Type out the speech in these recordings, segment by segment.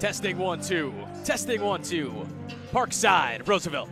Testing 1 2. Testing 1 2. Parkside, Roosevelt.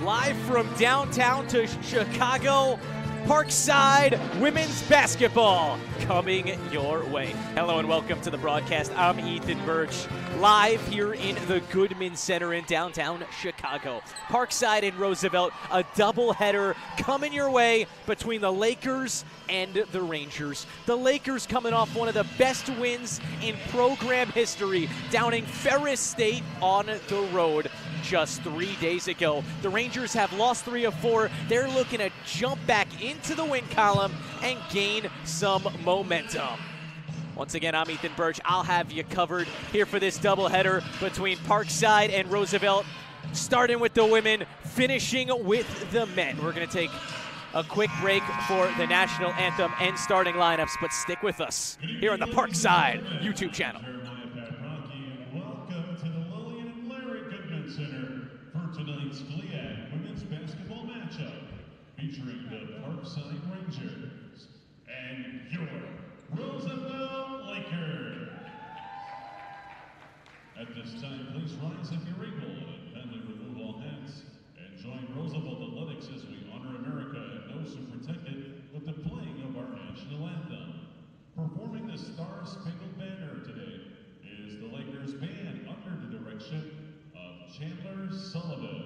Live from downtown to Chicago, Parkside women's basketball coming your way. Hello and welcome to the broadcast. I'm Ethan Birch, live here in the Goodman Center in downtown Chicago. Parkside and Roosevelt, a doubleheader coming your way between the Lakers and the Rangers. The Lakers coming off one of the best wins in program history, downing Ferris State on the road just 3 days ago. The Rangers have lost 3 of 4. They're looking to jump back into the win column and gain some momentum. Once again, I'm Ethan Birch. I'll have you covered here for this doubleheader between Parkside and Roosevelt, starting with the women, finishing with the men. We're going to take a quick break for the national anthem and starting lineups, but stick with us here on the Parkside YouTube channel. Tonight's GLIAD women's basketball matchup featuring the Parkside Rangers and your Roosevelt Lakers. At this time, please rise if you're able and kindly remove all hats and join Roosevelt Athletics as we honor America and those who protect it with the playing of our national anthem. Performing the Star-Spangled Banner today is the Lakers band under the direction of Chandler Sullivan.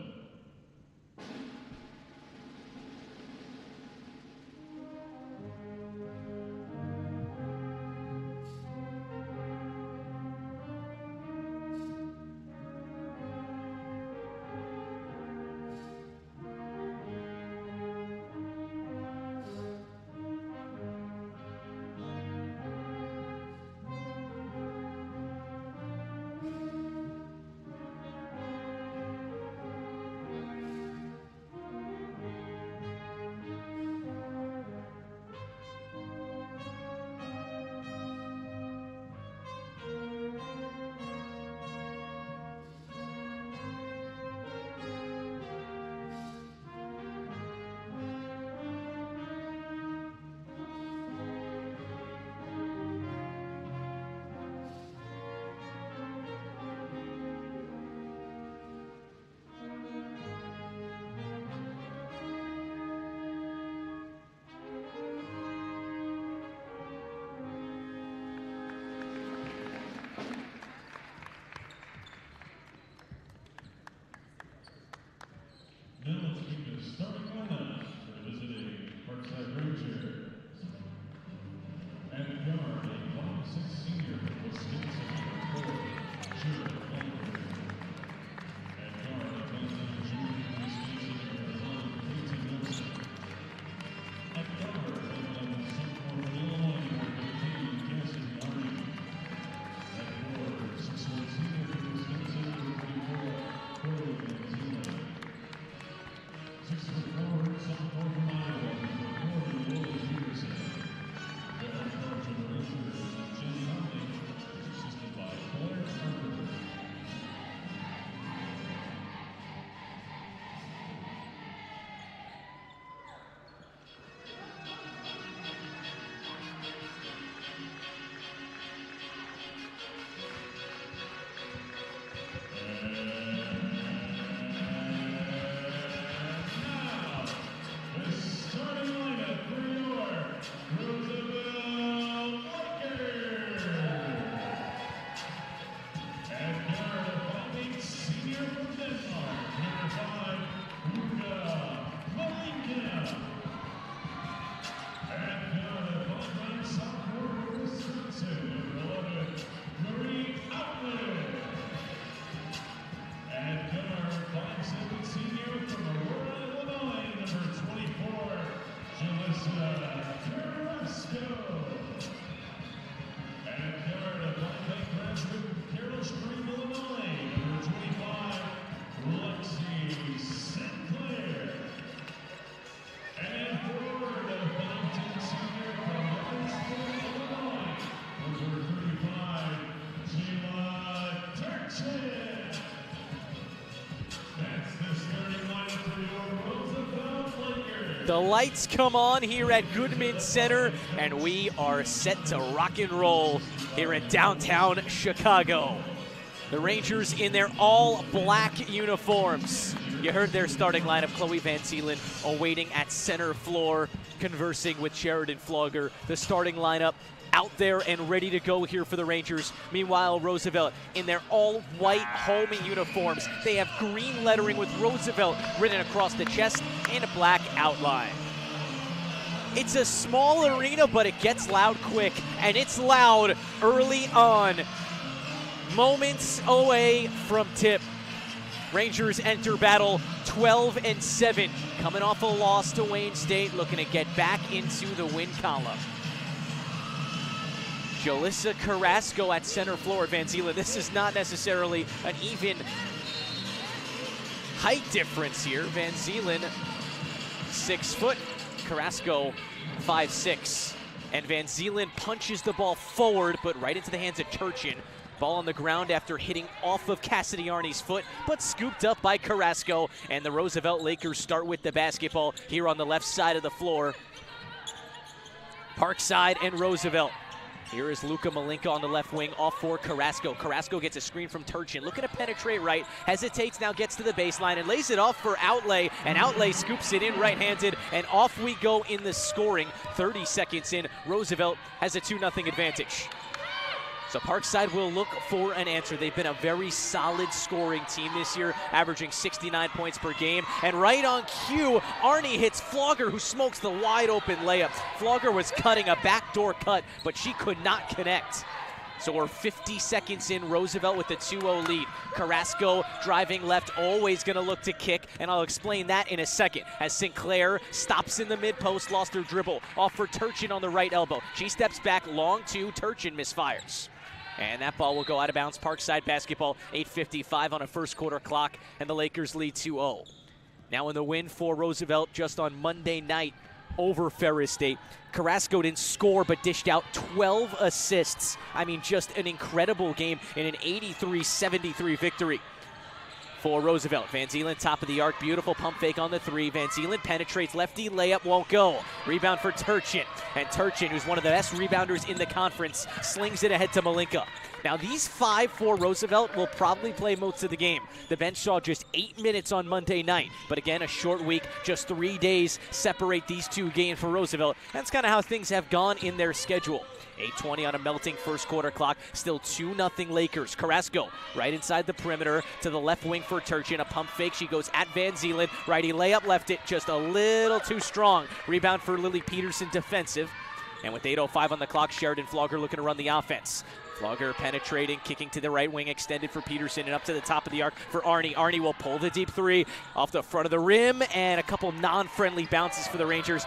Now let's make the starting lineup for the visiting Parkside Rangers. At guard, a 5'6" senior from Wisconsin, At guard, a 10'10" junior from Wisconsin, At guard, a 11 sophomore from Illinois, Cassidy Army. At forward, 6'1" senior from Wisconsin, 44, 6'4", sophomore from Iowa, Willie Peterson. The head coach of the Rangers is Jenny Huntley, assisted by Claire Carter. The lights come on here at Goodman Center, and we are set to rock and roll here in downtown Chicago. The Rangers in their all-black uniforms. You heard their starting lineup. Chloe Van Zielen awaiting at center floor, conversing with Sheridan Flogger. The starting lineup out there and ready to go here for the Rangers. Meanwhile, Roosevelt in their all-white homing uniforms. They have green lettering with Roosevelt written across the chest and a black outline. It's a small arena, but it gets loud quick, and it's loud early on. Moments away from tip. Rangers enter battle 12-7, coming off a loss to Wayne State, looking to get back into the win column. Jalissa Carrasco at center floor. Van Zielen, this is not necessarily an even height difference here. Van Zielen, 6 foot, Carrasco, 5'6". And Van Zielen punches the ball forward, but right into the hands of Turchin. Ball on the ground after hitting off of Cassidy Arney's foot, but scooped up by Carrasco. And the Roosevelt Lakers start with the basketball here on the left side of the floor. Parkside and Roosevelt. Here is Luka Malinka on the left wing, off for Carrasco. Carrasco gets a screen from Turchin, looking to penetrate right, hesitates, now gets to the baseline and lays it off for Outlay, and Outlay scoops it in right-handed, and off we go in the scoring. 30 seconds in, Roosevelt has a 2-0 advantage. So Parkside will look for an answer. They've been a very solid scoring team this year, averaging 69 points per game. And right on cue, Arney hits Flogger, who smokes the wide open layup. Flogger was cutting a backdoor cut, but she could not connect. So we're 50 seconds in, Roosevelt with the 2-0 lead. Carrasco driving left, always gonna look to kick, and I'll explain that in a second. As Sinclair stops in the mid-post, lost her dribble. Off for Turchin on the right elbow. She steps back, long two, Turchin misfires. And that ball will go out of bounds. Parkside basketball, 8:55 on a first quarter clock, and the Lakers lead 2-0. Now in the win for Roosevelt just on Monday night over Ferris State. Carrasco didn't score but dished out 12 assists. I mean, just an incredible game in an 83-73 victory for Roosevelt. Van Zielen, top of the arc, beautiful pump fake on the three. Van Zielen penetrates, lefty layup won't go. Rebound for Turchin, and Turchin, who's one of the best rebounders in the conference, slings it ahead to Malinka. Now these 5 for Roosevelt will probably play most of the game. The bench saw just 8 minutes on Monday night, but again, a short week, just 3 days separate these two games for Roosevelt. That's kind of how things have gone in their schedule. 8:20 on a melting first quarter clock, still 2-0 Lakers. Carrasco right inside the perimeter to the left wing for Turchin, a pump fake, she goes at Van Zielen, righty layup, left it just a little too strong. Rebound for Lily Peterson, defensive. And with 8:05 on the clock, Sheridan Flogger looking to run the offense. Flogger penetrating, kicking to the right wing, extended for Peterson, and up to the top of the arc for Arney. Arney will pull the deep three off the front of the rim, and a couple non-friendly bounces for the Rangers.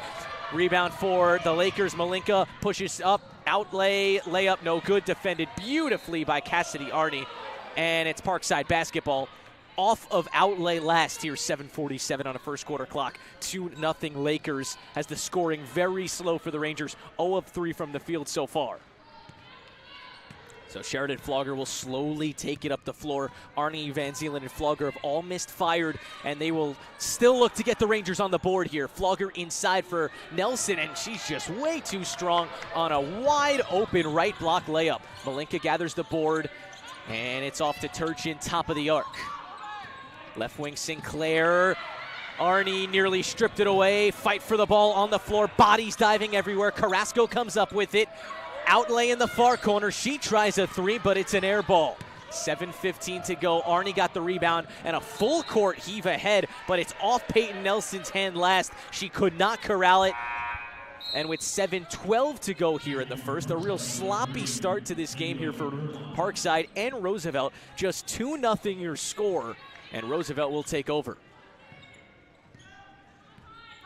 Rebound for the Lakers. Malinka pushes up, outlay, layup, no good. Defended beautifully by Cassidy Arney, and it's Parkside basketball. Off of outlay last here, 7:47 on a first quarter clock. 2-0 Lakers, as the scoring very slow for the Rangers. 0 of 3 from the field so far. So Sheridan Flogger will slowly take it up the floor. Arney, Van Zielen, and Flogger have all missed fired, and they will still look to get the Rangers on the board here. Flogger inside for Nelson, and she's just way too strong on a wide open right block layup. Malinka gathers the board, and it's off to Turchin, top of the arc. Left wing Sinclair. Arney nearly stripped it away. Fight for the ball on the floor. Bodies diving everywhere. Carrasco comes up with it. Outlay in the far corner. She tries a three, but it's an air ball. 7:15 to go. Arney got the rebound and a full court heave ahead, but it's off Peyton Nelson's hand last. She could not corral it. And with 7:12 to go here in the first, a real sloppy start to this game here for Parkside and Roosevelt. Just 2-0 your score, and Roosevelt will take over.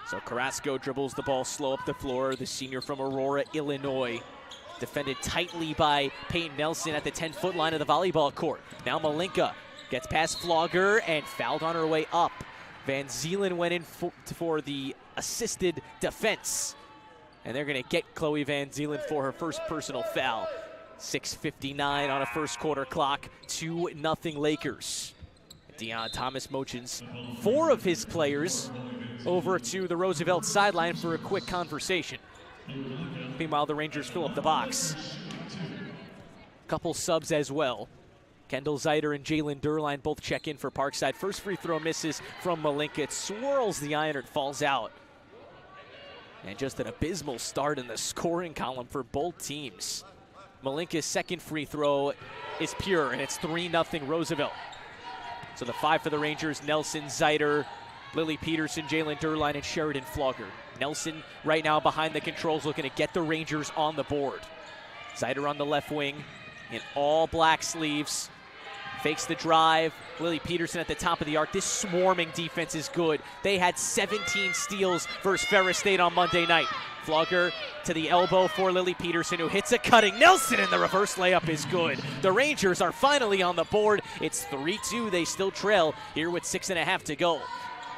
So Carrasco dribbles the ball slow up the floor. The senior from Aurora, Illinois. Defended tightly by Peyton Nelson at the 10-foot line of the volleyball court. Now Malinka gets past Flogger and fouled on her way up. Van Zielen went in for the assisted defense. And they're going to get Chloe Van Zielen for her first personal foul. 6:59 on a first quarter clock. 2-0 Lakers. Deion Thomas motions 4 of his players over to the Roosevelt sideline for a quick conversation. Meanwhile, the Rangers fill up the box. Couple subs as well. Kendall Zeiter and Jalen Durline both check in for Parkside. First free throw misses from Malinka. It swirls the iron, it falls out. And just an abysmal start in the scoring column for both teams. Malinka's second free throw is pure, and it's 3-0 Roosevelt. So the 5 for the Rangers: Nelson, Zeiter, Lily Peterson, Jalen Durline, and Sheridan Flogger. Nelson right now behind the controls, looking to get the Rangers on the board. Zeiter on the left wing in all black sleeves. Fakes the drive. Lily Peterson at the top of the arc. This swarming defense is good. They had 17 steals versus Ferris State on Monday night. Flogger to the elbow for Lily Peterson, who hits a cutting Nelson, and the reverse layup is good. The Rangers are finally on the board. It's 3-2. They still trail here with 6.5 to go.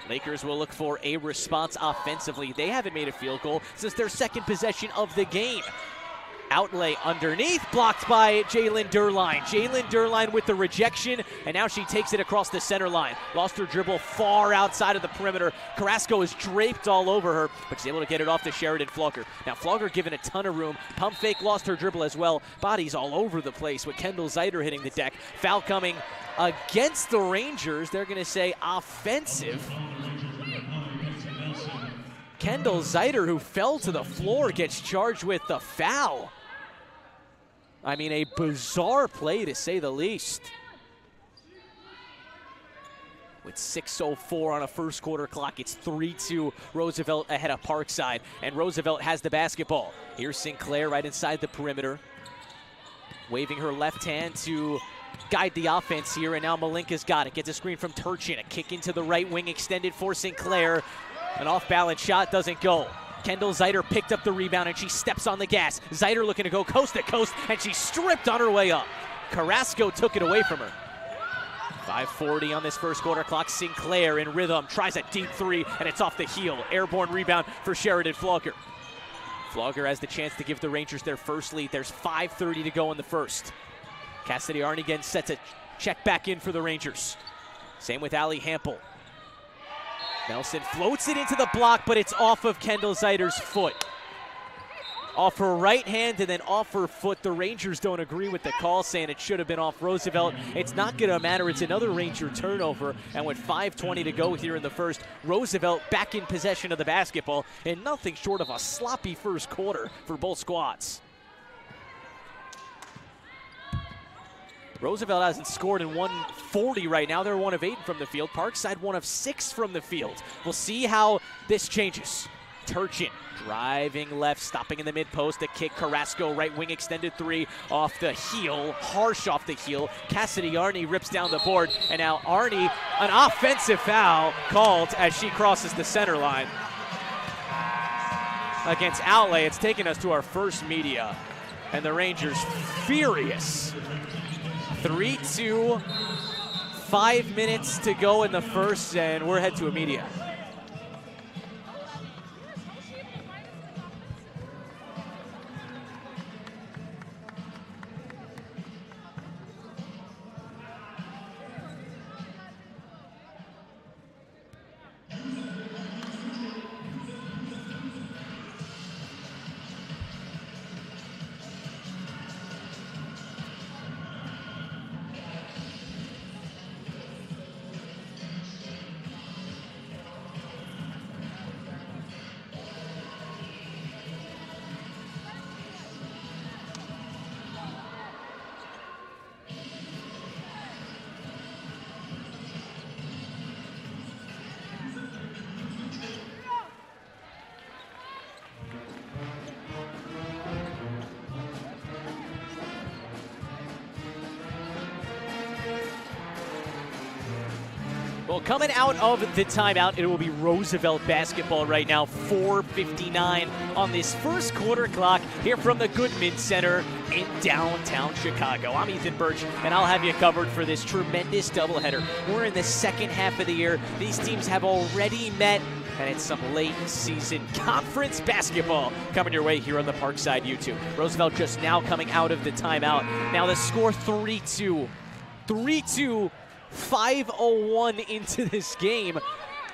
Lakers will look for a response offensively. They haven't made a field goal since their second possession of the game. Outlay underneath, blocked by Jalen Durline. Jalen Durline with the rejection, and now she takes it across the center line. Lost her dribble far outside of the perimeter. Carrasco is draped all over her, but she's able to get it off to Sheridan Flogger. Now Flogger given a ton of room. Pump fake, lost her dribble as well. Bodies all over the place with Kendall Zeiter hitting the deck. Foul coming against the Rangers. They're going to say offensive. Kendall Zeiter, who fell to the floor, gets charged with the foul. I mean, a bizarre play to say the least. With 6:04 on a first quarter clock, it's 3-2 Roosevelt ahead of Parkside, and Roosevelt has the basketball. Here's Sinclair right inside the perimeter, waving her left hand to guide the offense here, and now Malinka's got it. Gets a screen from Turchin, a kick into the right wing extended for Sinclair. An off-balance shot doesn't go. Kendall Zeiter picked up the rebound, and she steps on the gas. Zeiter looking to go coast to coast, and she's stripped on her way up. Carrasco took it away from her. 5:40 on this first quarter clock. Sinclair in rhythm, tries a deep three, and it's off the heel. Airborne rebound for Sheridan Flogger. Flogger has the chance to give the Rangers their first lead. There's 5:30 to go in the first. Cassidy Arnigan sets a check back in for the Rangers. Same with Allie Hampel. Nelson floats it into the block, but it's off of Kendall Zeiter's foot. Off her right hand and then off her foot. The Rangers don't agree with the call, saying it should have been off Roosevelt. It's not going to matter. It's another Ranger turnover. And with 5:20 to go here in the first, Roosevelt back in possession of the basketball, and nothing short of a sloppy first quarter for both squads. Roosevelt hasn't scored in 140 right now. They're 1 of 8 from the field. Parkside 1 of 6 from the field. We'll see how this changes. Turchin driving left, stopping in the mid-post. The kick, Carrasco, right wing extended three off the heel, harsh off the heel. Cassidy Arney rips down the board, and now Arney, an offensive foul called as she crosses the center line against Outlay. It's taken us to our first media, and the Rangers furious. 3-2, 5 minutes to go in the first, and we're head to a media. Well, coming out of the timeout, it will be Roosevelt basketball right now. 4:59 on this first quarter clock here from the Goodman Center in downtown Chicago. I'm Ethan Birch, and I'll have you covered for this tremendous doubleheader. We're in the second half of the year. These teams have already met, and it's some late season conference basketball coming your way here on the Parkside YouTube. Roosevelt just now coming out of the timeout. Now the score 3-2. 3-2. 5:01 into this game.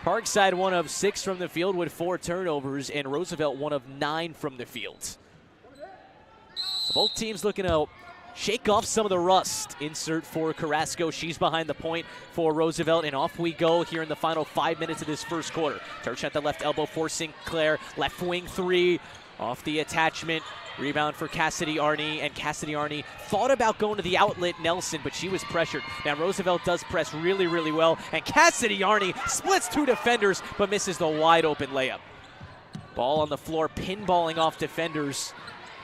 Parkside 1 of 6 from the field with 4 turnovers, and Roosevelt 1 of 9 from the field. So both teams looking to shake off some of the rust. Insert for Carrasco. She's behind the point for Roosevelt, and off we go here in the final 5 minutes of this first quarter. Turch at the left elbow for Sinclair. Left wing three off the attachment. Rebound for Cassidy Arney, and Cassidy Arney thought about going to the outlet Nelson, but she was pressured. Now Roosevelt does press really, really well, and Cassidy Arney splits two defenders, but misses the wide open layup. Ball on the floor, pinballing off defenders.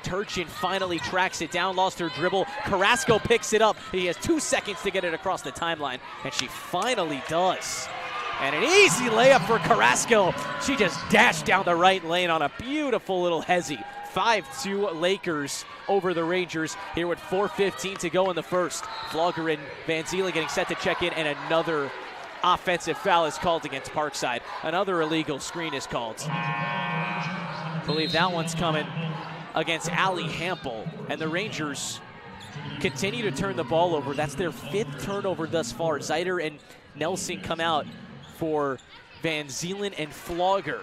Turchin finally tracks it down, lost her dribble. Carrasco picks it up. He has 2 seconds to get it across the timeline, and she finally does. And an easy layup for Carrasco. She just dashed down the right lane on a beautiful little hezzy. 5-2 Lakers over the Rangers here with 4:15 to go in the first. Flogger and Van Zielen getting set to check in, and another offensive foul is called against Parkside. Another illegal screen is called. I believe that one's coming against Allie Hampel, and the Rangers continue to turn the ball over. That's their 5th turnover thus far. Zeider and Nelson come out for Van Zielen and Flogger.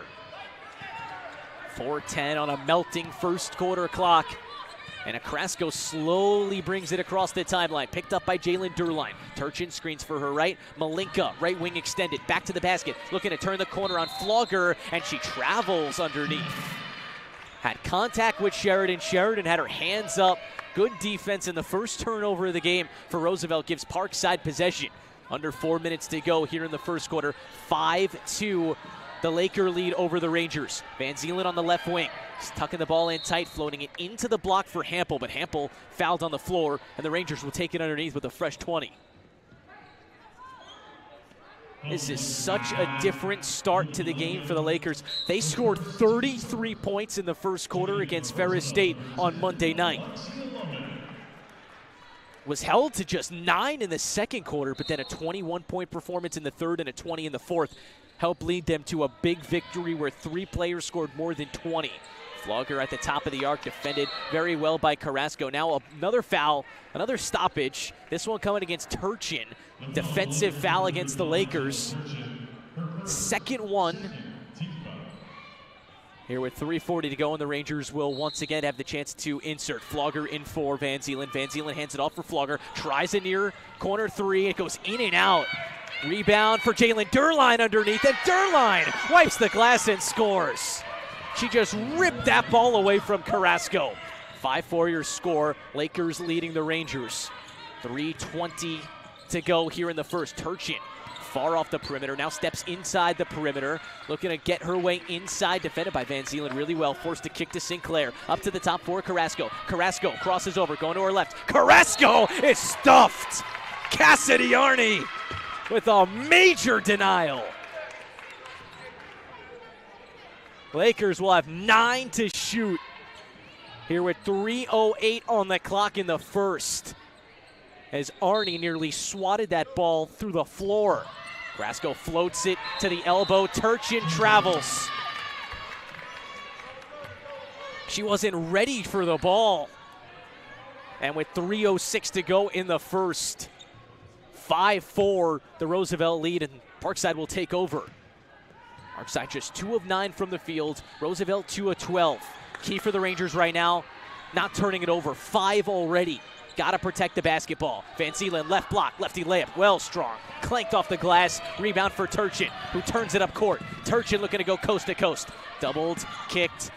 4:10 on a melting first quarter clock. And Carrasco slowly brings it across the timeline. Picked up by Jalen Durline. Turchin screens for her right. Malinka, right wing extended. Back to the basket. Looking to turn the corner on Flogger, and she travels underneath. Had contact with Sheridan. Sheridan had her hands up. Good defense, in the first turnover of the game for Roosevelt gives Parkside possession. Under 4 minutes to go here in the first quarter. 5-2. The Laker lead over the Rangers. Van Zielen on the left wing. He's tucking the ball in tight, floating it into the block for Hampel, but Hampel fouled on the floor, and the Rangers will take it underneath with a fresh 20. This is such a different start to the game for the Lakers. They scored 33 points in the first quarter against Ferris State on Monday night. Was held to just 9 in the second quarter, but then a 21-point performance in the third and a 20 in the fourth helped lead them to a big victory where 3 players scored more than 20. Flogger at the top of the arc, defended very well by Carrasco. Now another foul, another stoppage. This one coming against Turchin. Defensive foul against the Lakers. Second one. Here with 3:40 to go, and the Rangers will once again have the chance to insert. Flogger in for Van Zielen. Van Zielen hands it off for Flogger. Tries a near corner three. It goes in and out. Rebound for Jalen Durline underneath, and Durline wipes the glass and scores. She just ripped that ball away from Carrasco. 5-4 your score. Lakers leading the Rangers. 3:20 to go here in the first. Turchin far off the perimeter, now steps inside the perimeter, looking to get her way inside, defended by Van Zielen really well, forced to kick to Sinclair, up to the top for Carrasco. Carrasco crosses over, going to her left. Carrasco is stuffed! Cassidy Arney with a major denial. Lakers will have 9 to shoot here with 3:08 on the clock in the first, as Arney nearly swatted that ball through the floor. Carrasco floats it to the elbow. Turchin travels. She wasn't ready for the ball. And with 3:06 to go in the first, 5-4 the Roosevelt lead, and Parkside will take over. Parkside just 2 of 9 from the field. Roosevelt 2 of 12. Key for the Rangers right now, not turning it over. 5 already. Got to protect the basketball. Van Zielen, left block, lefty layup, well strong. Clanked off the glass, rebound for Turchin, who turns it up court. Turchin looking to go coast to coast. Doubled, kicked.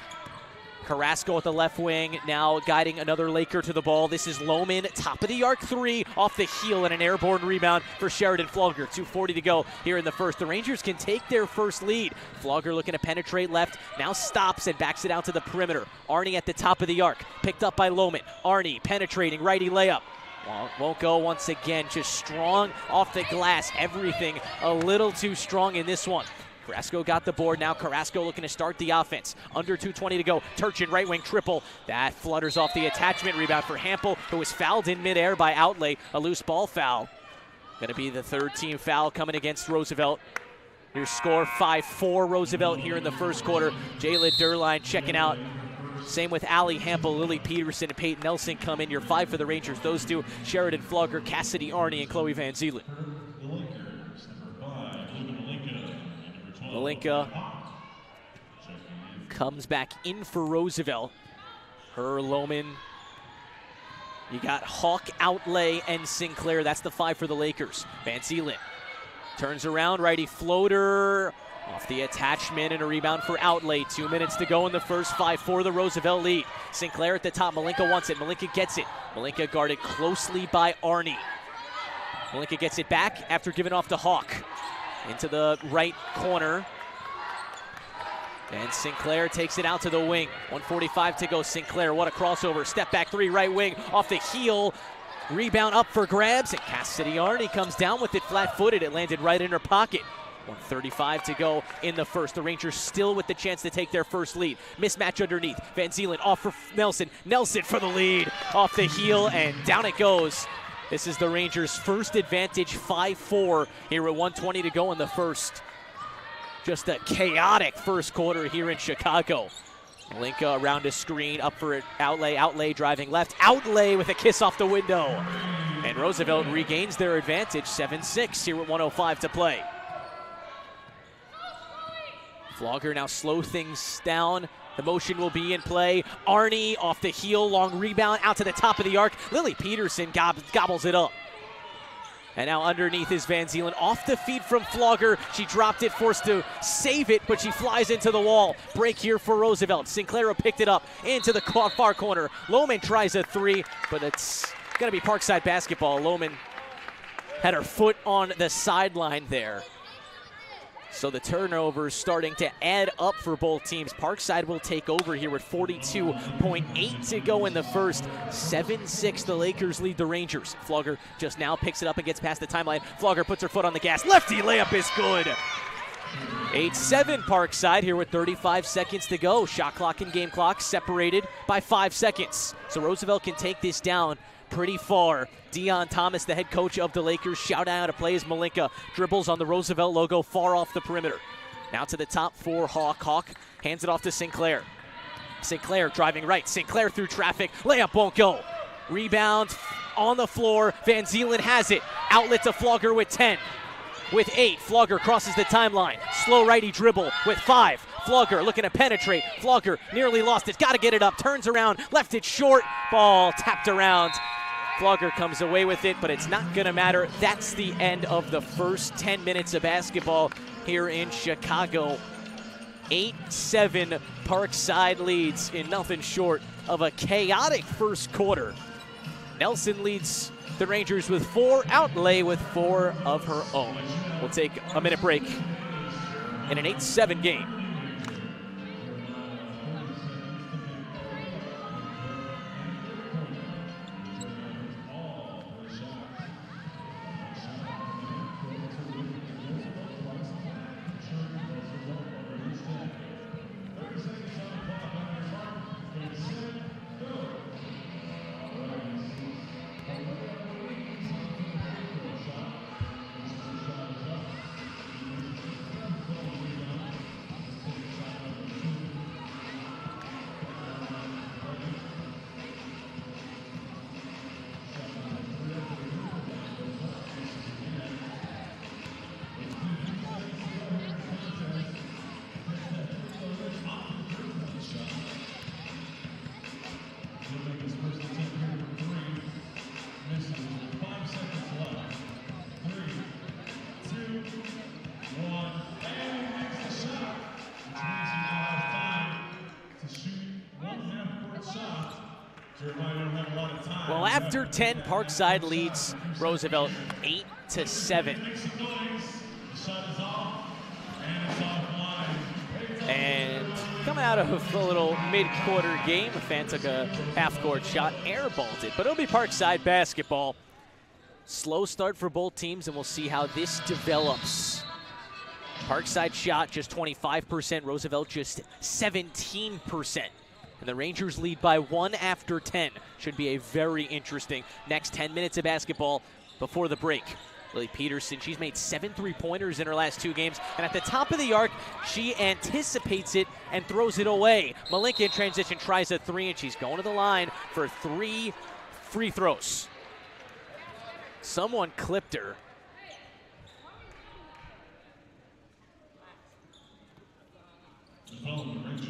Carrasco at the left wing, now guiding another Laker to the ball. This is Lohman, top of the arc three, off the heel, and an airborne rebound for Sheridan Flogger. 2:40 to go here in the first. The Rangers can take their first lead. Flogger looking to penetrate left, now stops and backs it out to the perimeter. Arney at the top of the arc, picked up by Lohman. Arney penetrating, righty layup. Won't go once again, just strong off the glass. Everything a little too strong in this one. Carrasco got the board. Now Carrasco looking to start the offense. Under 2:20 to go. Turchin right wing triple. That flutters off the attachment. Rebound for Hampel, who was fouled in midair by Outlay. A loose ball foul. Going to be the third team foul coming against Roosevelt. Your score 5-4 Roosevelt here in the first quarter. Jalen Durline checking out. Same with Allie Hampel, Lily Peterson, and Peyton Nelson come in. Your 5 for the Rangers. Those two, Sheridan Flogger, Cassidy Arney, and Chloe Van Zielen. Malinka comes back in for Roosevelt. Her, Lohman, You got Hawk, Outlay, and Sinclair. That's the 5 for the Lakers. Van Zielen turns around, righty floater off the attachment, and a rebound for Outlay. 2 minutes to go in the first. 5-4 the Roosevelt lead. Sinclair at the top. Malinka wants it. Malinka gets it. Malinka guarded closely by Arnie. Malinka gets it back after giving off to Hawk. Into the right corner. And Sinclair takes it out to the wing. 1:45 to go. Sinclair, what a crossover. Step back 3, right wing, off the heel. Rebound up for grabs, and Cassidy Arnie comes down with it flat-footed. It landed right in her pocket. 1:35 to go in the first. The Rangers still with the chance to take their first lead. Mismatch underneath. Van Zielen off for Nelson. Nelson for the lead. Off the heel, and down it goes. This is the Rangers' first advantage, 5-4 here with 1:20 to go in the first. Just a chaotic first quarter here in Chicago. Malinka around a screen, up for it. Outlay, Outlay driving left. Outlay with a kiss off the window. And Roosevelt regains their advantage, 7-6 here with 1:05 to play. Flogger now slow things down. The motion will be in play. Arnie off the heel, long rebound out to the top of the arc. Lily Peterson gobbles it up. And now underneath is Van Zielen off the feed from Flogger. She dropped it, forced to save it, but she flies into the wall. Break here for Roosevelt. Sinclair picked it up into the far corner. Lohman tries a 3, but it's going to be Parkside basketball. Lohman had her foot on the sideline there. So the turnovers starting to add up for both teams. Parkside will take over here with 42.8 to go in the first. 7-6, the Lakers lead the Rangers. Flogger just now picks it up and gets past the timeline. Flogger puts her foot on the gas. Lefty layup is good. 8-7 Parkside here with 35 seconds to go. Shot clock and game clock separated by 5 seconds. So Roosevelt can take this down pretty far. Deon Thomas, the head coach of the Lakers, shout out to play as Malinka dribbles on the Roosevelt logo far off the perimeter. Now to the top for Hawk. Hawk hands it off to Sinclair. Sinclair driving right. Sinclair through traffic. Layup won't go. Rebound on the floor. Van Zielen has it. Outlet to Flogger with 10. With 8, Flogger crosses the timeline. Slow righty dribble with 5. Flogger looking to penetrate. Flogger nearly lost it. Got to get it up. Turns around. Left it short. Ball tapped around. Flogger comes away with it, but it's not going to matter. That's the end of the first 10 minutes of basketball here in Chicago. 8-7 Parkside leads in nothing short of a chaotic first quarter. Nelson leads the Rangers with 4, Outlay with 4 of her own. We'll take a minute break in an 8-7 game. Well, after 10, Parkside leads Roosevelt 8-7. And coming out of a little mid-quarter game, a fan took a half-court shot, airballed it, but it'll be Parkside basketball. Slow start for both teams, and we'll see how this develops. Parkside shot just 25%, Roosevelt just 17%. And the Rangers lead by 1 after 10. Should be a very interesting next 10 minutes of basketball before the break. Lily Peterson, she's made 7 3-pointers in her last 2 games. And at the top of the arc, she anticipates it and throws it away. Malinka in transition tries a 3, and she's going to the line for 3 free throws. Someone clipped her. The Rangers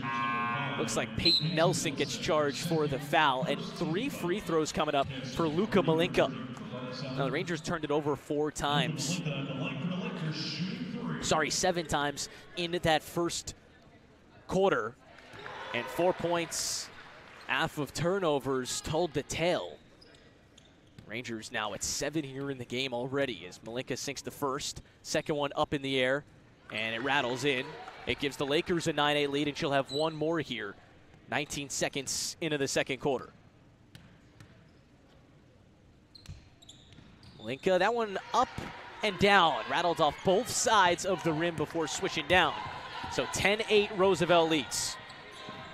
Looks like Peyton Nelson gets charged for the foul, and 3 free throws coming up for Luka Malinka. Now, the Rangers turned it over 4 times. Sorry, 7 times in that first quarter, and 4 points off of turnovers told the tale. Rangers now at 7 here in the game already as Malinka sinks the first. Second one up in the air, and it rattles in. It gives the Lakers a 9-8 lead, and she'll have one more here. 19 seconds into the second quarter. Malinka, that one up and down. Rattled off both sides of the rim before switching down. So 10-8 Roosevelt leads.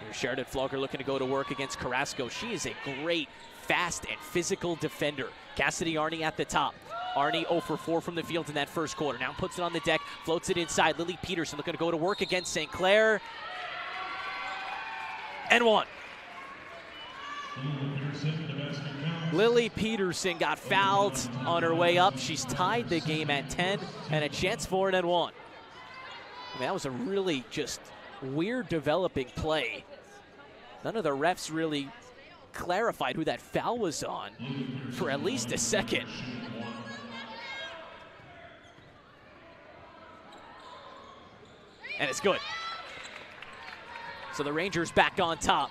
Here's Sheridan Flogger looking to go to work against Carrasco. She is a great, fast, and physical defender. Cassidy Arney at the top. Arney 0 for 4 from the field in that first quarter. Now puts it on the deck, floats it inside. Lily Peterson looking to go to work against St. Clair. And one. Lily Peterson got fouled on her way up. She's tied the game at 10 and a chance for it and one. I mean, that was a really just weird developing play. None of the refs really clarified who that foul was on for at least a second. And it's good. So the Rangers back on top.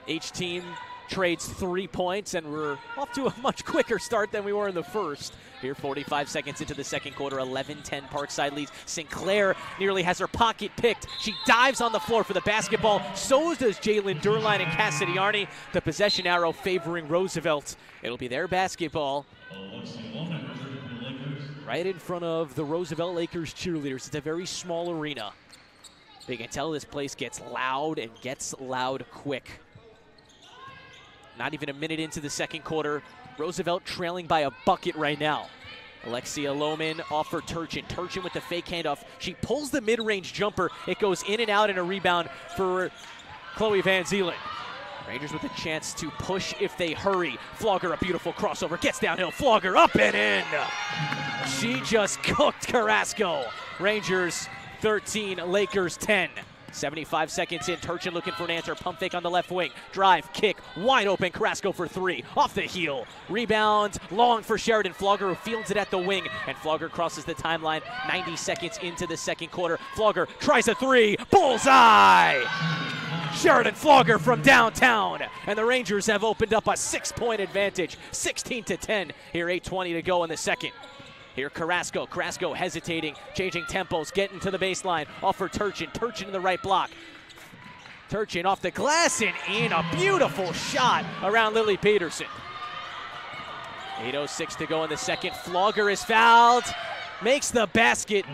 Each team trades 3 points, and we're off to a much quicker start than we were in the first. Here, 45 seconds into the second quarter, 11-10 Parkside leads. St. Clair nearly has her pocket picked. She dives on the floor for the basketball. So does Jalen Durline and Cassidy Arney. The possession arrow favoring Roosevelt. It'll be their basketball. Right in front of the Roosevelt Lakers cheerleaders. It's a very small arena. They can tell this place gets loud and gets loud quick. Not even a minute into the second quarter. Roosevelt trailing by a bucket right now. Alexia Lohman off for Turchin. Turchin with the fake handoff. She pulls the mid-range jumper. It goes in and out, and a rebound for Chloe Van Zeelen. Rangers with a chance to push if they hurry. Flogger, a beautiful crossover, gets downhill. Flogger up and in. She just cooked Carrasco. Rangers 13, Lakers 10. 75 seconds in, Turchin looking for an answer. Pump fake on the left wing. Drive, kick, wide open. Carrasco for 3. Off the heel. Rebound, long for Sheridan Flogger, who fields it at the wing. And Flogger crosses the timeline 90 seconds into the second quarter. Flogger tries a 3. Bullseye! Sheridan Flogger from downtown. And the Rangers have opened up a 6-point advantage. 16-10. Here, 8:20 to go in the second. Here, Carrasco. Carrasco hesitating, changing tempos, getting to the baseline. Off for Turchin. Turchin in the right block. Turchin off the glass and in. A beautiful shot around Lily Peterson. 8:06 to go in the second. Flogger is fouled. Makes the basket.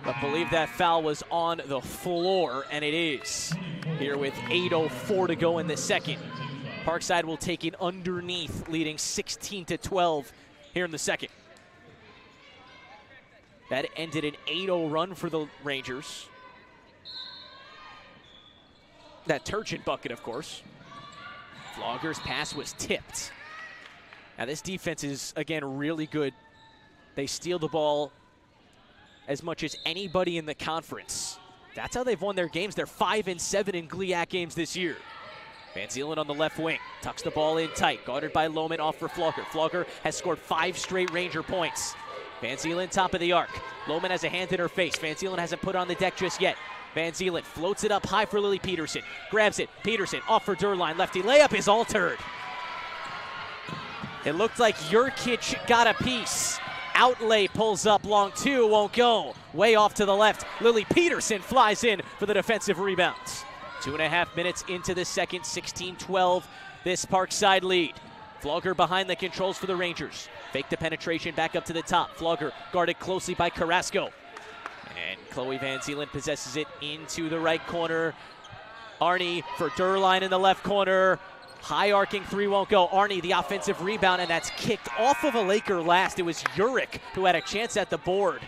But believe that foul was on the floor, and it is. Here with 8:04 to go in the second. Parkside will take it underneath, leading 16-12 here in the second. That ended an 8-0 run for the Rangers. That Turchin bucket, of course. Flogger's pass was tipped. Now this defense is, again, really good. They steal the ball as much as anybody in the conference. That's how they've won their games. They're 5-7 in GLIAC games this year. Van Zeelen on the left wing, tucks the ball in tight, guarded by Lohman, off for Flogger. Flogger has scored 5 straight Ranger points. Van Zeelen top of the arc. Lohman has a hand in her face. Van Zeelen hasn't put it on the deck just yet. Van Zeelen floats it up high for Lily Peterson. Grabs it, Peterson off for Durline. Lefty layup is altered. It looked like Jurkic got a piece. Outlay pulls up, long 2, won't go. Way off to the left. Lily Peterson flies in for the defensive rebounds. 2.5 minutes into the second, 16-12, this Parkside lead. Flogger behind the controls for the Rangers. Fake the penetration back up to the top. Flogger guarded closely by Carrasco. And Chloe Van Zeelen possesses it into the right corner. Arney for Durline in the left corner. High arcing 3 won't go. Arney the offensive rebound, and that's kicked off of a Laker last. It was Uric who had a chance at the board.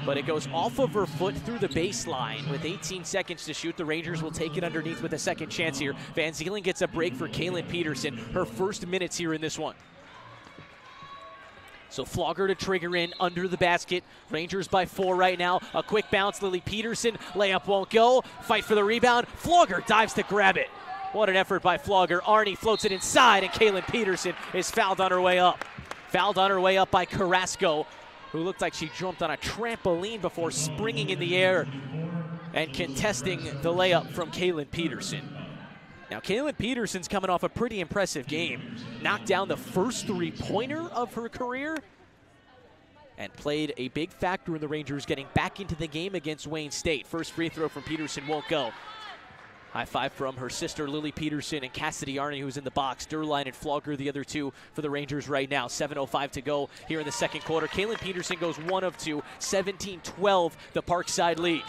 But it goes off of her foot through the baseline. With 18 seconds to shoot, the Rangers will take it underneath with a second chance here. Van Zeelen gets a break for Kaylin Peterson, her first minutes here in this one. So Flogger to trigger in under the basket. Rangers by 4 right now. A quick bounce, Lily Peterson. Layup won't go. Fight for the rebound. Flogger dives to grab it. What an effort by Flogger. Arnie floats it inside, and Kaylin Peterson is fouled on her way up. Fouled on her way up by Carrasco, who looked like she jumped on a trampoline before springing in the air and contesting the layup from Kaylin Peterson. Now, Kaylin Peterson's coming off a pretty impressive game. Knocked down the first three-pointer of her career and played a big factor in the Rangers getting back into the game against Wayne State. First free throw from Peterson won't go. High five from her sister, Lily Peterson, and Cassidy Arney, who's in the box. Durline and Flogger, the other two for the Rangers right now. 7:05 to go here in the second quarter. Kaylin Peterson goes 1 of 2, 17-12, the Parkside lead.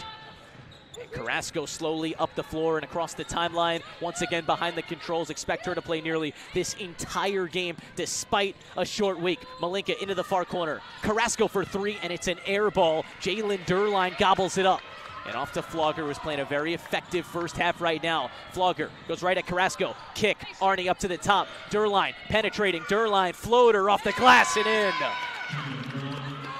And Carrasco slowly up the floor and across the timeline. Once again behind the controls. Expect her to play nearly this entire game despite a short week. Malinka into the far corner. Carrasco for 3, and it's an air ball. Jalen Durline gobbles it up. And off to Flogger, who's playing a very effective first half right now. Flogger goes right at Carrasco. Kick, Arnie up to the top. Durline penetrating. Durline floater off the glass and in.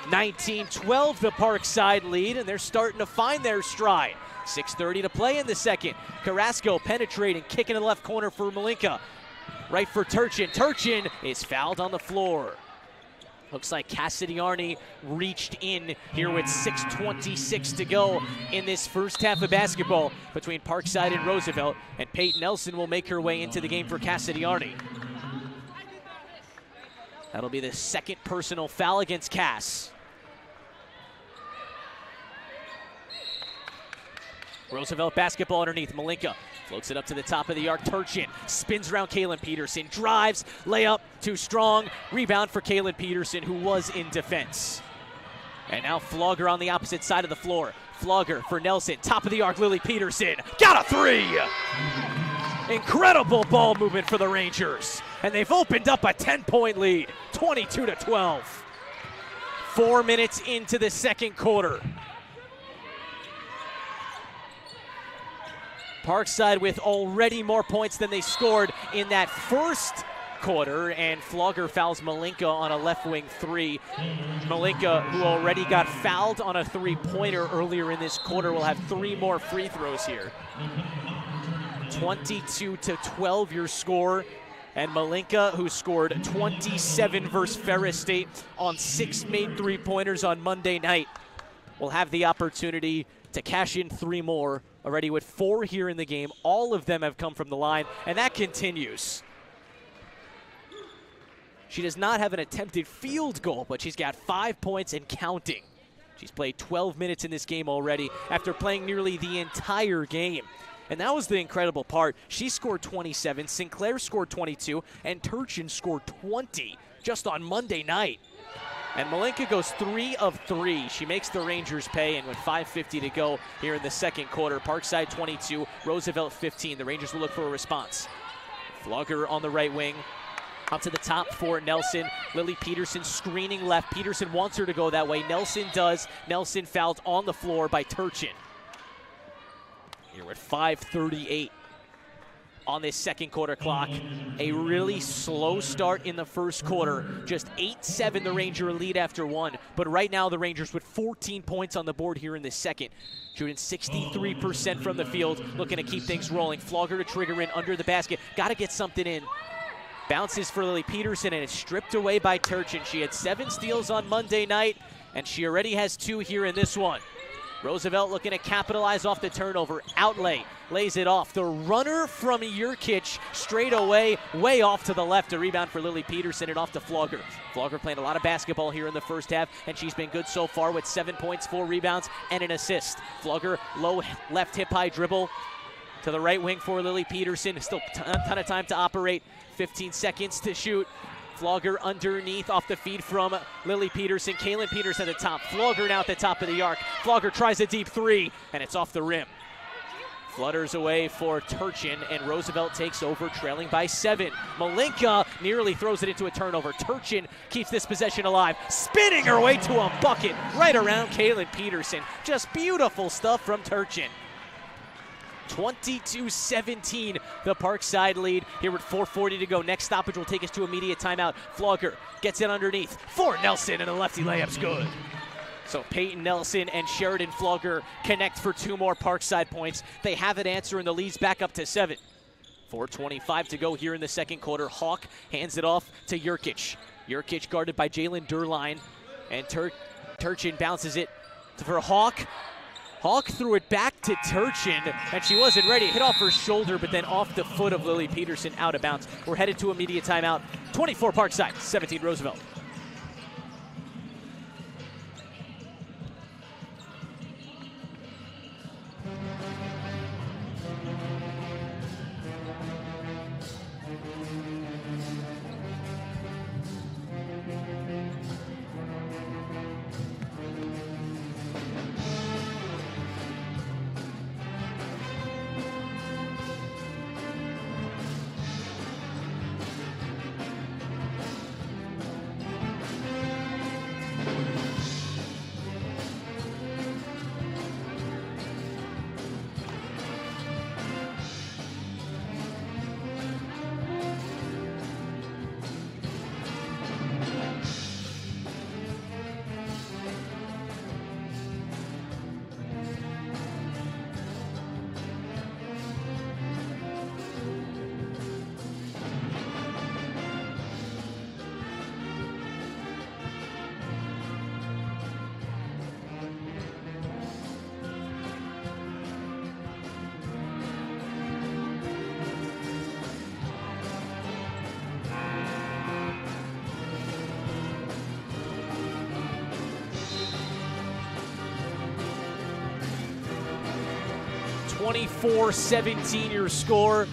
19-12, the Parkside lead, and they're starting to find their stride. 6:30 to play in the second. Carrasco penetrating, kicking in the left corner for Malinka. Right for Turchin. Turchin is fouled on the floor. Looks like Cassidy Arney reached in here with 6:26 to go in this first half of basketball between Parkside and Roosevelt, and Peyton Nelson will make her way into the game for Cassidy Arney. That'll be the second personal foul against Cass. Roosevelt basketball underneath. Malinka floats it up to the top of the arc. Turchin spins around Kaylin Peterson. Drives, layup, too strong. Rebound for Kaylin Peterson, who was in defense. And now Flogger on the opposite side of the floor. Flogger for Nelson. Top of the arc, Lily Peterson. Got a 3! Incredible ball movement for the Rangers. And they've opened up a 10-point lead. 22-12. 4 minutes into the second quarter. Parkside with already more points than they scored in that first quarter, and Flogger fouls Malinka on a left wing 3. Malinka, who already got fouled on a 3-pointer earlier in this quarter, will have 3 more free throws here. 22-12 your score, and Malinka, who scored 27 versus Ferris State on 6 made 3-pointers on Monday night, will have the opportunity to cash in 3 more. Already with 4 here in the game. All of them have come from the line, and that continues. She does not have an attempted field goal, but she's got 5 points and counting. She's played 12 minutes in this game already after playing nearly the entire game. And that was the incredible part. She scored 27, Sinclair scored 22, and Turchin scored 20 just on Monday night. And Malinka goes 3 of 3. She makes the Rangers pay, and with 5:50 to go here in the second quarter, Parkside 22, Roosevelt 15. The Rangers will look for a response. Flogger on the right wing. Up to the top for Nelson. Lily Peterson screening left. Peterson wants her to go that way. Nelson does. Nelson fouled on the floor by Turchin. Here with 5:38 on this second quarter clock. A really slow start in the first quarter. Just 8-7 the Ranger lead after 1. But right now the Rangers with 14 points on the board here in the second. Shooting 63% from the field. Looking to keep things rolling. Flogger to trigger in under the basket. Got to get something in. Bounces for Lily Peterson, and it's stripped away by Turchin. She had 7 steals on Monday night, and she already has 2 here in this one. Roosevelt looking to capitalize off the turnover. Outlay, lays it off. The runner from Jurkic straight away, way off to the left. A rebound for Lily Peterson and off to Flogger. Flogger playing a lot of basketball here in the first half, and she's been good so far with 7 points, 4 rebounds, and an assist. Flogger, low left hip-high dribble to the right wing for Lily Peterson. Still a ton of time to operate. 15 seconds to shoot. Flogger underneath off the feed from Lily Peterson. Kaylin Peterson at the top. Flogger now at the top of the arc. Flogger tries a deep 3, and it's off the rim. Flutters away for Turchin, and Roosevelt takes over, trailing by 7. Malinka nearly throws it into a turnover. Turchin keeps this possession alive, spinning her way to a bucket right around Kaylin Peterson. Just beautiful stuff from Turchin. 22-17, the Parkside lead here with 4:40 to go. Next stoppage will take us to immediate timeout. Flogger gets it underneath for Nelson, and a lefty layup's good. So Peyton Nelson and Sheridan Flogger connect for 2 more Parkside points. They have it answer, and the lead's back up to 7. 4:25 to go here in the second quarter. Hawk hands it off to Jurkic. Jurkic guarded by Jalen Durline, and Turchin bounces it for Hawk. Hawk threw it back to Turchin, and she wasn't ready. Hit off her shoulder, but then off the foot of Lily Peterson, out of bounds. We're headed to immediate timeout. 24 Parkside, 17 Roosevelt. 24-17 your score.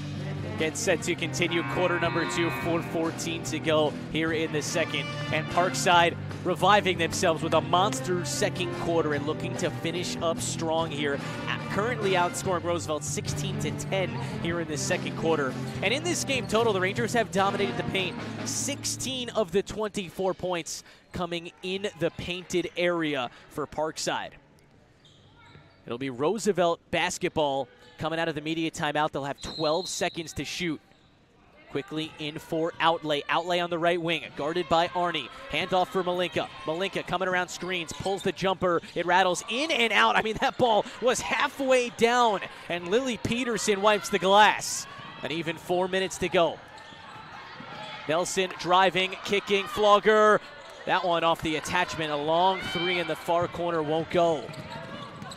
Gets set to continue quarter number 2, 4:14 to go here in the second. And Parkside reviving themselves with a monster second quarter and looking to finish up strong here. Currently outscoring Roosevelt 16-10 here in the second quarter. And in this game total, the Rangers have dominated the paint. 16 of the 24 points coming in the painted area for Parkside. It'll be Roosevelt basketball coming out of the immediate timeout. They'll have 12 seconds to shoot. Quickly in for Outlay. Outlay on the right wing, guarded by Arnie. Handoff for Malinka. Malinka coming around screens, pulls the jumper. It rattles in and out. I mean, that ball was halfway down, and Lily Peterson wipes the glass. And even 4 minutes to go. Nelson driving, kicking, Flogger. That one off the attachment. A long 3 in the far corner won't go.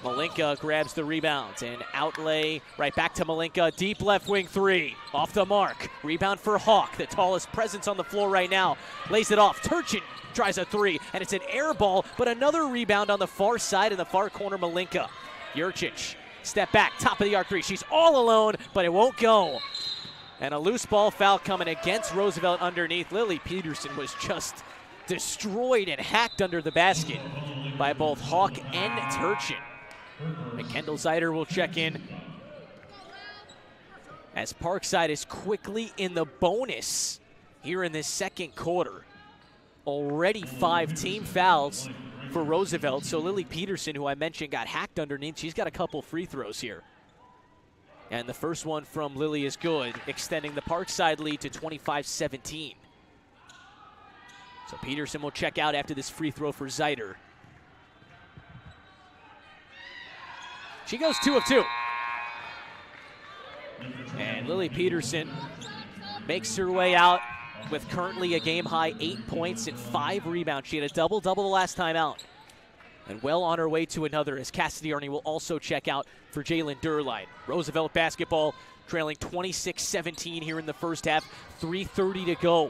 Malinka grabs the rebound, and Outlay right back to Malinka. Deep left wing 3, off the mark. Rebound for Hawk, the tallest presence on the floor right now. Lays it off. Turchin tries a 3, and it's an air ball, but another rebound on the far side in the far corner, Malinka. Jurkic, step back, top of the arc 3. She's all alone, but it won't go. And a loose ball foul coming against Roosevelt underneath. Lily Peterson was just destroyed and hacked under the basket by both Hawk and Turchin. And Kendall Zider will check in as Parkside is quickly in the bonus here in this second quarter. Already 5 team fouls for Roosevelt, so Lily Peterson, who I mentioned got hacked underneath, she's got a couple free throws here. And the first one from Lily is good, extending the Parkside lead to 25-17. So Peterson will check out after this free throw for Zider. She goes 2 of 2. And Lily Peterson makes her way out with currently a game-high 8 points and 5 rebounds. She had a double-double the last time out. And well on her way to another, as Cassidy Arnie will also check out for Jalen Durline. Roosevelt basketball trailing 26-17 here in the first half. 3:30 to go.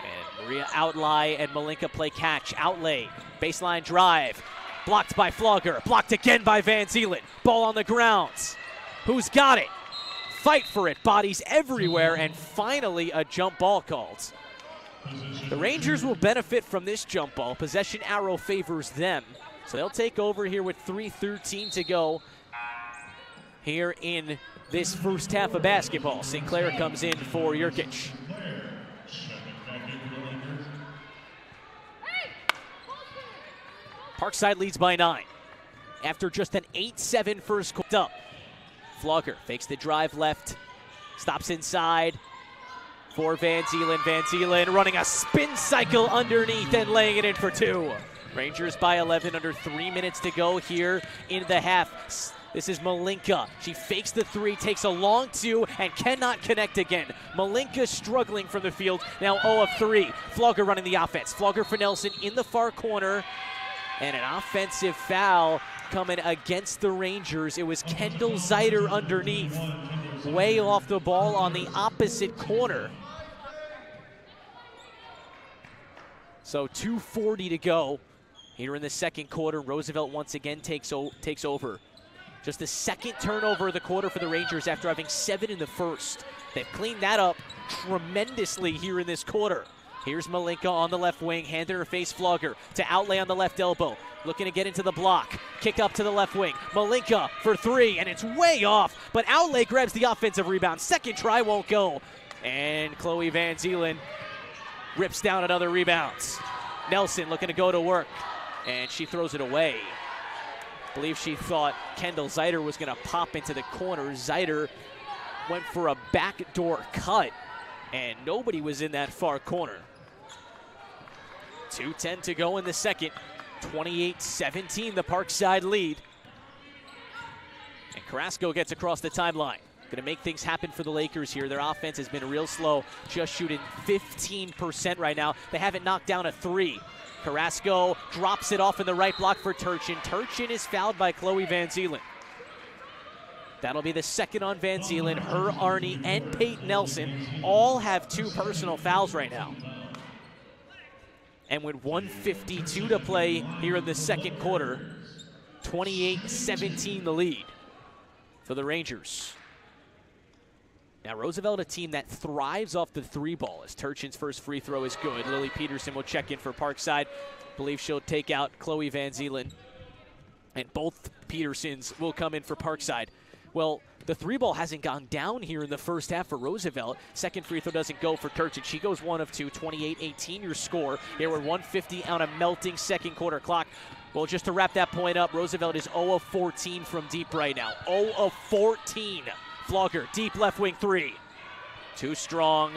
And Maria Outlay and Malinka play catch. Outlay, baseline drive. Blocked by Flogger, blocked again by Van Zeeland. Ball on the ground. Who's got it? Fight for it, bodies everywhere, and finally a jump ball called. The Rangers will benefit from this jump ball. Possession arrow favors them. So they'll take over here with 3:13 to go here in this first half of basketball. St. Clair comes in for Jurkic. Parkside leads by 9 after just an 8-7 first quarter. Up Flogger fakes the drive left, stops inside for Van Zielen. Van Zielen running a spin cycle underneath and laying it in for 2. Rangers by 11, under 3 minutes to go here in the half. This is Malinka. She fakes the 3, takes a long 2, and cannot connect again. Malinka struggling from the field, now 0 of 3. Flogger running the offense. Flogger for Nelson in the far corner, and an offensive foul coming against the Rangers. It was Kendall Zeiter underneath, way off the ball on the opposite corner. So 2:40 to go here in the second quarter. Roosevelt once again takes over. Just the second turnover of the quarter for the Rangers after having 7 in the first. They've cleaned that up tremendously here in this quarter. Here's Malinka on the left wing, hand in her face, Flogger to Outlay on the left elbow. Looking to get into the block. Kick up to the left wing. Malinka for 3, and it's way off. But Outlay grabs the offensive rebound. Second try won't go. And Chloe Van Zielen rips down another rebound. Nelson looking to go to work, and she throws it away. I believe she thought Kendall Zeiter was going to pop into the corner. Zeiter went for a backdoor cut, and nobody was in that far corner. 2:10 to go in the second. 28-17, the Parkside lead. And Carrasco gets across the timeline. Going to make things happen for the Lakers here. Their offense has been real slow, just shooting 15% right now. They haven't knocked down a 3. Carrasco drops it off in the right block for Turchin. Turchin is fouled by Chloe Van Zielen. That'll be the second on Van Zielen. Her, Arnie, and Peyton Nelson all have 2 personal fouls right now. And with 1:52 to play here in the second quarter, 28-17 the lead for the Rangers. Now Roosevelt, a team that thrives off the 3 ball, as Turchin's first free throw is good. Lily Peterson will check in for Parkside. Believe she'll take out Chloe Van Zielen. And both Petersons will come in for Parkside. Well, the 3 ball hasn't gone down here in the first half for Roosevelt. Second free throw doesn't go for Turchin. She goes 1 of 2, 28-18 your score. Here we're 1:50 on a melting second quarter clock. Well, just to wrap that point up, Roosevelt is 0 of 14 from deep right now. 0 of 14. Flogger, deep left wing 3. Too strong.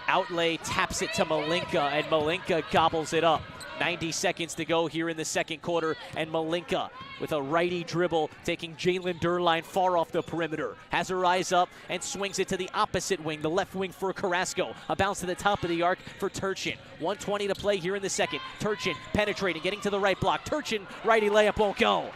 Outlay taps it to Malinka, and Malinka gobbles it up. 90 seconds to go here in the second quarter, and Malinka with a righty dribble, taking Jalen Durline far off the perimeter. Has her eyes up and swings it to the opposite wing, the left wing for Carrasco. A bounce to the top of the arc for Turchin. 1:20 to play here in the second. Turchin penetrating, getting to the right block. Turchin, righty layup won't go.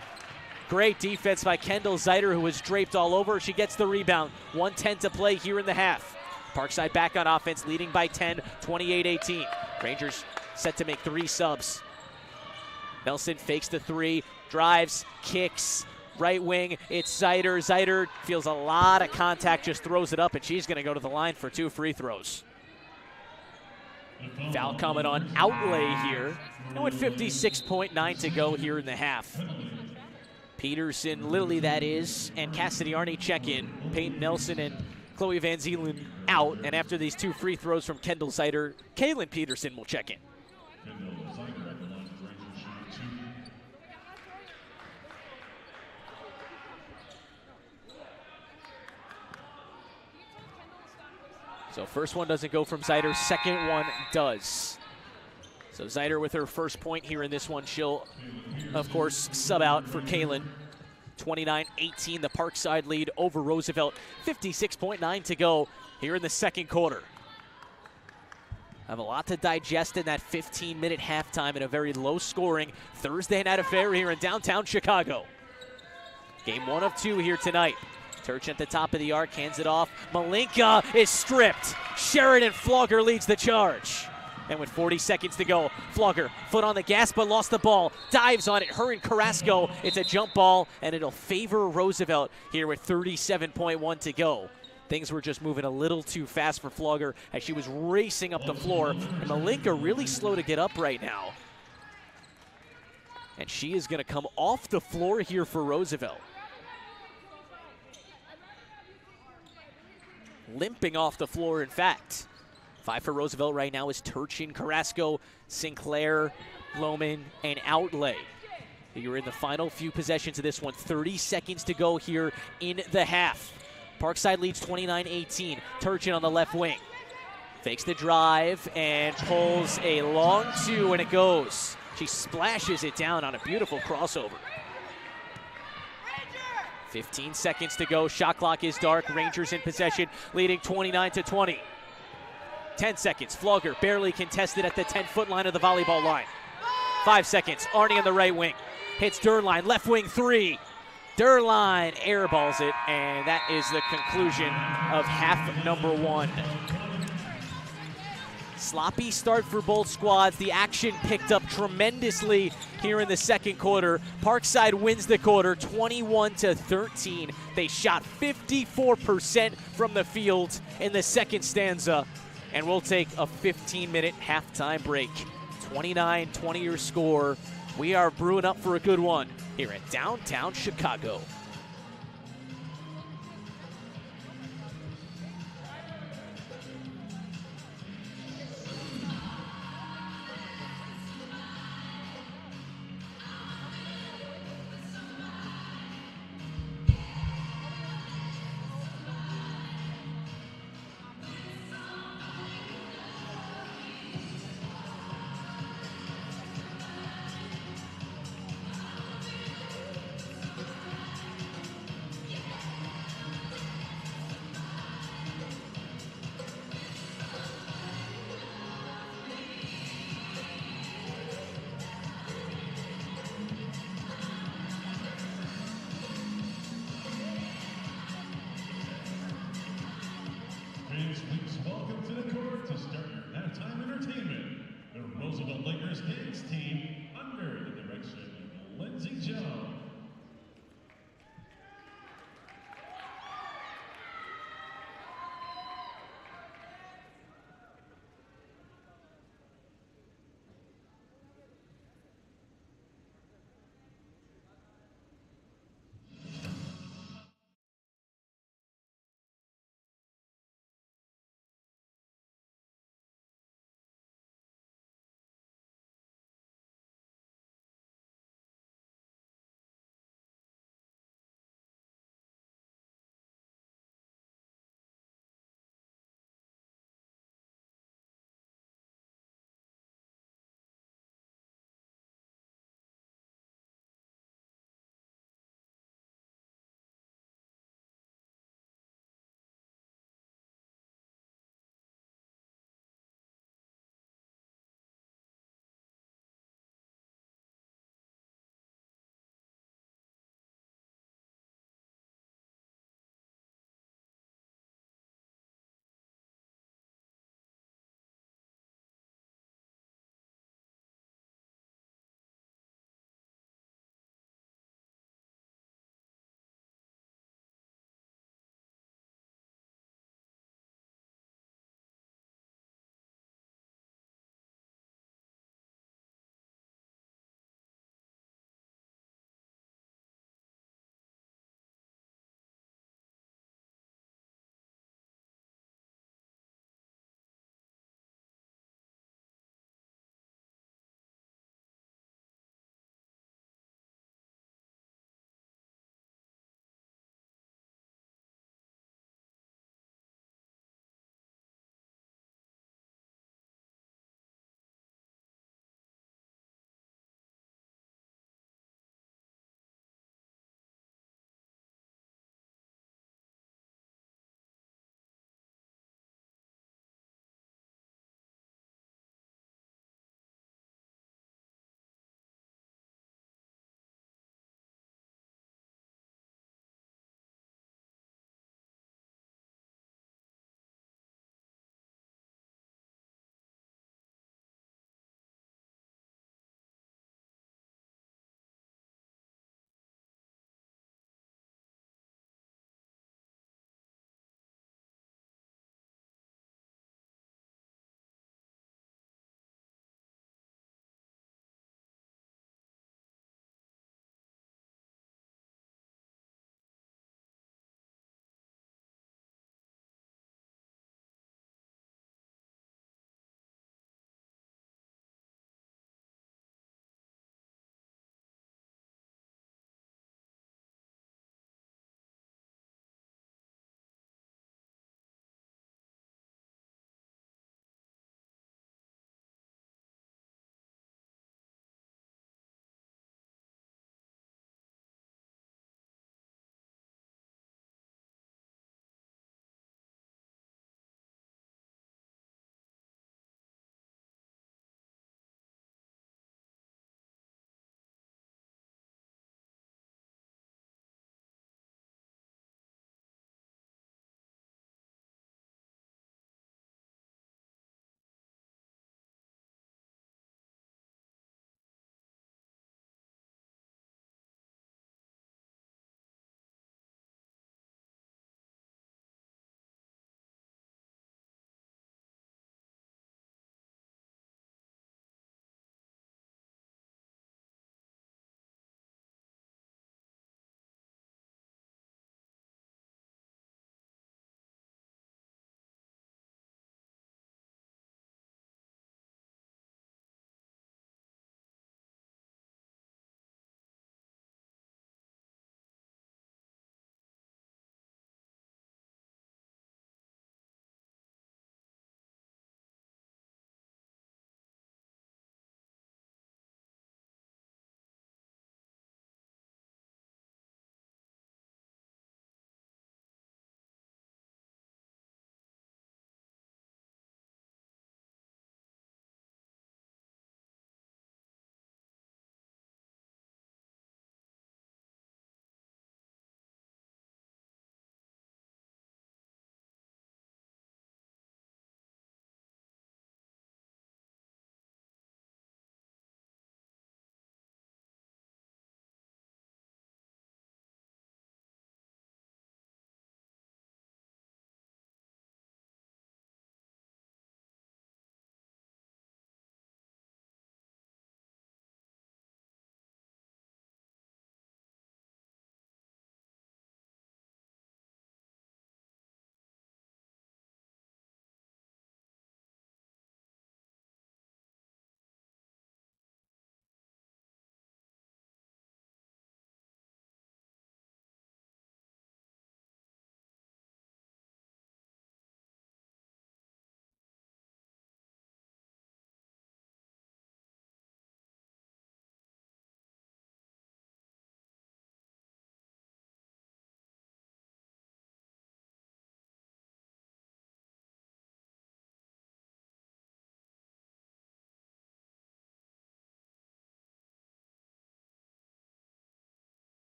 Great defense by Kendall Zeiter, who was draped all over. She gets the rebound. 1:10 to play here in the half. Parkside back on offense, leading by 10, 28-18. Rangers set to make 3 subs. Nelson fakes the 3, drives, kicks, right wing. It's Zeiter. Zeiter feels a lot of contact, just throws it up, and she's going to go to the line for 2 free throws. Foul coming on Outlay here. And with 56.9 to go here in the half. Peterson, Lily that is, and Cassidy Arnie check in. Peyton Nelson and Chloe Van Zielen out. And after these 2 free throws from Kendall Zeiter, Kaylin Peterson will check in. So first one doesn't go from Zeiter, second one does. So Zeiter with her first point here in this one. She'll, of course, sub out for Kaylin. 29-18, the Parkside lead over Roosevelt. 56.9 to go here in the second quarter. Have a lot to digest in that 15-minute halftime in a very low-scoring Thursday night affair here in downtown Chicago. Game 1 of 2 here tonight. Turchin at the top of the arc, hands it off. Malinka is stripped. Sheridan Flogger leads the charge. And with 40 seconds to go, Flogger, foot on the gas, but lost the ball. Dives on it, her and Carrasco. It's a jump ball, and it'll favor Roosevelt here with 37.1 to go. Things were just moving a little too fast for Flogger as she was racing up the floor. And Malinka really slow to get up right now. And she is going to come off the floor here for Roosevelt. Limping off the floor, in fact. 5 for Roosevelt right now is Turchin, Carrasco, Sinclair, Lohman, and Outlay. You're in the final few possessions of this one. 30 seconds to go here in the half. Parkside leads 29-18. Turchin on the left wing. Fakes the drive and pulls a long two, and it goes. She splashes it down on a beautiful crossover. 15 seconds to go. Shot clock is dark. Rangers in possession, leading 29-20. 10 seconds. Flogger barely contested at the 10-foot line of the volleyball line. 5 seconds. Arnie on the right wing. Hits Derline. Left wing three. Derline airballs it, and that is the conclusion of half number one. Sloppy start for both squads. The action picked up tremendously here in the second quarter. Parkside wins the quarter 21-13. They shot 54% from the field in the second stanza. And we'll take a 15-minute halftime break. 29-20 your score. We are brewing up for a good one here in downtown Chicago. Welcome to the court to start your halftime entertainment. The Roosevelt Lakers dance team under the direction of Lindsey Jones.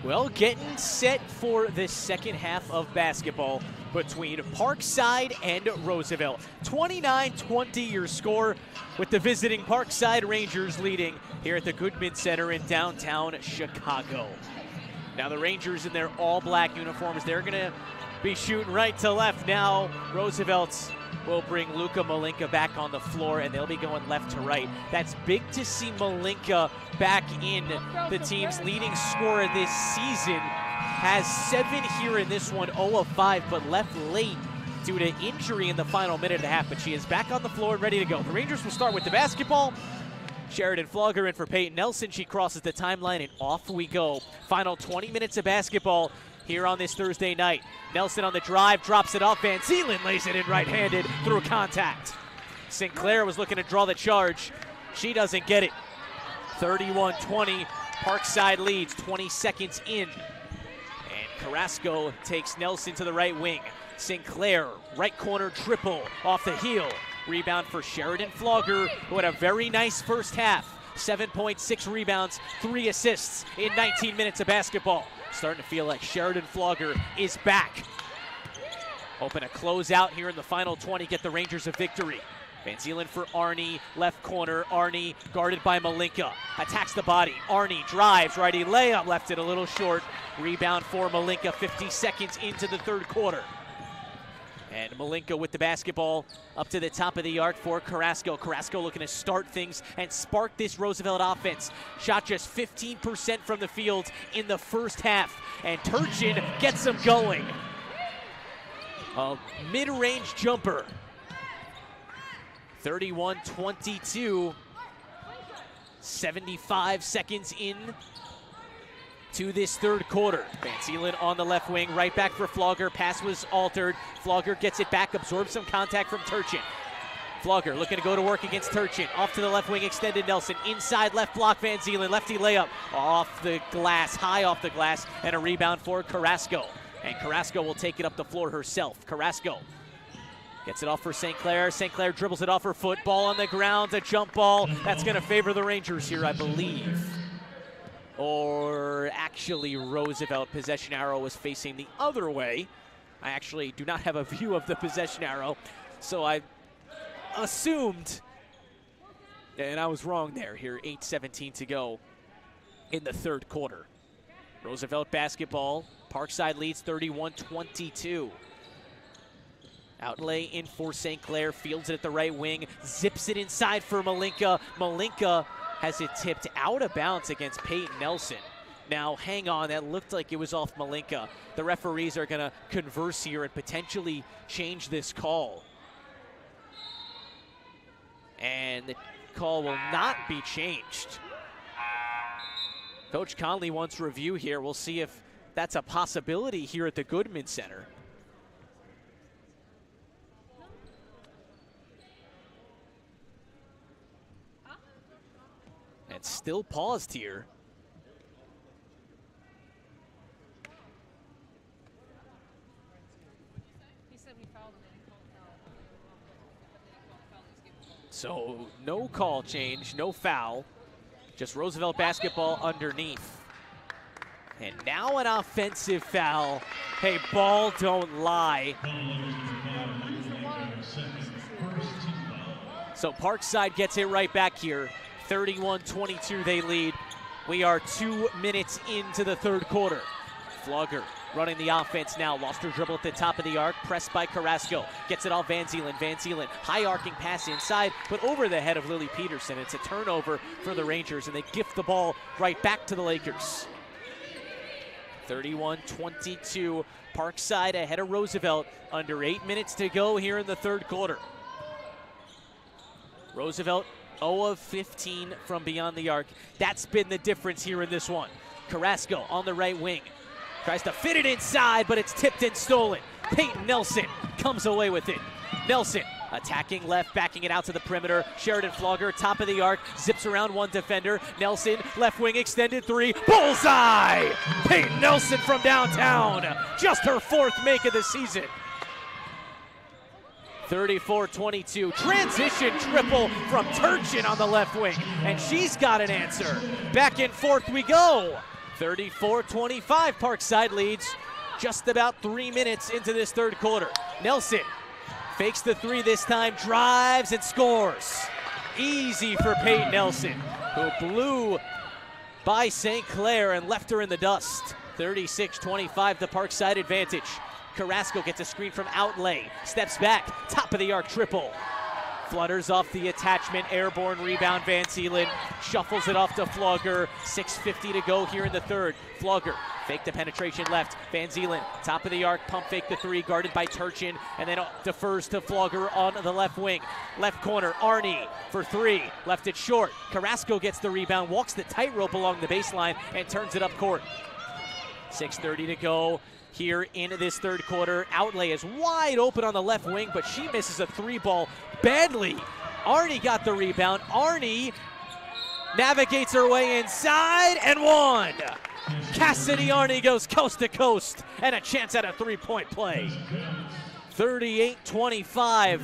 Well, getting set for the second half of basketball between Parkside and Roosevelt. 29-20 your score, with the visiting Parkside Rangers leading here at the Goodman Center in downtown Chicago. Now the Rangers in their all-black uniforms, they're gonna be shooting right to left now. Roosevelt will bring Luka Malinka back on the floor, and they'll be going left to right. That's big to see Malinka back in. The team's leading scorer this season has 7 here in this one, 0 of 5, but left late due to injury in the final minute and a half. But she is back on the floor and ready to go. The Rangers will start with the basketball. Sheridan Flogger in for Peyton Nelson. She crosses the timeline, and off we go. Final 20 minutes of basketball here on this Thursday night. Nelson on the drive, drops it off. Van Zielen lays it in right-handed through contact. Sinclair was looking to draw the charge. She doesn't get it. 31-20, Parkside leads, 20 seconds in. And Carrasco takes Nelson to the right wing. Sinclair, right corner triple off the heel. Rebound for Sheridan Flogger, who had a very nice first half. 7.6 rebounds, 3 assists in 19 minutes of basketball. Starting to feel like Sheridan Flogger is back. Hoping to close out here in the final 20, get the Rangers a victory. Van Zielen for Arnie, left corner. Arnie guarded by Malinka. Attacks the body. Arnie drives, righty layup, left it a little short. Rebound for Malinka, 50 seconds into the third quarter. And Malinka with the basketball up to the top of the arc for Carrasco. Carrasco looking to start things and spark this Roosevelt offense. Shot just 15% from the field in the first half. And Turchin gets them going. A mid-range jumper. 31-22. 75 seconds in to this third quarter. Van Zielen on the left wing, right back for Flogger. Pass was altered. Flogger gets it back, absorbs some contact from Turchin. Flogger looking to go to work against Turchin. Off to the left wing, extended Nelson. Inside left block, Van Zielen. Lefty layup off the glass, high off the glass, and a rebound for Carrasco. And Carrasco will take it up the floor herself. Carrasco gets it off for St. Clair. St. Clair dribbles it off her foot. Ball on the ground, a jump ball. That's going to favor the Rangers here, I believe. Or actually, Roosevelt possession arrow was facing the other way. I actually do not have a view of the possession arrow, so I assumed, and I was wrong there. Here, 8:17 to go in the third quarter. Roosevelt basketball. Parkside leads 31-22. Outlay in for St. Clair, fields it at the right wing, zips it inside for Malinka. Malinka has it tipped out of bounds against Peyton Nelson. Now, hang on, that looked like it was off Malinka. The referees are gonna converse here and potentially change this call. And the call will not be changed. Coach Conley wants review here. We'll see if that's a possibility here at the Goodman Center. And still paused here. So no call change, no foul. Just Roosevelt basketball underneath. And now an offensive foul. Hey, ball don't lie. So Parkside gets it right back here. 31-22 they lead. We are 2 minutes into the third quarter. Flogger running the offense now. Lost her dribble at the top of the arc. Pressed by Carrasco. Gets it off Van Zielen. Van Zielen, high arcing pass inside, but over the head of Lily Peterson. It's a turnover for the Rangers, and they gift the ball right back to the Lakers. 31-22. Parkside ahead of Roosevelt. Under 8 minutes to go here in the third quarter. Roosevelt 0 of 15 from beyond the arc. That's been the difference here in this one. Carrasco on the right wing. Tries to fit it inside, but it's tipped and stolen. Peyton Nelson comes away with it. Nelson attacking left, backing it out to the perimeter. Sheridan Flogger, top of the arc, zips around one defender. Nelson, left wing extended three. Bullseye! Peyton Nelson from downtown. Just her 4th make of the season. 34-22, transition triple from Turchin on the left wing, and she's got an answer. Back and forth we go. 34-25, Parkside leads just about 3 minutes into this third quarter. Nelson fakes the three this time, drives and scores. Easy for Peyton Nelson, who blew by St. Clair and left her in the dust. 36-25, the Parkside advantage. Carrasco gets a screen from Outlay, steps back, top of the arc triple. Flutters off the attachment, airborne rebound, Van Zielen shuffles it off to Flogger. 6:50 to go here in the third. Flogger, fake the penetration left. Van Zielen, top of the arc, pump fake the three, guarded by Turchin, and then defers to Flogger on the left wing. Left corner, Arnie for three, left it short. Carrasco gets the rebound, walks the tightrope along the baseline, and turns it up court. 6:30 to go here in this third quarter. Outlay is wide open on the left wing, but she misses a three ball badly. Arnie got the rebound. Arnie navigates her way inside and one. Cassidy Arnie goes coast to coast and a chance at a three-point play. 38-25.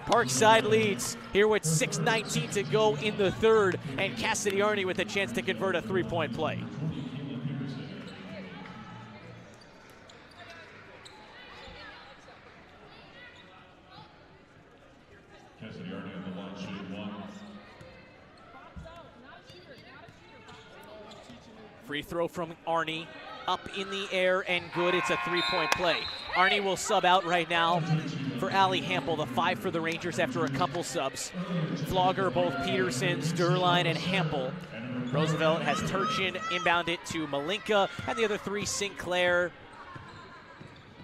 Parkside leads here with 6:19 to go in the third, and Cassidy Arnie with a chance to convert a three-point play. Cassidy Arnie on the line, shooting one. Free throw from Arnie, up in the air and good. It's a three-point play. Arnie will sub out right now for Allie Hampel, the 5 for the Rangers after a couple subs. Flogger, both Petersons, Durline, and Hampel. Roosevelt has Turchin inbound it to Malinka, and the other three, Sinclair,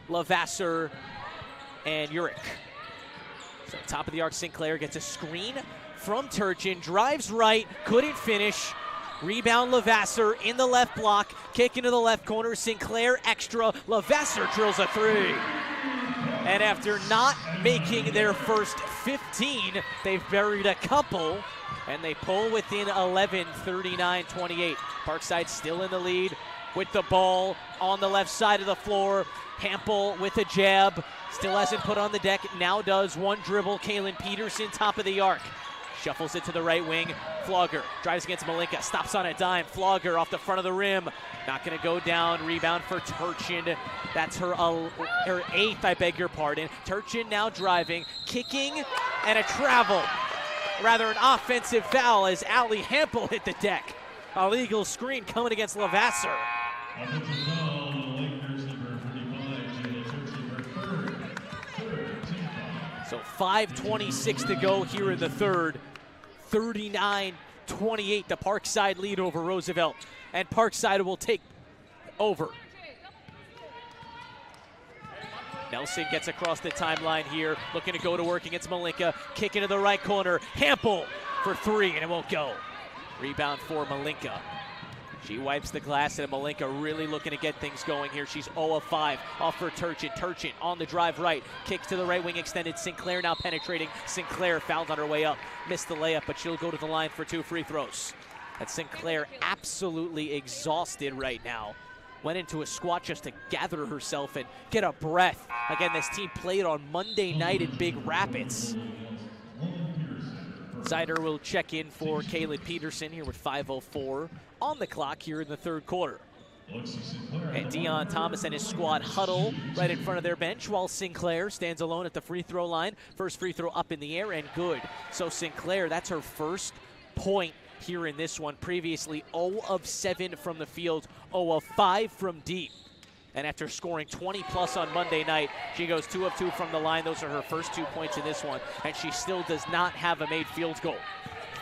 Lavasser, and Urich. So top of the arc, Sinclair gets a screen from Turchin, drives right, couldn't finish. Rebound Lavasser in the left block, kick into the left corner, Sinclair extra, Lavasser drills a three. And after not making their first 15, they've buried a couple, and they pull within 11, 39-28. Parkside still in the lead with the ball on the left side of the floor. Hampel with a jab, still hasn't put on the deck, now does. One dribble, Kaylin Peterson, top of the arc. Shuffles it to the right wing. Flogger drives against Malinka, stops on a dime. Flogger off the front of the rim, not gonna go down. Rebound for Turchin. That's her 8th, I beg your pardon. Turchin now driving, kicking, and a travel. Rather an offensive foul as Allie Hampel hit the deck. A legal screen coming against Lavasser. So 5:26 to go here in the third. 39-28, the Parkside lead over Roosevelt. And Parkside will take over. Nelson gets across the timeline here, looking to go to work against Malinka. Kick into the right corner. Hampel for three, and it won't go. Rebound for Malinka. She wipes the glass, and Malinka really looking to get things going here. She's 0 of 5 off for Turchin. Turchin on the drive right. Kicks to the right wing extended. Sinclair now penetrating. Sinclair fouled on her way up. Missed the layup, but she'll go to the line for 2 free throws. And Sinclair absolutely exhausted right now. Went into a squat just to gather herself and get a breath. Again, this team played on Monday night in Big Rapids. Zider will check in for Kaylin Peterson here with 5:04 on the clock here in the third quarter. And Dion Thomas and his squad huddle right in front of their bench while Sinclair stands alone at the free throw line. First free throw up in the air and good. So Sinclair, that's her first point here in this one. Previously 0 of 7 from the field, 0 of 5 from deep. And after scoring 20 plus on Monday night, she goes 2 of 2 from the line. Those are her first 2 points in this one. And she still does not have a made field goal.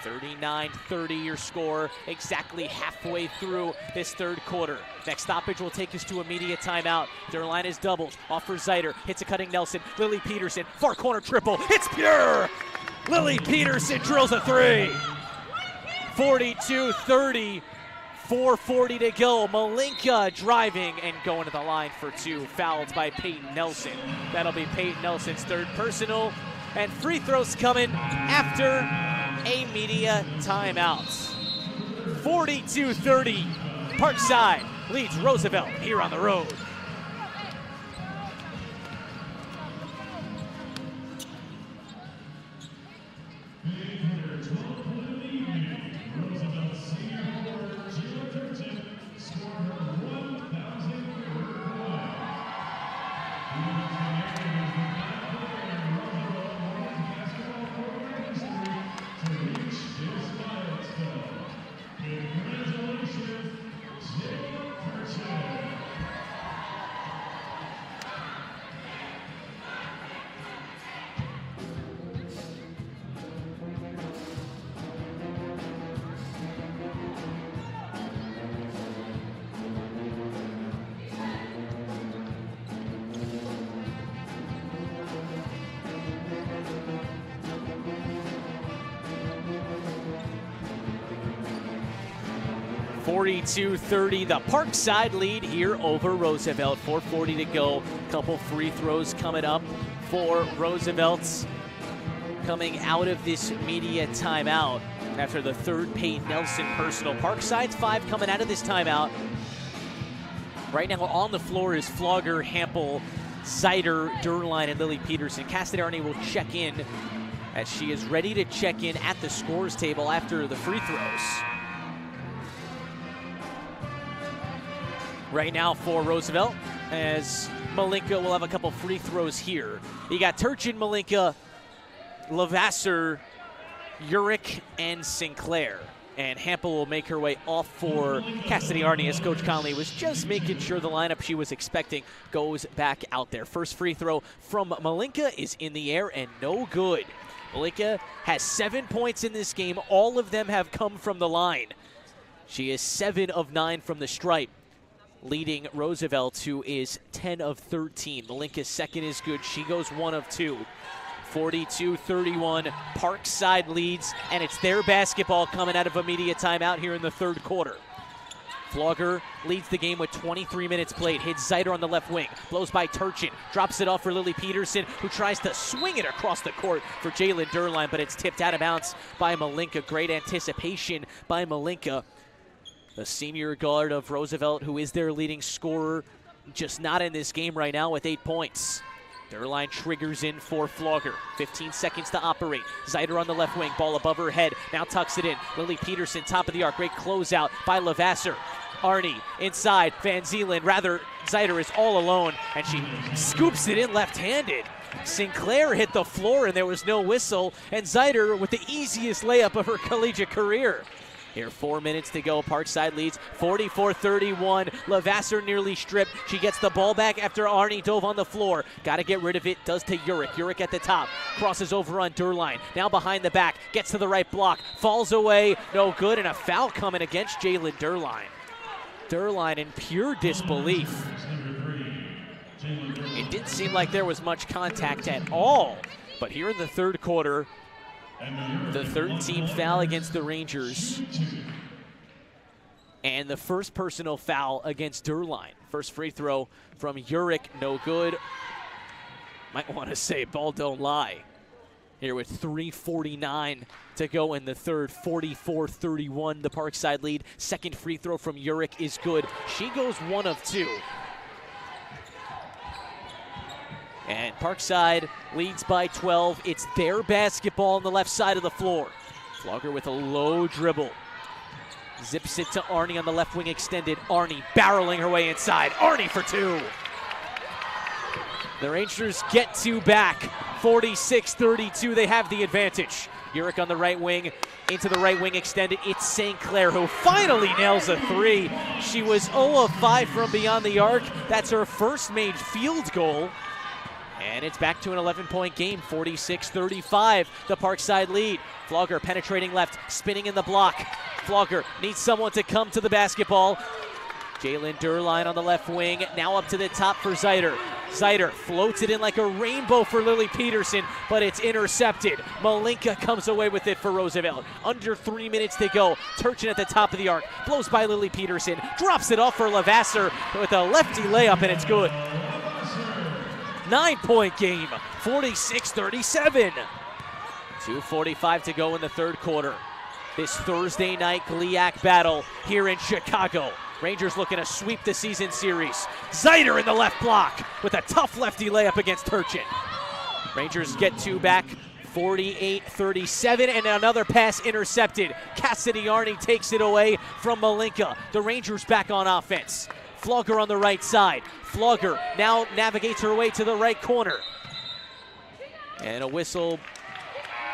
39-30 your score, exactly halfway through this third quarter. Next stoppage will take us to immediate timeout. Their line is doubles, off for Zider, hits a cutting Nelson, Lily Peterson, far corner triple, it's pure! Lily Peterson drills a three. 42-30, 4:40 to go. Malinka driving and going to the line for 2, fouled by Peyton Nelson. That'll be Peyton Nelson's third personal, and free throws coming after a media timeout. 42-30, Parkside leads Roosevelt here on the road. 42-30, the Parkside lead here over Roosevelt. 4:40 to go. Couple free throws coming up for Roosevelt. Coming out of this media timeout after the third Peyton Nelson personal. Parkside's 5 coming out of this timeout. Right now on the floor is Flogger, Hampel, Zeider, Durline, and Lily Peterson. Castiglione will check in as she is ready to check in at the scores table after the free throws. Right now for Roosevelt, as Malinka will have a couple free throws here. You got Turchin, Malinka, Levasseur, Urick, and Sinclair. And Hampel will make her way off for Castiglione as Coach Conley was just making sure the lineup she was expecting goes back out there. First free throw from Malinka is in the air and no good. Malinka has 7 points in this game. All of them have come from the line. She is 7 of 9 from the stripe, leading Roosevelt, who is 10 of 13. Malinka's second is good. She goes 1 of 2. 42-31, Parkside leads, and it's their basketball coming out of a media timeout here in the third quarter. Flogger leads the game with 23 minutes played. Hits Zeider on the left wing. Blows by Turchin. Drops it off for Lily Peterson, who tries to swing it across the court for Jalen Durline, but it's tipped out of bounds by Malinka. Great anticipation by Malinka, the senior guard of Roosevelt, who is their leading scorer, just not in this game right now with 8 points. Durline triggers in for Flogger. 15 seconds to operate. Zeider on the left wing. Ball above her head. Now tucks it in. Lily Peterson, top of the arc. Great closeout by Levasseur. Arnie inside. Van Zeelen. Rather, Zeider is all alone, and she scoops it in left-handed. Sinclair hit the floor, and there was no whistle. And Zeider with the easiest layup of her collegiate career. Here, 4 minutes to go. Parkside leads 44-31. Levasseur nearly stripped. She gets the ball back after Arnie dove on the floor. Got to get rid of it. Does to Urick. Urick at the top. Crosses over on Durline. Now behind the back. Gets to the right block. Falls away. No good. And a foul coming against Jalen Durline. Durline in pure disbelief. It didn't seem like there was much contact at all. But here in the third quarter, the third team foul against the Rangers. And the first personal foul against Durline. First free throw from Urick, no good. Might want to say ball don't lie. Here with 3:49 to go in the third, 44-31, the Parkside lead. Second free throw from Urick is good. She goes 1 of 2. And Parkside leads by 12. It's their basketball on the left side of the floor. Flogger with a low dribble. Zips it to Arnie on the left wing extended. Arnie barreling her way inside. Arnie for 2. The Rangers get 2 back. 46-32, they have the advantage. Urick on the right wing, into the right wing extended. It's St. Clair who finally nails a 3. She was 0 of 5 from beyond the arc. That's her first made field goal. And it's back to an 11-point game, 46-35, the Parkside lead. Flogger penetrating left, spinning in the block. Flogger needs someone to come to the basketball. Jalen Durline on the left wing, now up to the top for Zeider. Zeider floats it in like a rainbow for Lily Peterson, but it's intercepted. Malinka comes away with it for Roosevelt. Under 3 minutes to go. Turchin at the top of the arc, blows by Lily Peterson, drops it off for Levasseur with a lefty layup, and it's good. 9-point game, 46-37. 2:45 to go in the third quarter. This Thursday night GLIAC battle here in Chicago. Rangers looking to sweep the season series. Zeider in the left block with a tough lefty layup against Turchin. Rangers get 2 back, 48-37, and another pass intercepted. Castiglione takes it away from Malinka. The Rangers back on offense. Flogger on the right side. Flogger now navigates her way to the right corner. And a whistle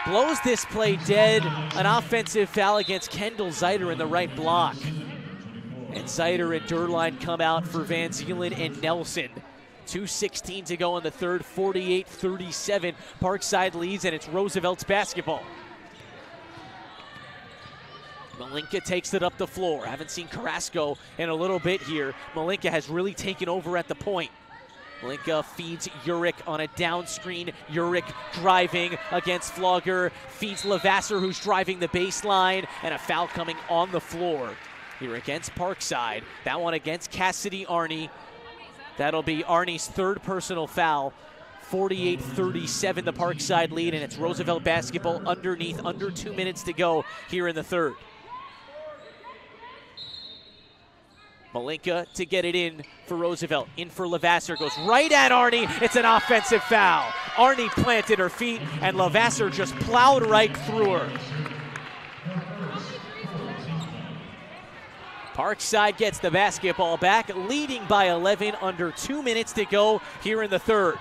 blows this play dead. An offensive foul against Kendall Zeider in the right block. And Zeider and Durline come out for Van Zeelen and Nelson. 2:16 to go in the third, 48-37. Parkside leads, and it's Roosevelt's basketball. Malinka takes it up the floor. Haven't seen Carrasco in a little bit here. Malinka has really taken over at the point. Malinka feeds Urick on a down screen. Urick driving against Flogger. Feeds Levasseur, who's driving the baseline. And a foul coming on the floor. here against Parkside. That one against Cassidy Arney. That'll be Arney's third personal foul. 48-37 the Parkside lead, and it's Roosevelt basketball underneath, under 2 minutes to go here in the third. Malinka to get it in for Roosevelt. In for Levasseur, goes right at Arney. It's an offensive foul. Arney planted her feet, and Levasseur just plowed right through her. Parkside gets the basketball back, leading by 11, under 2 minutes to go here in the third.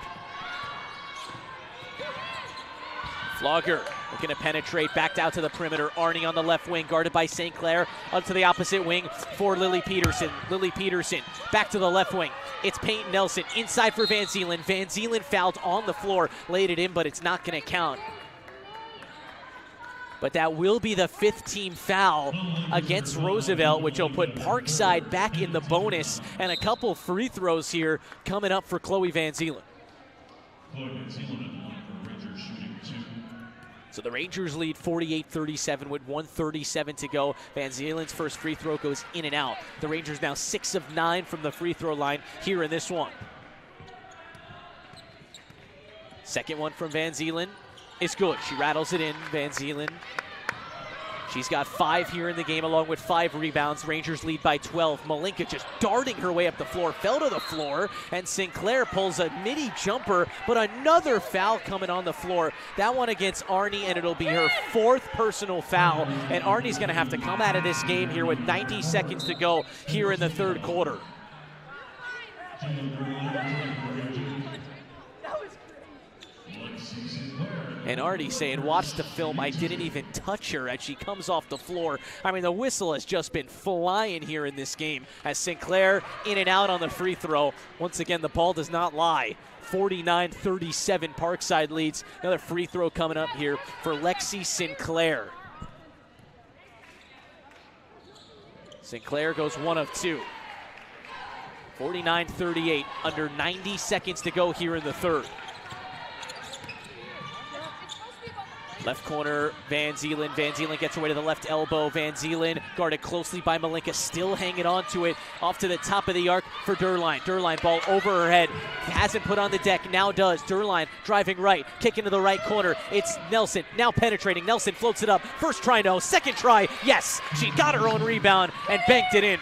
Flogger looking to penetrate, backed out to the perimeter. Arney on the left wing, guarded by St. Clair. Up to the opposite wing for Lily Peterson. Lily Peterson back to the left wing. It's Peyton Nelson inside for Van Zielen. Van Zielen fouled on the floor, laid it in, but it's not going to count. But that will be the 5th team foul against Roosevelt, which will put Parkside back in the bonus, and a couple free throws here coming up for Chloe Van Zielen. So the Rangers lead 48-37 with 1:37 to go. Van Zielen's first free throw goes in and out. The Rangers now 6 of 9 from the free throw line here in this one. Second one from Van Zielen is good. She rattles it in, Van Zielen. She's got 5 here in the game, along with 5 rebounds. Rangers lead by 12. Malinka just darting her way up the floor, fell to the floor, and Sinclair pulls a midi jumper, but another foul coming on the floor. That one against Arney, and it'll be her 4th personal foul. And Arney's going to have to come out of this game here with 90 seconds to go here in the third quarter. And Arney saying, watch the film, I didn't even touch her as she comes off the floor. I mean, the whistle has just been flying here in this game as Sinclair in and out on the free throw. Once again, the ball does not lie. 49-37, Parkside leads. Another free throw coming up here for Lexi Sinclair. Sinclair goes 1 of 2. 49-38, under 90 seconds to go here in the third. Left corner, Van Zielen. Van Zielen gets away to the left elbow. Van Zielen guarded closely by Malinka, still hanging on to it. Off to the top of the arc for Durline. Durline ball over her head. Hasn't put on the deck, now does. Durline driving right, kick into the right corner. It's Nelson, now penetrating. Nelson floats it up. First try, no. Second try, yes. She got her own rebound and banked it in.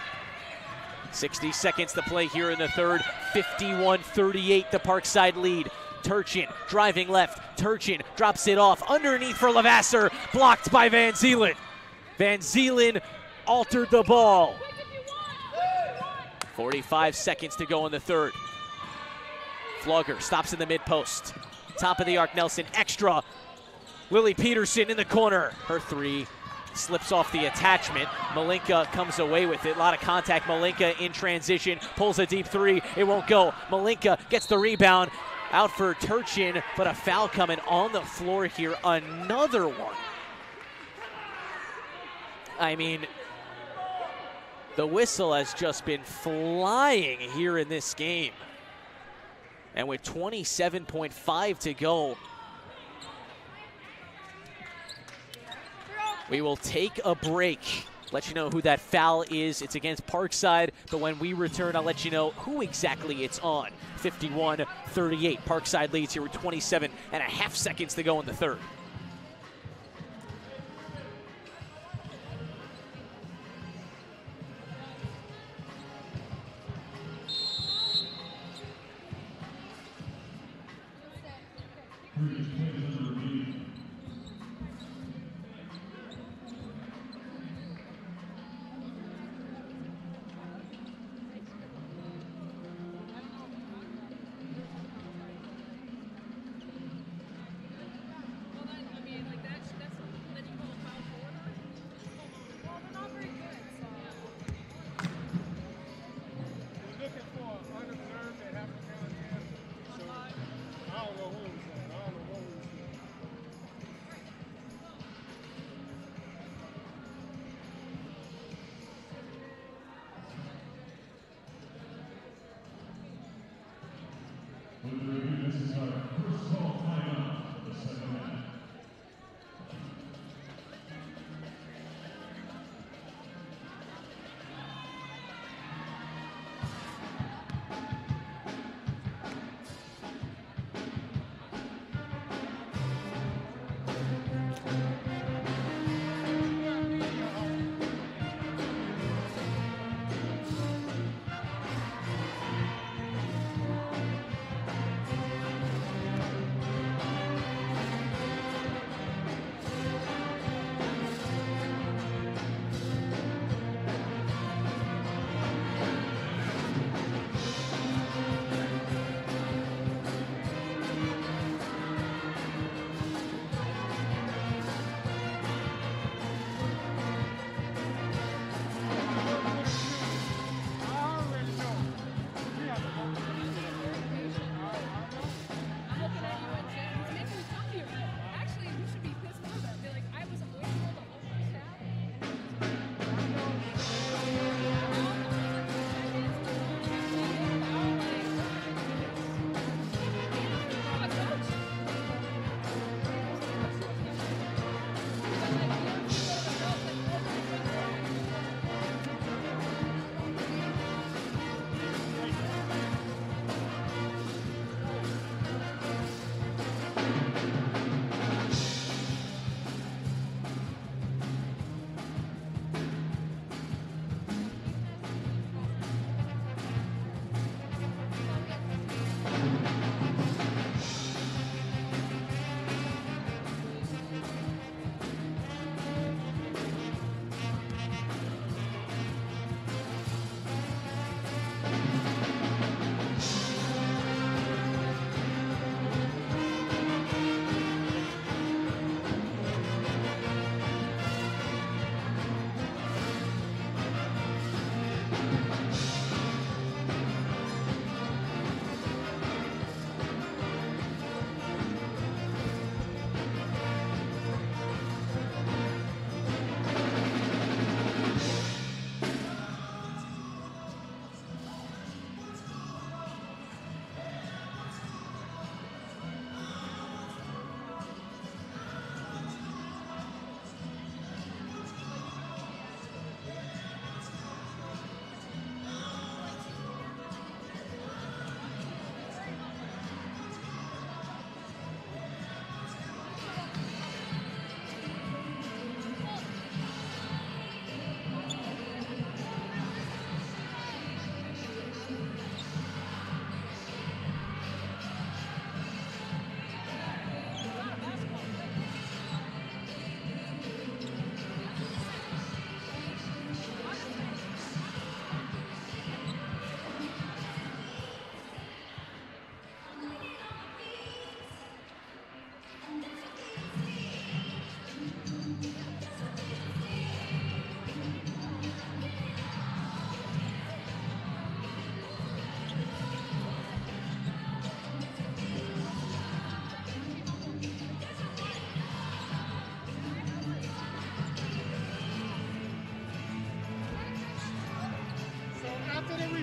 60 seconds to play here in the third. 51-38, the Parkside lead. Turchin driving left. Turchin drops it off underneath for Levasseur, blocked by Van Zielen. Van Zielen altered the ball. 45 seconds to go in the third. Flogger stops in the mid post. Top of the arc, Nelson extra. Lily Peterson in the corner. Her 3 slips off the attachment. Malinka comes away with it. A lot of contact. Malinka in transition pulls a deep 3. It won't go. Malinka gets the rebound. Out for Turchin, but a foul coming on the floor here. Another one. I mean, the whistle has just been flying here in this game. And with 27.5 to go, we will take a break. Let you know who that foul is. It's against Parkside, but when we return, I'll let you know who exactly it's on. 51-38. Parkside leads here with 27.5 seconds to go in the third.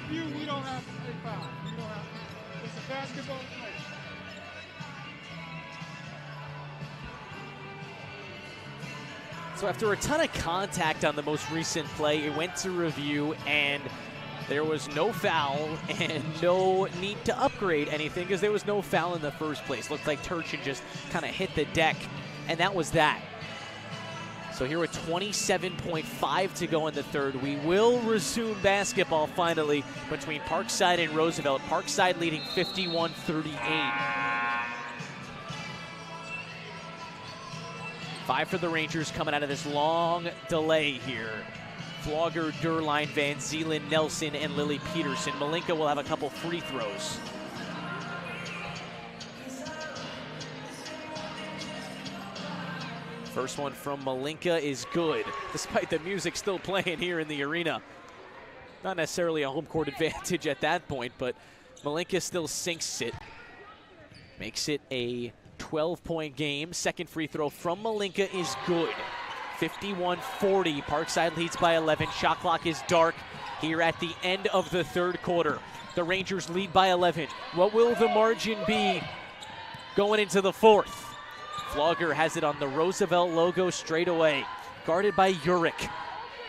review, we don't have a foul. We don't have. It's a basketball play. So after a ton of contact on the most recent play, it went to review, and there was no foul and no need to upgrade anything because there was no foul in the first place. Looked like Turchin just kind of hit the deck, and that was that. So here with 27.5 to go in the third, we will resume basketball finally between Parkside and Roosevelt. Parkside leading 51-38. 5 for the Rangers coming out of this long delay here. Flogger, Durline, Van Zeelen, Nelson, and Lily Peterson. Malinka will have a couple free throws. First one from Malinka is good, despite the music still playing here in the arena. Not necessarily a home court advantage at that point, but Malinka still sinks it. Makes it a 12-point game. Second free throw from Malinka is good. 51-40. Parkside leads by 11. Shot clock is dark here at the end of the third quarter. The Rangers lead by 11. What will the margin be going into the fourth? Flogger has it on the Roosevelt logo straight away. Guarded by Uric,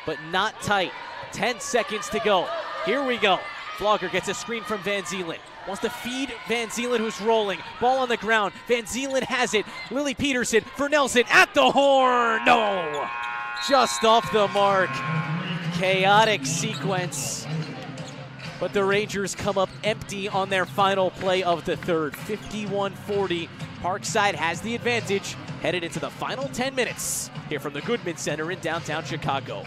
but not tight. 10 seconds to go. Here we go. Flogger gets a screen from Van Zeelen. Wants to feed Van Zeelen, who's rolling. Ball on the ground. Van Zeelen has it. Lily Peterson for Nelson at the horn. No! Just off the mark. Chaotic sequence. But the Rangers come up empty on their final play of the third. 51-40. Parkside has the advantage. Headed into the final 10 minutes here from the Goodman Center in downtown Chicago.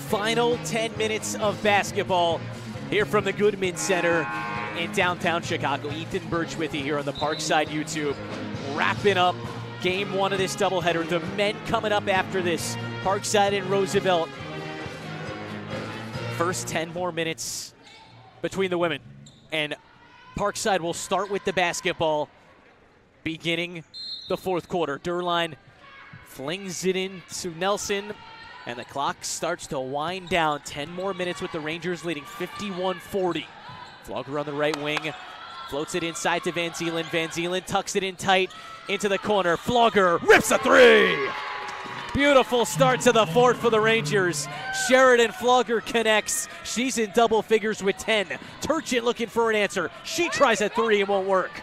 Final 10 minutes of basketball here from the Goodman Center in downtown Chicago. Ethan Birch with you here on the Parkside YouTube. Wrapping up game one of this doubleheader. The men coming up after this, Parkside and Roosevelt. First 10 more minutes between the women. And Parkside will start with the basketball beginning the fourth quarter. Durline flings it in to Nelson. And the clock starts to wind down. 10 more minutes with the Rangers leading 51-40. Flogger on the right wing. Floats it inside to Van Zeelen. Van Zeelen tucks it in tight into the corner. Flogger rips a three. Beautiful start to the fourth for the Rangers. Sheridan Flogger connects. She's in double figures with 10. Turchin looking for an answer. She tries a three and won't work.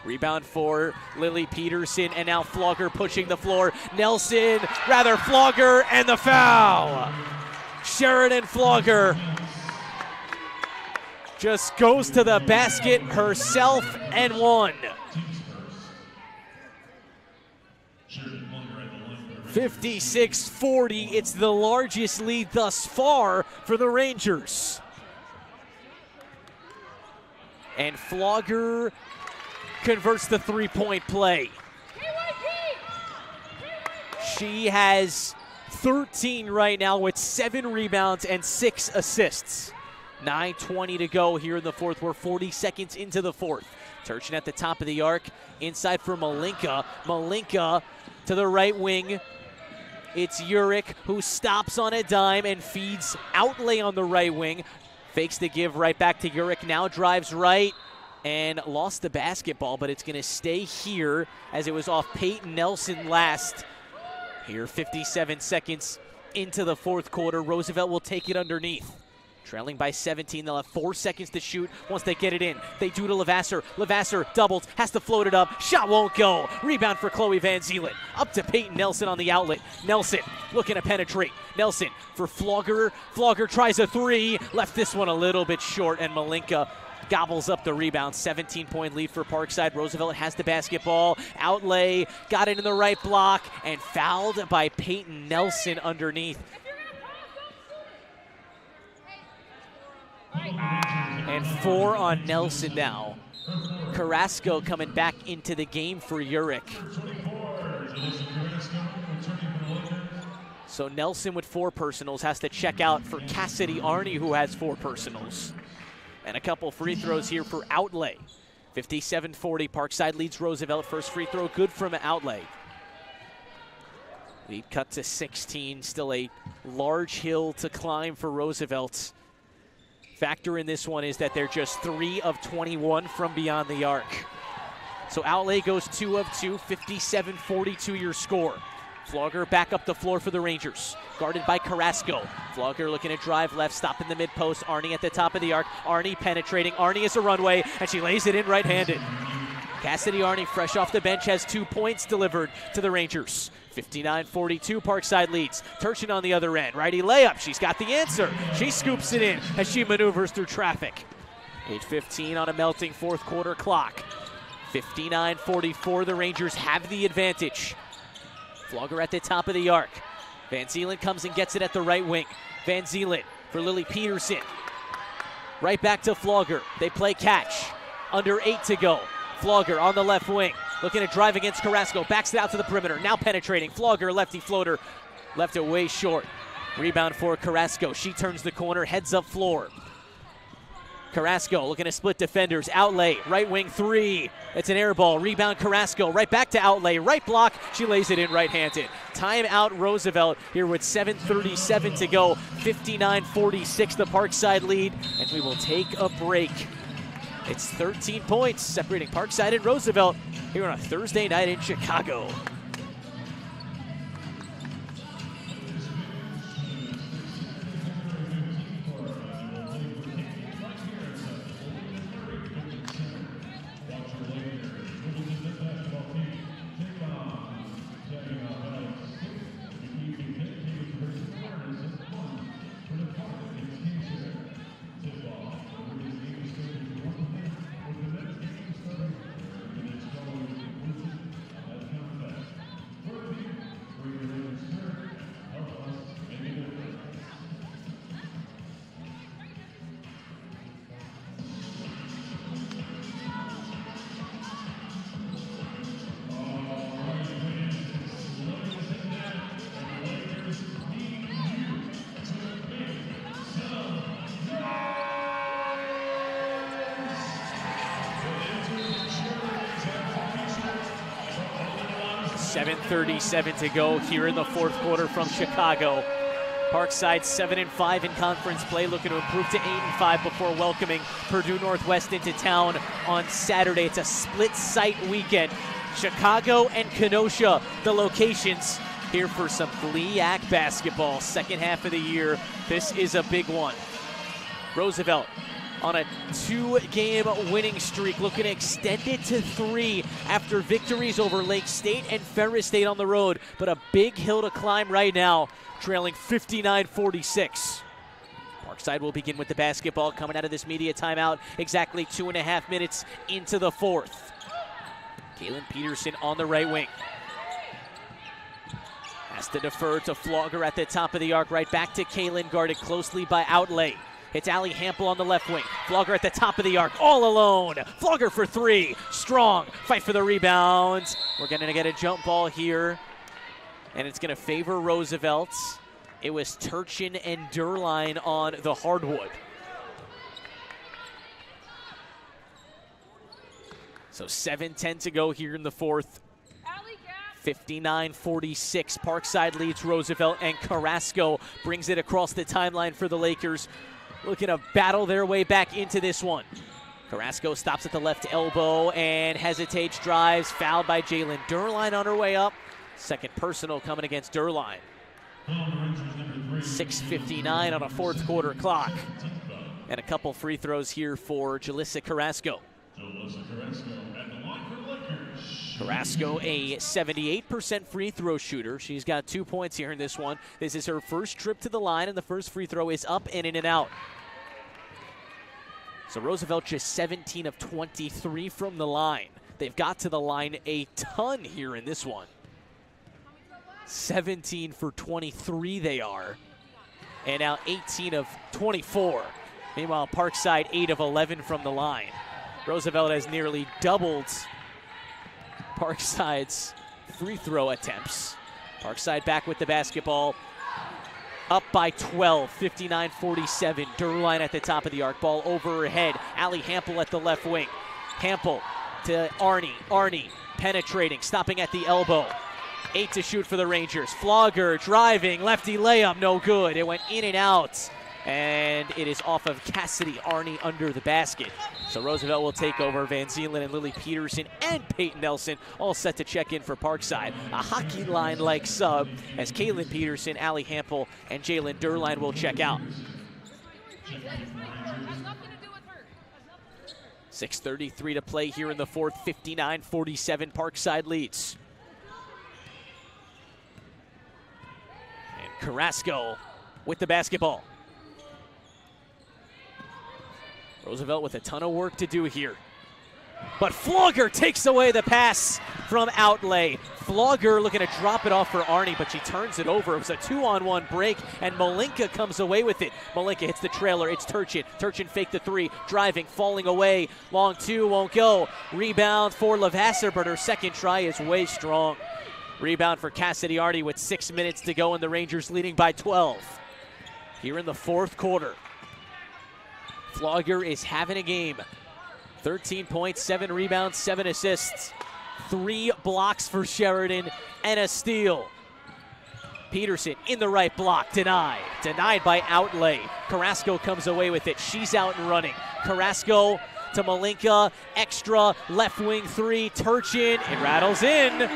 Rebound for Lily Peterson, and now Flogger pushing the floor. Flogger, and the foul. Sheridan Flogger just goes to the basket herself and one. 56-40, it's the largest lead thus far for the Rangers. And Flogger converts the three-point play. She has 13 right now with 7 rebounds and 6 assists. 9:20 to go here in the fourth. We're 40 seconds into the fourth. Turchin at the top of the arc. Inside for Malinka. Malinka to the right wing. It's Uric who stops on a dime and feeds outlay on the right wing. Fakes the give right back to Uric. Now drives right and lost the basketball, but it's going to stay here as it was off Peyton Nelson last. Here, 57 seconds into the fourth quarter. Roosevelt will take it underneath. Trailing by 17, they'll have 4 seconds to shoot once they get it in. They do to Levasseur. Levasseur doubles, has to float it up. Shot won't go. Rebound for Chloe Van Zeelen. Up to Peyton Nelson on the outlet. Nelson looking to penetrate. Nelson for Flogger. Flogger tries a three. Left this one a little bit short, and Malinka gobbles up the rebound. 17-point lead for Parkside. Roosevelt has the basketball. Outlay, got it in the right block, and fouled by Peyton Nelson underneath. And 4 on Nelson now. Carrasco coming back into the game for Urick. So Nelson with 4 personals has to check out for Cassidy Arney, who has 4 personals. And a couple free throws here for Outlay. 57-40, Parkside leads Roosevelt. First free throw good from Outlay. Lead cut to 16, still a large hill to climb for Roosevelt. Factor in this one is that they're just 3 of 21 from beyond the arc. So Outlay goes 2 of 2, 57-42 your score. Flogger back up the floor for the Rangers. Guarded by Carrasco. Flogger looking to drive left, stop in the mid-post. Arney at the top of the arc. Arney penetrating. Arney is a runway, and she lays it in right-handed. Cassidy Arney, fresh off the bench, has 2 points delivered to the Rangers. 59-42, Parkside leads. Turchin on the other end. Righty layup. She's got the answer. She scoops it in as she maneuvers through traffic. 8:15 on a melting fourth quarter clock. 59-44, the Rangers have the advantage. Flogger at the top of the arc. Van Zeelen comes and gets it at the right wing. Van Zeelen for Lily Peterson. Right back to Flogger. They play catch. Under 8 to go. Flogger on the left wing. Looking to drive against Carrasco. Backs it out to the perimeter. Now penetrating. Flogger, lefty floater. Left it way short. Rebound for Carrasco. She turns the corner. Heads up floor. Carrasco looking to split defenders. Outlay. Right wing 3. It's an air ball. Rebound Carrasco. Right back to Outlay. Right block. She lays it in right-handed. Timeout Roosevelt here with 7:37 to go. 59-46 the Parkside lead. And we will take a break. It's 13 points separating Parkside and Roosevelt here on a Thursday night in Chicago. .37 to go here in the fourth quarter from Chicago. Parkside 7-5 in conference play, looking to improve to 8-5 before welcoming Purdue Northwest into town on Saturday. It's a split site weekend. Chicago and Kenosha, the locations here for some GLIAC basketball. Second half of the year, this is a big one. Roosevelt on a 2-game winning streak, looking to extend it to 3 after victories over Lake State and Ferris State on the road. But a big hill to climb right now, trailing 59-46. Parkside will begin with the basketball coming out of this media timeout exactly 2.5 minutes into the fourth. Kaylin Peterson on the right wing. Has to defer to Flogger at the top of the arc. Right back to Kaylin, guarded closely by Outlay. It's Allie Hampel on the left wing. Flogger at the top of the arc, all alone. Flogger for 3, strong. Fight for the rebound. We're going to get a jump ball here, and it's going to favor Roosevelt. It was Turchin and Durline on the hardwood. So 7:10 to go here in the fourth. 59-46, Parkside leads Roosevelt, and Carrasco brings it across the timeline for the Lakers, looking to battle their way back into this one. Carrasco stops at the left elbow and hesitates, drives, fouled by Jalen Durline on her way up. Second personal coming against Durline. 6:59 on a fourth quarter clock. And a couple free throws here for Jalissa Carrasco. Carrasco, a 78% free throw shooter. She's got 2 points here in this one. This is her first trip to the line, and the first free throw is up and in and out. So Roosevelt just 17 of 23 from the line. They've got to the line a ton here in this one. 17 for 23 they are. And now 18 of 24. Meanwhile, Parkside 8 of 11 from the line. Roosevelt has nearly doubled Parkside's free throw attempts. Parkside back with the basketball. Up by 12, 59-47. Durline at the top of the arc. Ball over her head. Allie Hampel at the left wing. Hampel to Arnie. Arnie penetrating, stopping at the elbow. 8 to shoot for the Rangers. Flogger driving, lefty layup, no good. It went in and out, and it is off of Cassidy Arnie under the basket. So Roosevelt will take over. Van Zeelen and Lily Peterson and Peyton Nelson all set to check in for Parkside. A hockey line-like sub as Kaylin Peterson, Allie Hampel, and Jalen Durline will check out. 6:33 to play here in the fourth. 59-47, Parkside leads. And Carrasco with the basketball. Roosevelt with a ton of work to do here. But Flogger takes away the pass from Outlay. Flogger looking to drop it off for Arnie, but she turns it over. It was a 2-on-1 break, and Malinka comes away with it. Malinka hits the trailer. It's Turchin. Turchin faked the three, driving, falling away. Long two, won't go. Rebound for Lavasser, but her second try is way strong. Rebound for Cassidy Arnie with 6 minutes to go, and the Rangers leading by 12. Here in the fourth quarter. Flogger is having a game. 13 points, 7 rebounds, 7 assists. 3 blocks for Sheridan and a steal. Peterson in the right block, denied. Denied by Outlay. Carrasco comes away with it. She's out and running. Carrasco to Malinka, extra, left wing three, Turchin, it rattles in.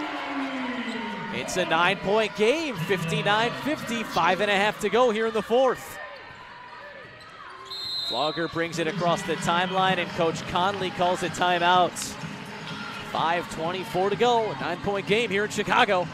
It's a 9-point game, 59-50, 5.5 to go here in the fourth. Flogger brings it across the timeline, and Coach Conley calls it timeout. 5:24 to go, a 9-point game here in Chicago.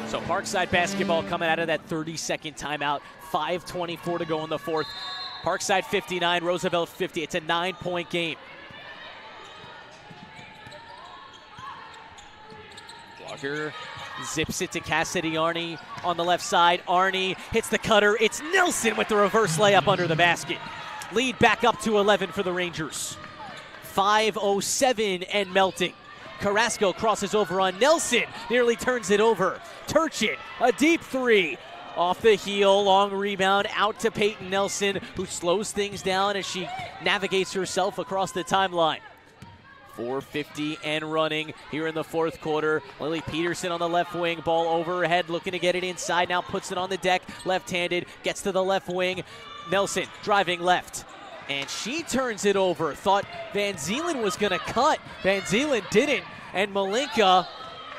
So Parkside basketball coming out of that 30-second timeout. 5:24 to go in the fourth. Parkside 59, Roosevelt 50. It's a 9-point game. Flogger zips it to Cassidy Arnie on the left side. Arnie hits the cutter. It's Nelson with the reverse layup under the basket. Lead back up to 11 for the Rangers. 5:07 and melting. Carrasco crosses over on Nelson, nearly turns it over. Turchin, a deep three. Off the heel, long rebound, out to Peyton Nelson, who slows things down as she navigates herself across the timeline. 4:50 and running here in the fourth quarter. Lily Peterson on the left wing, ball over her head, looking to get it inside, now puts it on the deck, left-handed, gets to the left wing. Nelson driving left. And she turns it over. Thought Van Zeelen was going to cut. Van Zeelen didn't. And Malinka,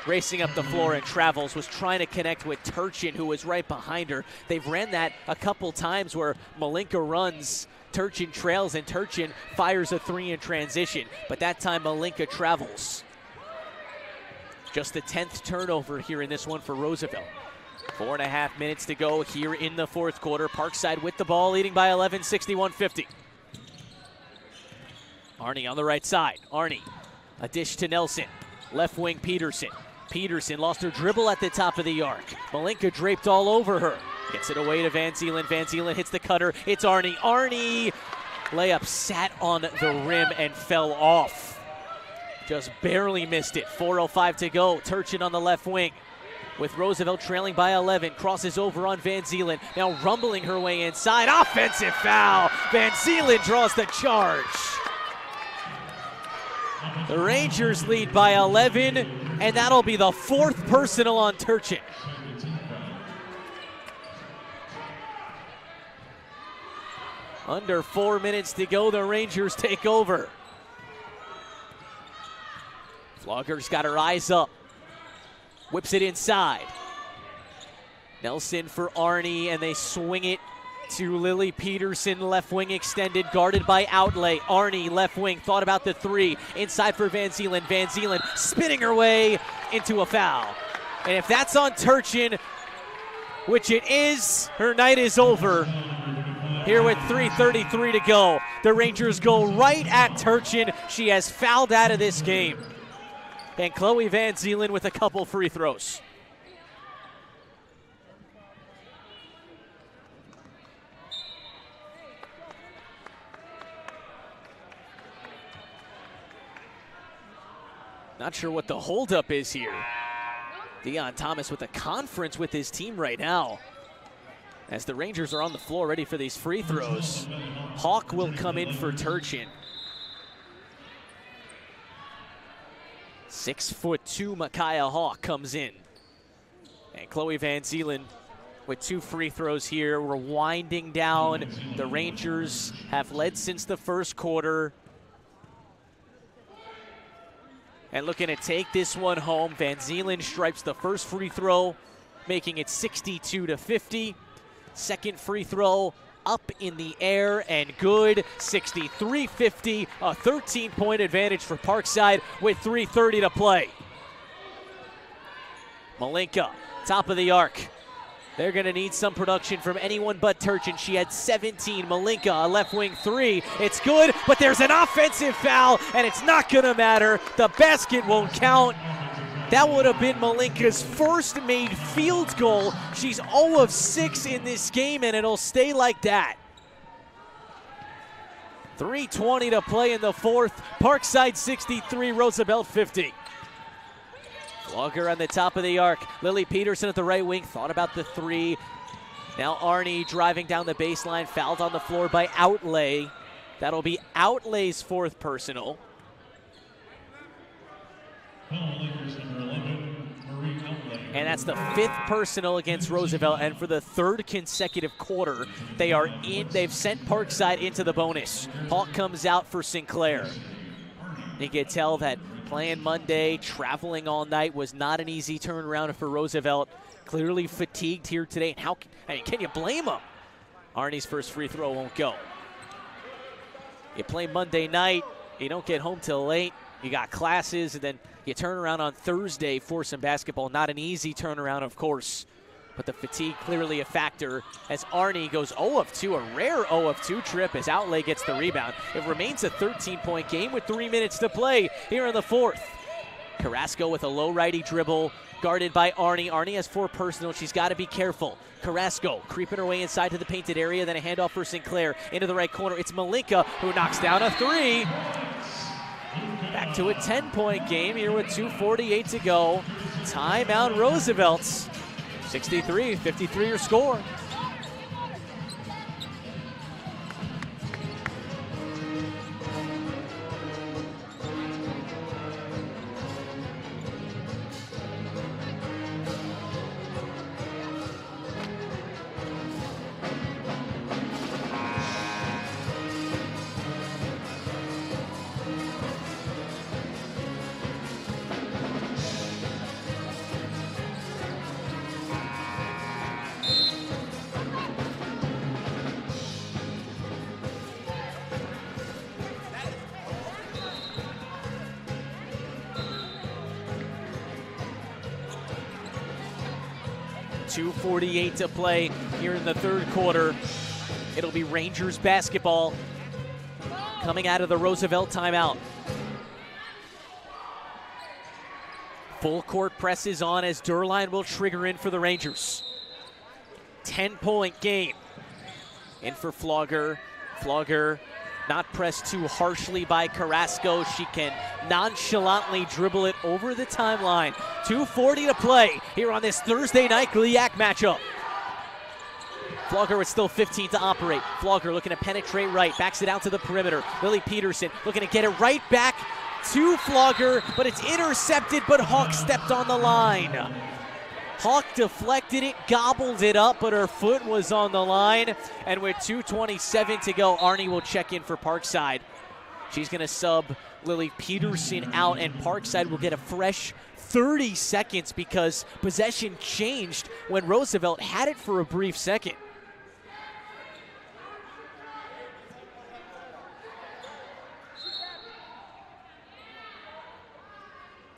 racing up the floor and travels, was trying to connect with Turchin, who was right behind her. They've ran that a couple times where Malinka runs, Turchin trails, and Turchin fires a three in transition. But that time Malinka travels. Just the 10th turnover here in this one for Roosevelt. 4.5 minutes to go here in the fourth quarter. Parkside with the ball, leading by 11, 61-50. Arnie on the right side. Arnie, a dish to Nelson. Left wing Peterson. Peterson lost her dribble at the top of the arc. Malinka draped all over her. Gets it away to Van Zielen. Van Zielen hits the cutter. It's Arnie. Arnie! Layup sat on the rim and fell off. Just barely missed it. 4:05 to go. Turchin on the left wing. With Roosevelt trailing by 11. Crosses over on Van Zielen. Now rumbling her way inside. Offensive foul. Van Zielen draws the charge. The Rangers lead by 11, and that'll be the 4th personal on Turchin. Under 4 minutes to go, the Rangers take over. Flogger's got her eyes up. Whips it inside. Nelson for Arnie, and they swing it to Lily Peterson, left wing extended, guarded by Outlay. Arnie, left wing, thought about the 3. Inside for Van Zielen. Van Zielen spinning her way into a foul. And if that's on Turchin, which it is, her night is over. Here with 3:33 to go. The Rangers go right at Turchin. She has fouled out of this game. And Chloe Van Zielen with a couple free throws. Not sure what the holdup is here. Deon Thomas with a conference with his team right now. As the Rangers are on the floor ready for these free throws. Hawk will come in for Turchin. 6'2" Micaiah Hawk comes in. And Chloe Van Zielen with 2 free throws here. We're winding down. The Rangers have led since the first quarter. And looking to take this one home. Van Zielen stripes the first free throw, making it 62-50. Second free throw up in the air and good. 63-50, a 13-point advantage for Parkside with 3:30 to play. Malinka, top of the arc. They're going to need some production from anyone but Turchin. She had 17. Malinka, a left wing 3. It's good, but there's an offensive foul, and it's not going to matter. The basket won't count. That would have been Malinka's first made field goal. She's 0 of 6 in this game, and it'll stay like that. 3:20 to play in the 4th. Parkside 63, Roosevelt 50. Flogger on the top of the arc. Lily Peterson at the right wing, thought about the 3. Now Arnie driving down the baseline, fouled on the floor by Outlay. That'll be Outlay's 4th personal. And that's the 5th personal against Roosevelt, and for the 3rd consecutive quarter, they've sent Parkside into the bonus. Hawk comes out for Sinclair. You can tell that playing Monday, traveling all night was not an easy turnaround for Roosevelt. Clearly fatigued here today. And can you blame them? Arnie's first free throw won't go. You play Monday night, you don't get home till late. You got classes, and then you turn around on Thursday for some basketball. Not an easy turnaround, of course, but the fatigue clearly a factor as Arnie goes 0 of 2, a rare 0 of 2 trip as Outlay gets the rebound. It remains a 13-point game with 3 minutes to play here in the 4th. Carrasco with a low righty dribble, guarded by Arnie. Arnie has 4 personal. She's got to be careful. Carrasco creeping her way inside to the painted area, then a handoff for Sinclair into the right corner. It's Malinka who knocks down a 3. Back to a 10-point game here with 2:48 to go. Timeout Roosevelt's. 63-53 your score. .248 to play here in the 3rd quarter. It'll be Rangers basketball coming out of the Roosevelt timeout. Full court presses on as Durline will trigger in for the Rangers. 10-point game. In for Flogger. Flogger not pressed too harshly by Carrasco. She can nonchalantly dribble it over the timeline. 2:40 to play here on this Thursday night GLIAC matchup. Flogger with still 15 to operate. Flogger looking to penetrate right, backs it out to the perimeter. Lily Peterson looking to get it right back to Flogger, but it's intercepted, but Hawk stepped on the line. Hawk deflected it, gobbled it up, but her foot was on the line. And with 2:27 to go, Arnie will check in for Parkside. She's going to sub Lily Peterson out, and Parkside will get a fresh 30 seconds because possession changed when Roosevelt had it for a brief second.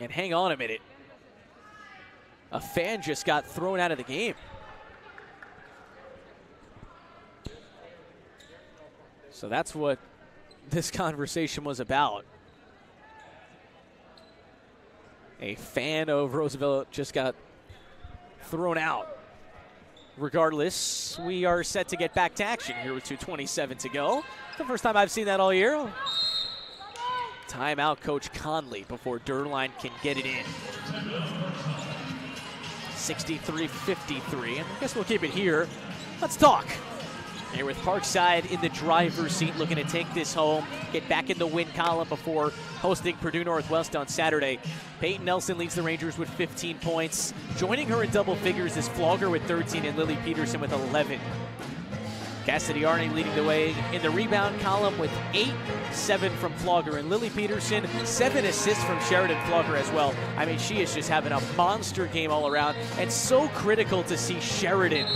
And hang on a minute. A fan just got thrown out of the game. So that's what this conversation was about. A fan of Roosevelt just got thrown out. Regardless, we are set to get back to action here with 2:27 to go. The first time I've seen that all year. Timeout, Coach Conley, before Durline can get it in. 63-53, and I guess we'll keep it here. Let's talk. Here with Parkside in the driver's seat, looking to take this home, get back in the win column before hosting Purdue Northwest on Saturday. Peyton Nelson leads the Rangers with 15 points. Joining her in double figures is Flogger with 13 and Lily Peterson with 11. Cassidy Arney leading the way in the rebound column with 8, 7 from Flogger and Lily Peterson, 7 assists from Sheridan Flogger as well. I mean, she is just having a monster game all around, and so critical to see Sheridan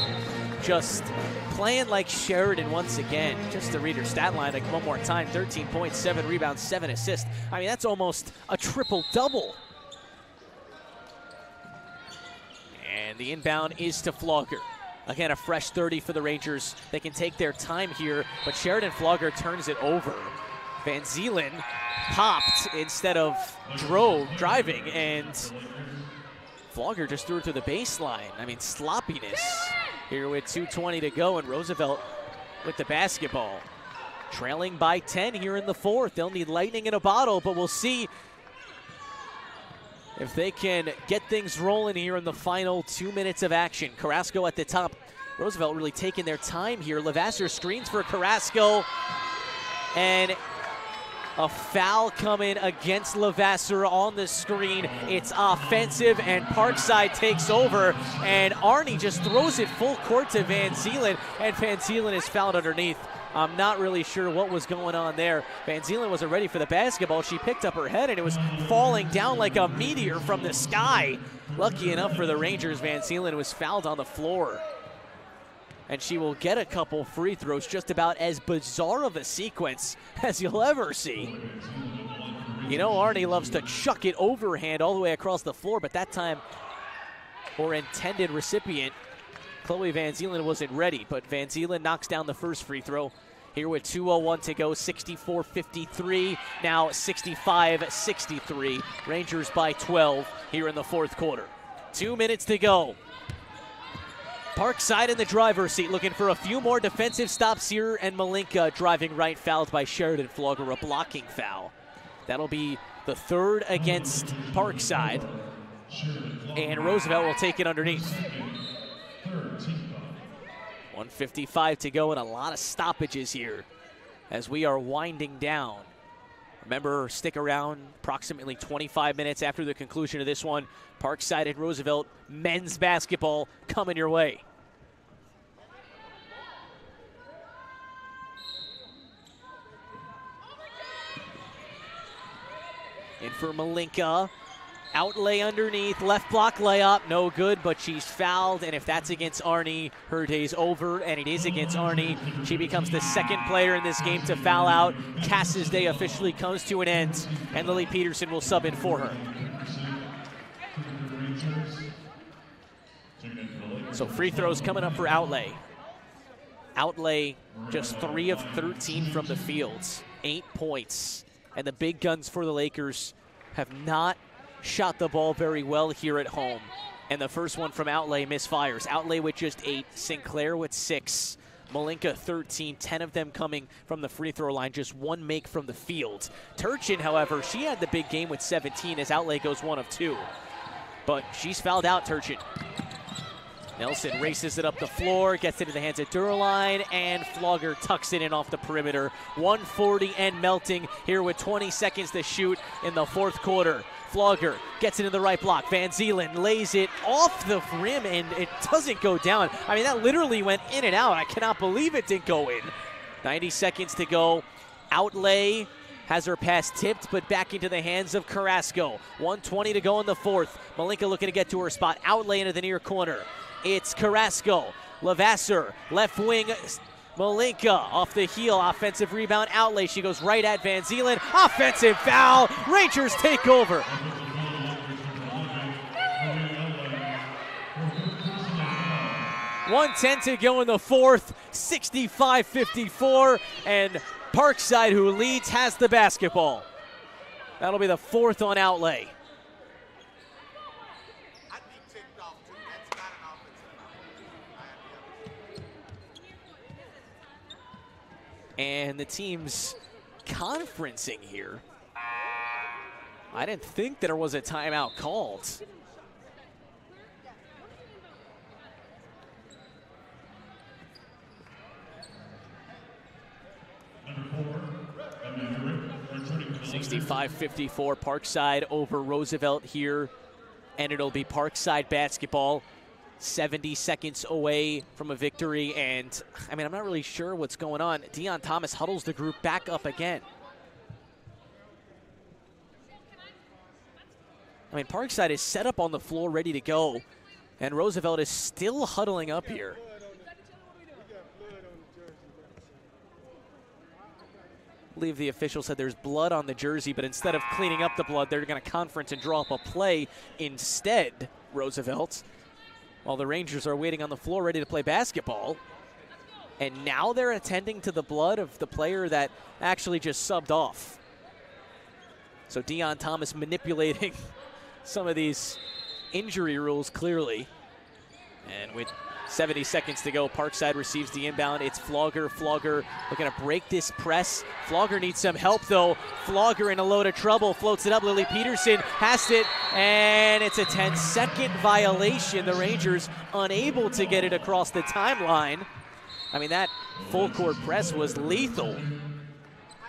just playing like Sheridan once again. Just to read her stat line like one more time, 13 points, 7 rebounds, 7 assists. I mean, that's almost a triple-double. And the inbound is to Flogger. Again, a fresh 30 for the Rangers. They can take their time here, but Sheridan Flogger turns it over. Van Zeelen popped instead of driving, and Flogger just threw it to the baseline. I mean, sloppiness here with 2:20 to go, and Roosevelt with the basketball. Trailing by 10 here in the fourth. They'll need lightning in a bottle, but we'll see if they can get things rolling here in the final 2 minutes of action. Carrasco at the top. Roosevelt really taking their time here. Levasseur screens for Carrasco. And a foul coming against Levasseur on the screen. It's offensive, and Parkside takes over. And Arnie just throws it full court to Van Zeelen, and Van Zeelen is fouled underneath. I'm not really sure what was going on there. Van Zeelen wasn't ready for the basketball. She picked up her head, and it was falling down like a meteor from the sky. Lucky enough for the Rangers, Van Zeelen was fouled on the floor. And she will get a couple free throws. Just about as bizarre of a sequence as you'll ever see. You know, Arnie loves to chuck it overhand all the way across the floor, but that time, or intended recipient, Chloe Van Zeelen wasn't ready, but Van Zeelen knocks down the first free throw. Here with 2:01 to go, 64-53, now 65-63. Rangers by 12 here in the fourth quarter. 2 minutes to go. Parkside in the driver's seat, looking for a few more defensive stops here, and Malinka driving right, fouled by Sheridan Flogger, a blocking foul. That'll be the third against Parkside, and Roosevelt will take it underneath. 1:55 to go, and a lot of stoppages here as we are winding down. Remember, stick around approximately 25 minutes after the conclusion of this one. Parkside and Roosevelt men's basketball coming your way. In for Malinka. Outlay underneath, left block layup, no good, but she's fouled, and if that's against Arnie, her day's over, and it is against Arnie. She becomes the second player in this game to foul out. Cass's day officially comes to an end, and Lily Peterson will sub in for her. So free throws coming up for Outlay. Outlay just 3 of 13 from the field, 8 points, and the big guns for the Lakers have not shot the ball very well here at home. And the first one from Outlay misfires. Outlay with just 8, Sinclair with 6, Malinka 13, 10 of them coming from the free throw line, just 1 make from the field. Turchin, however, she had the big game with 17 as Outlay goes 1 of 2. But she's fouled out, Turchin. Nelson races it up the floor, gets it in the hands of Durline, and Flogger tucks it in off the perimeter. 140 and melting here with 20 seconds to shoot in the fourth quarter. Flogger gets it in the right block. Van Zeelen lays it off the rim, and it doesn't go down. I mean, that literally went in and out. I cannot believe it didn't go in. 90 seconds to go. Outlay has her pass tipped, but back into the hands of Carrasco. 1:20 to go in the fourth. Malinka looking to get to her spot. Outlay into the near corner. It's Carrasco. Levasseur, left wing. Malinka off the heel. Offensive rebound. Outlay. She goes right at Van Zeelen. Offensive foul. Rangers take over. .110 to go in the fourth. 65-54. And Parkside, who leads, has the basketball. That'll be the fourth on Outlay. And the team's conferencing here. I didn't think there was a timeout called. Number 65-54, Parkside over Roosevelt here. And it'll be Parkside basketball. 70 seconds away from a victory, and I mean, I'm not really sure what's going on. Dion Thomas huddles the group back up again. I mean, Parkside is set up on the floor, ready to go, and Roosevelt is still huddling up here. I believe the official said there's blood on the jersey, but instead of cleaning up the blood, they're going to conference and draw up a play instead, Roosevelt. While the Rangers are waiting on the floor ready to play basketball. And now they're attending to the blood of the player that actually just subbed off. So Dion Thomas manipulating some of these injury rules clearly. And with 70 seconds to go, Parkside receives the inbound. It's Flogger. Flogger looking to break this press. Flogger needs some help, though. Flogger in a load of trouble. Floats it up. Lily Peterson has it, and it's a 10-second violation. The Rangers unable to get it across the timeline. I mean, that full-court press was lethal.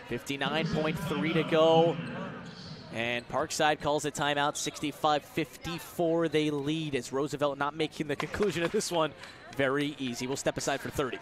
59.3 to go. And Parkside calls a timeout. 65-54 they lead as Roosevelt not making the conclusion of this one very easy. We'll step aside for 30.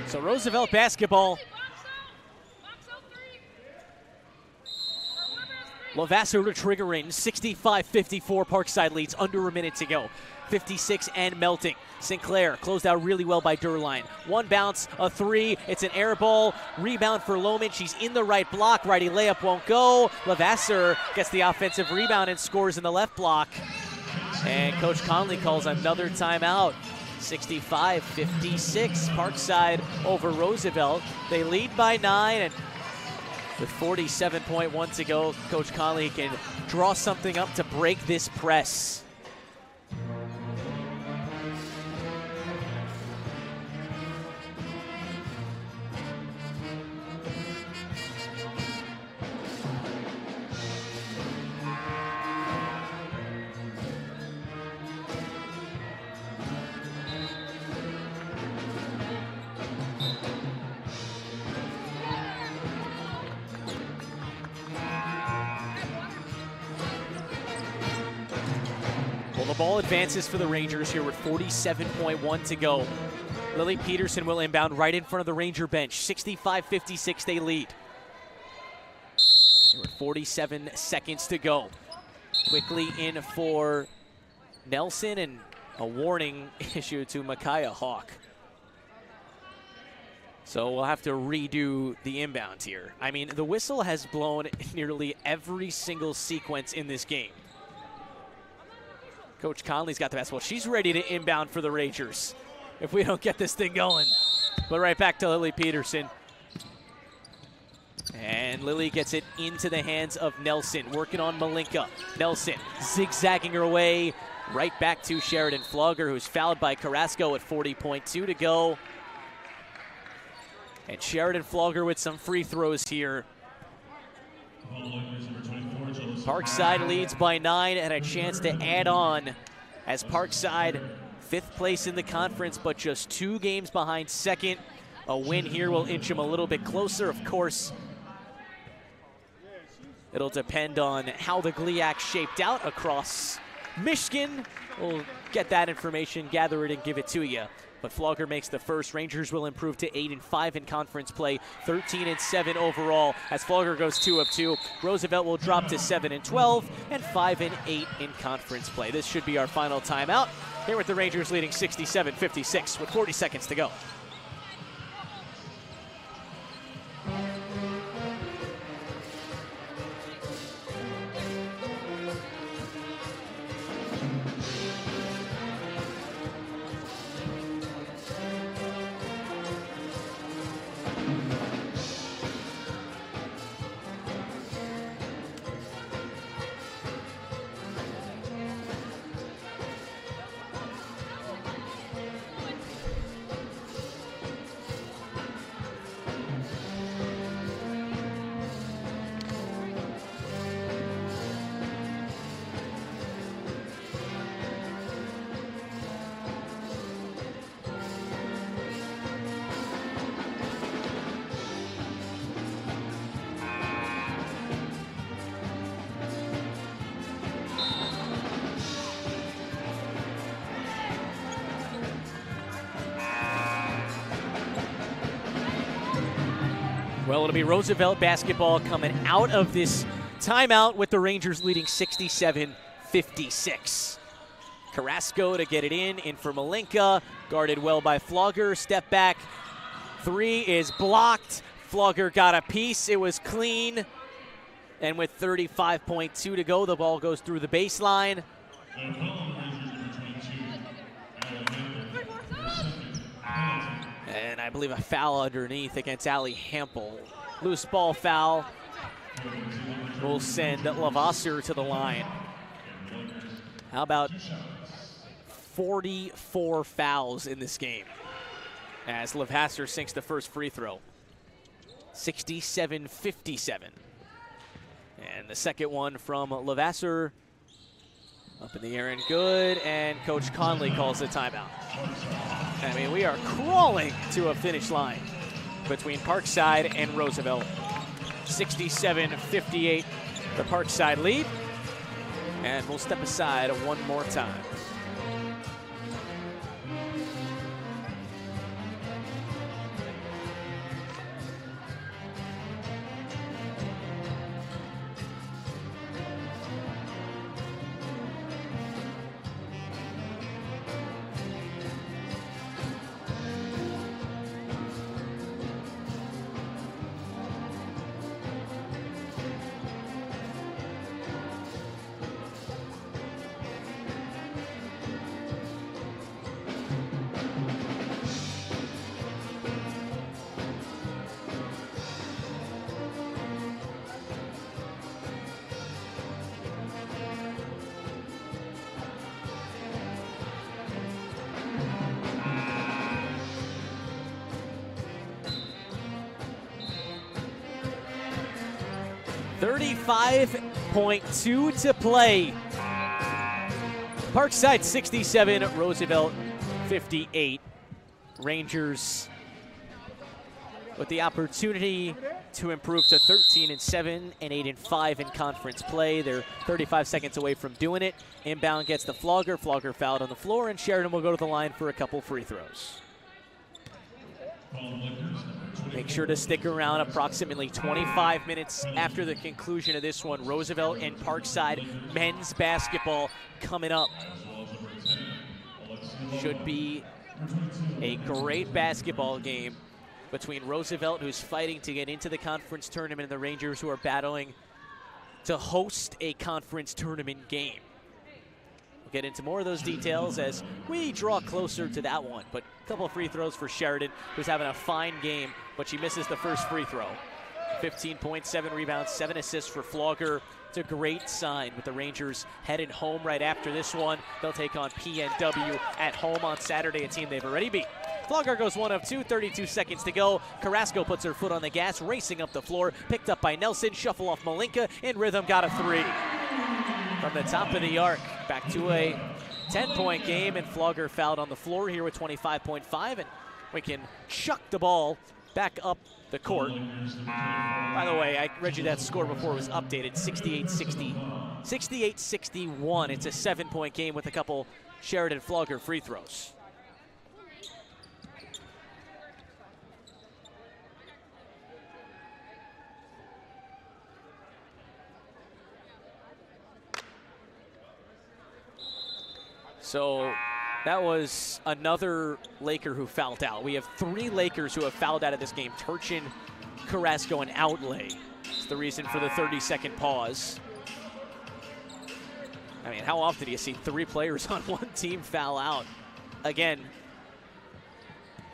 So Roosevelt basketball. Levasseur to trigger in. 65-54. Parkside leads. Under a minute to go. 56 and melting. Sinclair closed out really well by Durline. One bounce, a three. It's an air ball. Rebound for Lohman. She's in the right block. Righty layup won't go. Levasseur gets the offensive rebound and scores in the left block. And Coach Conley calls another timeout. 65-56, Parkside over Roosevelt. They lead by 9, and with 47.1 to go, Coach Conley can draw something up to break this press. Well, the ball advances for the Rangers here with 47.1 to go. Lily Peterson will inbound right in front of the Ranger bench. 65-56 they lead. There were 47 seconds to go. Quickly in for Nelson, and a warning issue to Micaiah Hawk. So we'll have to redo the inbound here. I mean, the whistle has blown nearly every single sequence in this game. Coach Conley's got the basketball. She's ready to inbound for the Rangers if we don't get this thing going. But right back to Lily Peterson. And Lily gets it into the hands of Nelson, working on Malinka. Nelson zigzagging her way right back to Sheridan Flogger, who's fouled by Carrasco at 40.2 to go. And Sheridan Flogger with some free throws here. Parkside leads by 9 and a chance to add on as Parkside 5th place in the conference, but just 2 games behind second. A win here will inch them a little bit closer. Of course, it'll depend on how the GLIAC shaped out across Michigan. We'll get that information, gather it, and give it to you. But Flogger makes the first. Rangers will improve to 8-5 in conference play, 13-7 overall as Flogger goes 2 of 2. Roosevelt will drop to 7-12 and 5-8 in conference play. This should be our final timeout. Here with the Rangers leading 67-56 with 40 seconds to go. Well, it'll be Roosevelt basketball coming out of this timeout with the Rangers leading 67-56. Carrasco to get it in for Malinka, guarded well by Flogger, step back, 3 is blocked. Flogger got a piece, it was clean, and with 35.2 to go, the ball goes through the baseline. And I believe a foul underneath against Allie Hampel. Loose ball foul will send Lavasser to the line. How about 44 fouls in this game as Lavasser sinks the first free throw. 67-57. And the second one from Lavasser up in the air and good, and Coach Conley calls the timeout. I mean, we are crawling to a finish line between Parkside and Roosevelt. 67-58, the Parkside lead. And we'll step aside one more time. .2 to play. Parkside 67, Roosevelt 58. Rangers with the opportunity to improve to 13-7 and 8-5 in conference play. They're 35 seconds away from doing it. Inbound gets the Flogger. Flogger fouled on the floor, and Sheridan will go to the line for a couple free throws. Make sure to stick around. Approximately 25 minutes after the conclusion of this one, Roosevelt and Parkside men's basketball coming up. Should be a great basketball game between Roosevelt, who's fighting to get into the conference tournament, and the Rangers, who are battling to host a conference tournament game. We'll get into more of those details as we draw closer to that one. But a couple of free throws for Sheridan, who's having a fine game, but she misses the first free throw. 15 points, 7 rebounds, 7 assists for Flogger. It's a great sign with the Rangers headed home right after this one. They'll take on PNW at home on Saturday, a team they've already beat. Flogger goes 1 of 2, 32 seconds to go. Carrasco puts her foot on the gas, racing up the floor, picked up by Nelson, shuffle off Malinka, in rhythm, got a 3. From the top of the arc, back to a 10-point game, and Flogger fouled on the floor here with 25.5, and we can chuck the ball back up the court. By the way, I read you that score before it was updated, 68-61. It's a 7-point game with a couple Sheridan Flogger free throws. So that was another Laker who fouled out. We have 3 Lakers who have fouled out of this game. Turchin, Carrasco, and Outlay. It's the reason for the 30-second pause. I mean, how often do you see 3 players on one team foul out? Again,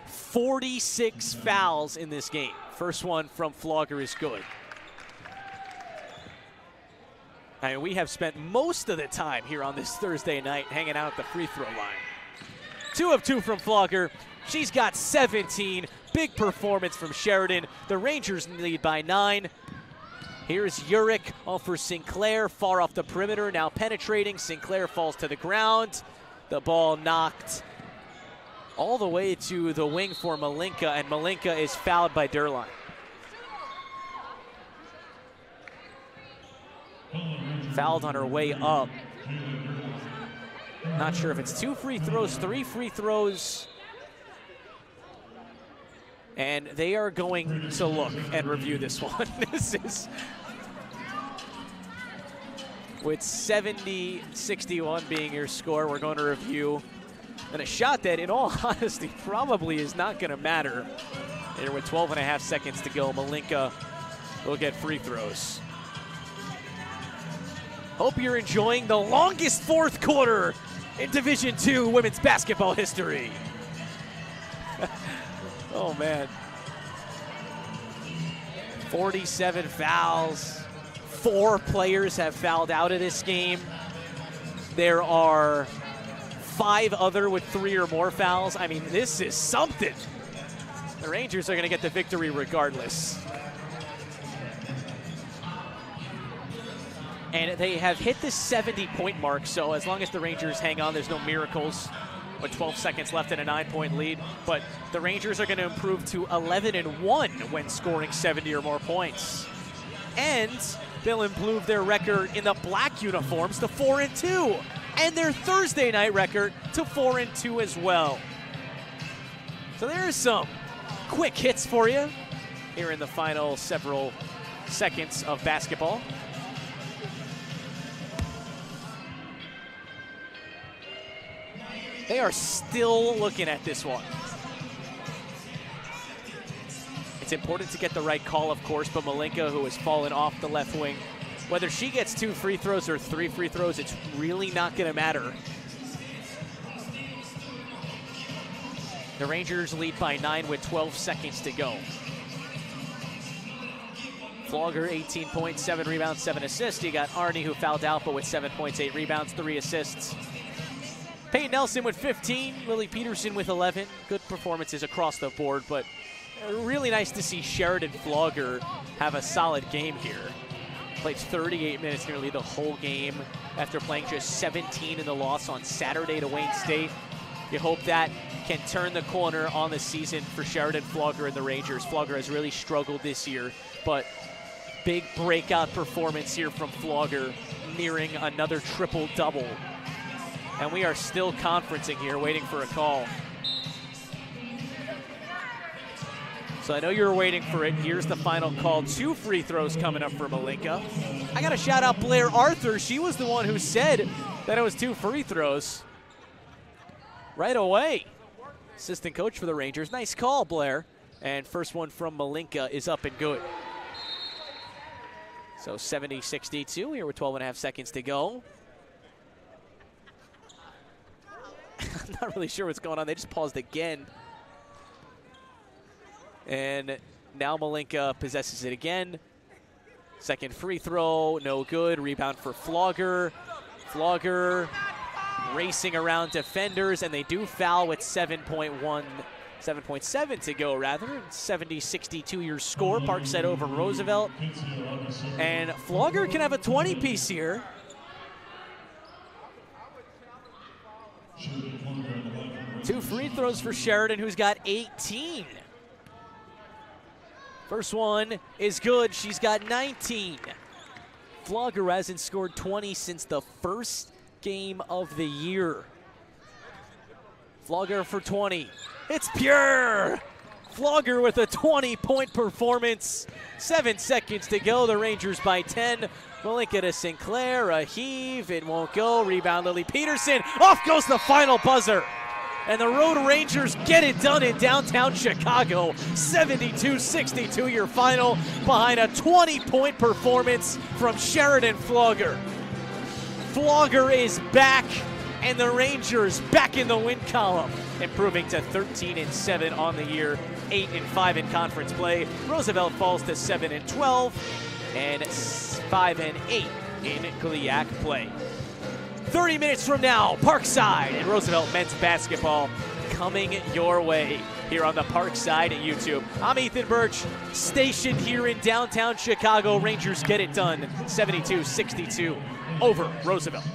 46 fouls in this game. First one from Flogger is good. I mean, we have spent most of the time here on this Thursday night hanging out at the free throw line. 2 of 2 from Flogger. She's got 17. Big performance from Sheridan. The Rangers lead by 9. Here's Urich off for Sinclair, far off the perimeter, now penetrating. Sinclair falls to the ground. The ball knocked all the way to the wing for Malinka, and Malinka is fouled by Derline. Fouled on her way up. Not sure if it's 2 free throws, 3 free throws. And they are going to look and review this one. This is, with 70-61 being your score, we're going to review. And a shot that, in all honesty, probably is not going to matter. Here with 12.5 seconds to go, Malinka will get free throws. Hope you're enjoying the longest fourth quarter in Division II women's basketball history. Oh, man. 47 fouls. 4 players have fouled out of this game. There are 5 other with 3 or more fouls. I mean, this is something. The Rangers are going to get the victory regardless. And they have hit the 70-point mark, so as long as the Rangers hang on, there's no miracles with 12 seconds left and a 9-point lead. But the Rangers are going to improve to 11-1 when scoring 70 or more points. And they'll improve their record in the black uniforms to 4-2, and their Thursday night record to 4-2 as well. So there's some quick hits for you here in the final several seconds of basketball. They are still looking at this one. It's important to get the right call, of course, but Malinka, who has fallen off the left wing, whether she gets 2 free throws or 3 free throws, it's really not going to matter. The Rangers lead by 9 with 12 seconds to go. Flogger, 18 points, 7 rebounds, 7 assists. You got Arnie, who fouled out, but with 7 points, 8 rebounds, 3 assists. Peyton Nelson with 15, Lily Peterson with 11. Good performances across the board, but really nice to see Sheridan Flogger have a solid game here. Played 38 minutes, nearly the whole game, after playing just 17 in the loss on Saturday to Wayne State. You hope that can turn the corner on the season for Sheridan Flogger and the Rangers. Flogger has really struggled this year, but big breakout performance here from Flogger, nearing another triple-double. And we are still conferencing here, waiting for a call. So I know you were waiting for it. Here's the final call. 2 free throws coming up for Malinka. I got to shout out Blair Arthur. She was the one who said that it was 2 free throws right away. Assistant coach for the Rangers. Nice call, Blair. And first one from Malinka is up and good. So 70-62 here with 12.5 seconds to go. I'm not really sure what's going on. They just paused again. And now Malinka possesses it again. Second free throw, no good. Rebound for Flogger. Flogger racing around defenders, and they do foul with 7.7 to go, rather. 70-62 your score. Parkside over Roosevelt. And Flogger can have a 20-piece here. Two free throws for Sheridan, who's got 18. First one is good. She's got 19. Flogger hasn't scored 20 since the first game of the year. Flogger for 20. It's pure! Flogger with a 20-point performance. 7 seconds to go. The Rangers by 10. Malinka to Sinclair. A heave. It won't go. Rebound Lily Peterson. Off goes the final buzzer. And the Road Rangers get it done in downtown Chicago. 72-62 your final behind a 20-point performance from Sheridan Flogger. Flogger is back, and the Rangers back in the win column, improving to 13-7 on the year, 8-5 in conference play. Roosevelt falls to 7-12 and 5-8 in GLIAC play. 30 minutes from now, Parkside and Roosevelt men's basketball coming your way here on the Parkside YouTube. I'm Ethan Birch, stationed here in downtown Chicago. Rangers get it done, 72-62 over Roosevelt.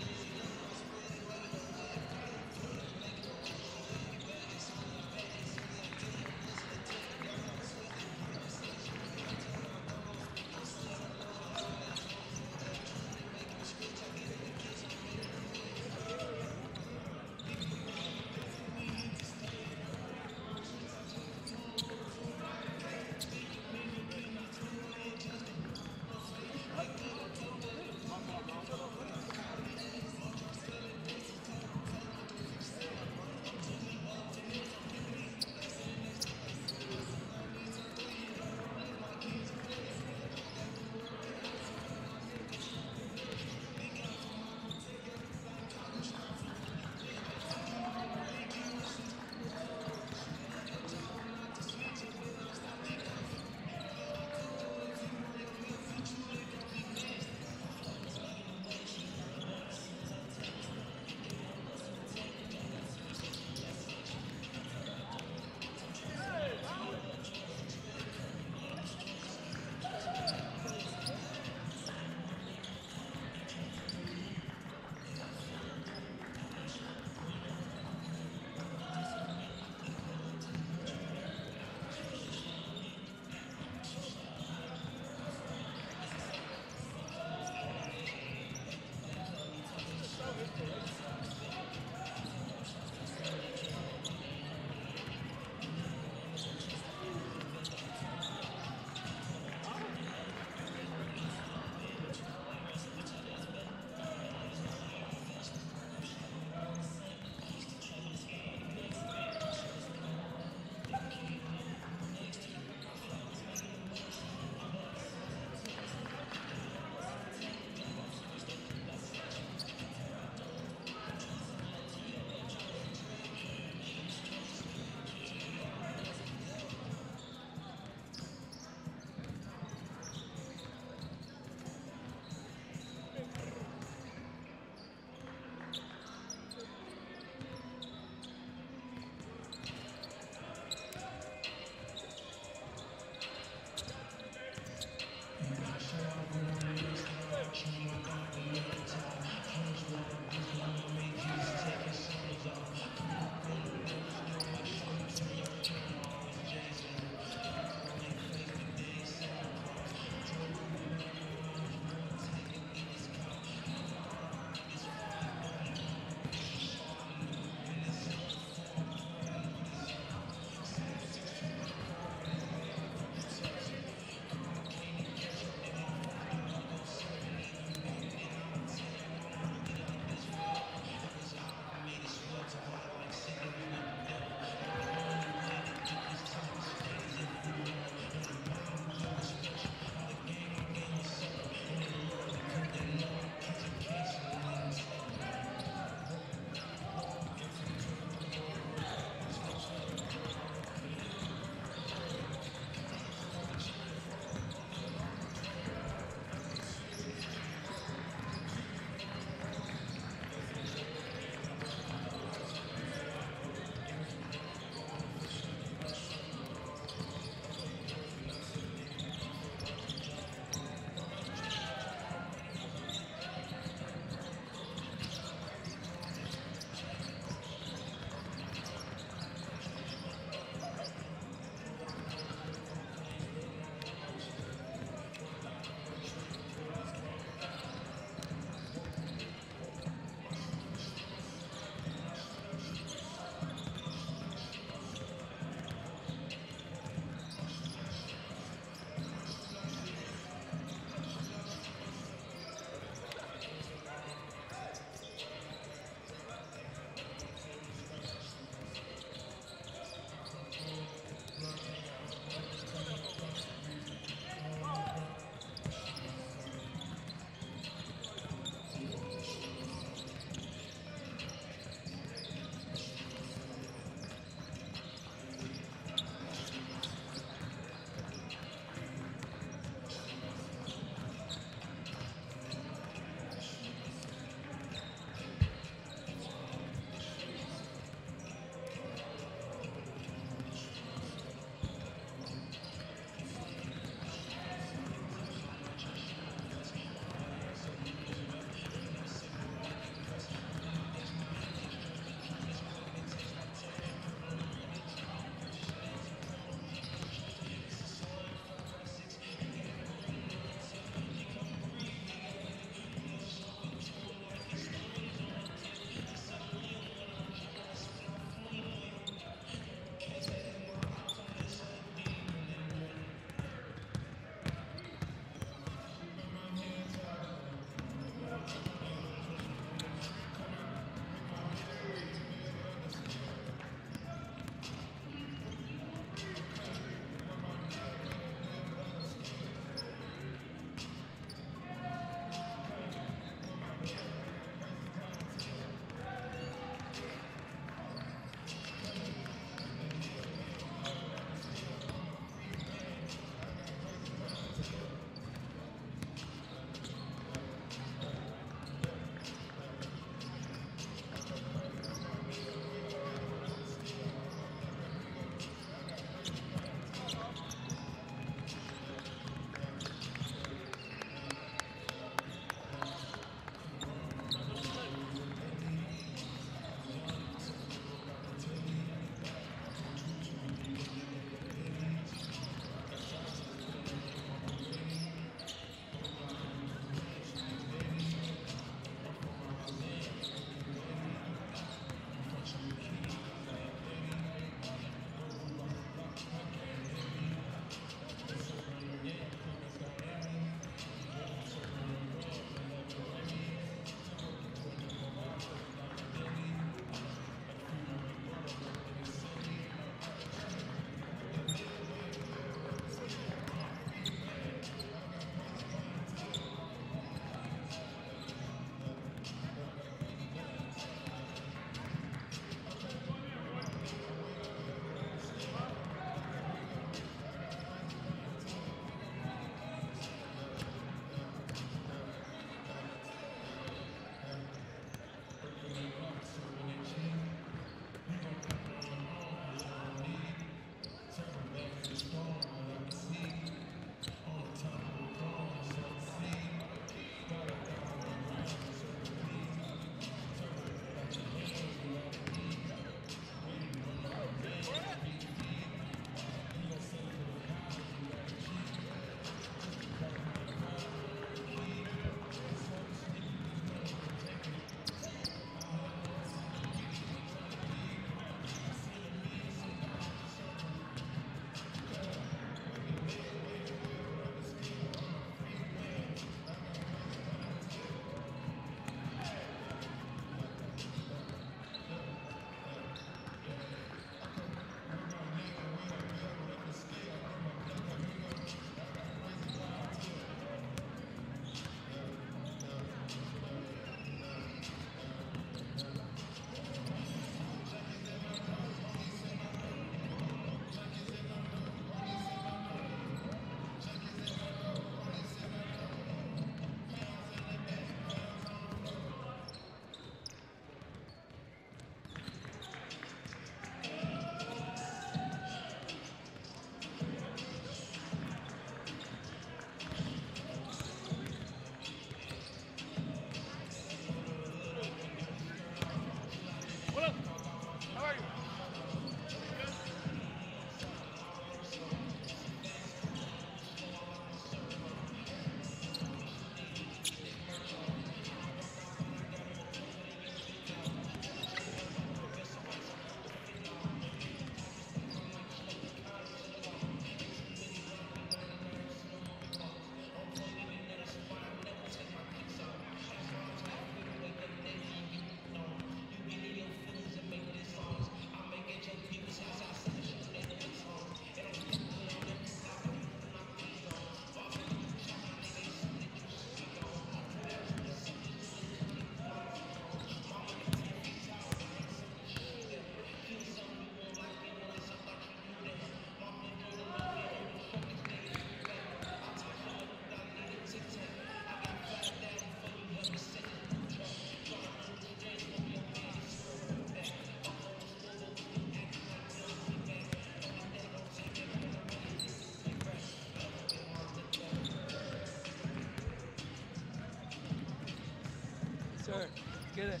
get it.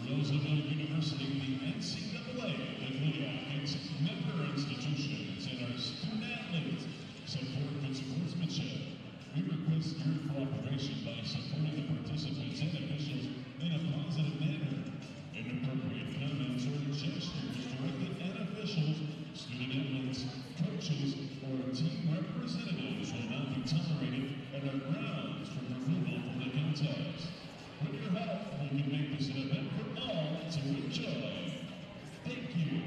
Roosevelt University, the NCAA, including its member institutions and our student athletes, support good sportsmanship. We request your cooperation by supporting the participants and officials in a positive manner. Inappropriate comments or gestures directed at officials, student athletes, coaches, or team representatives will not be tolerated and are grounds for removal from the contest. With your help, we can make this an event for all to enjoy. Thank you.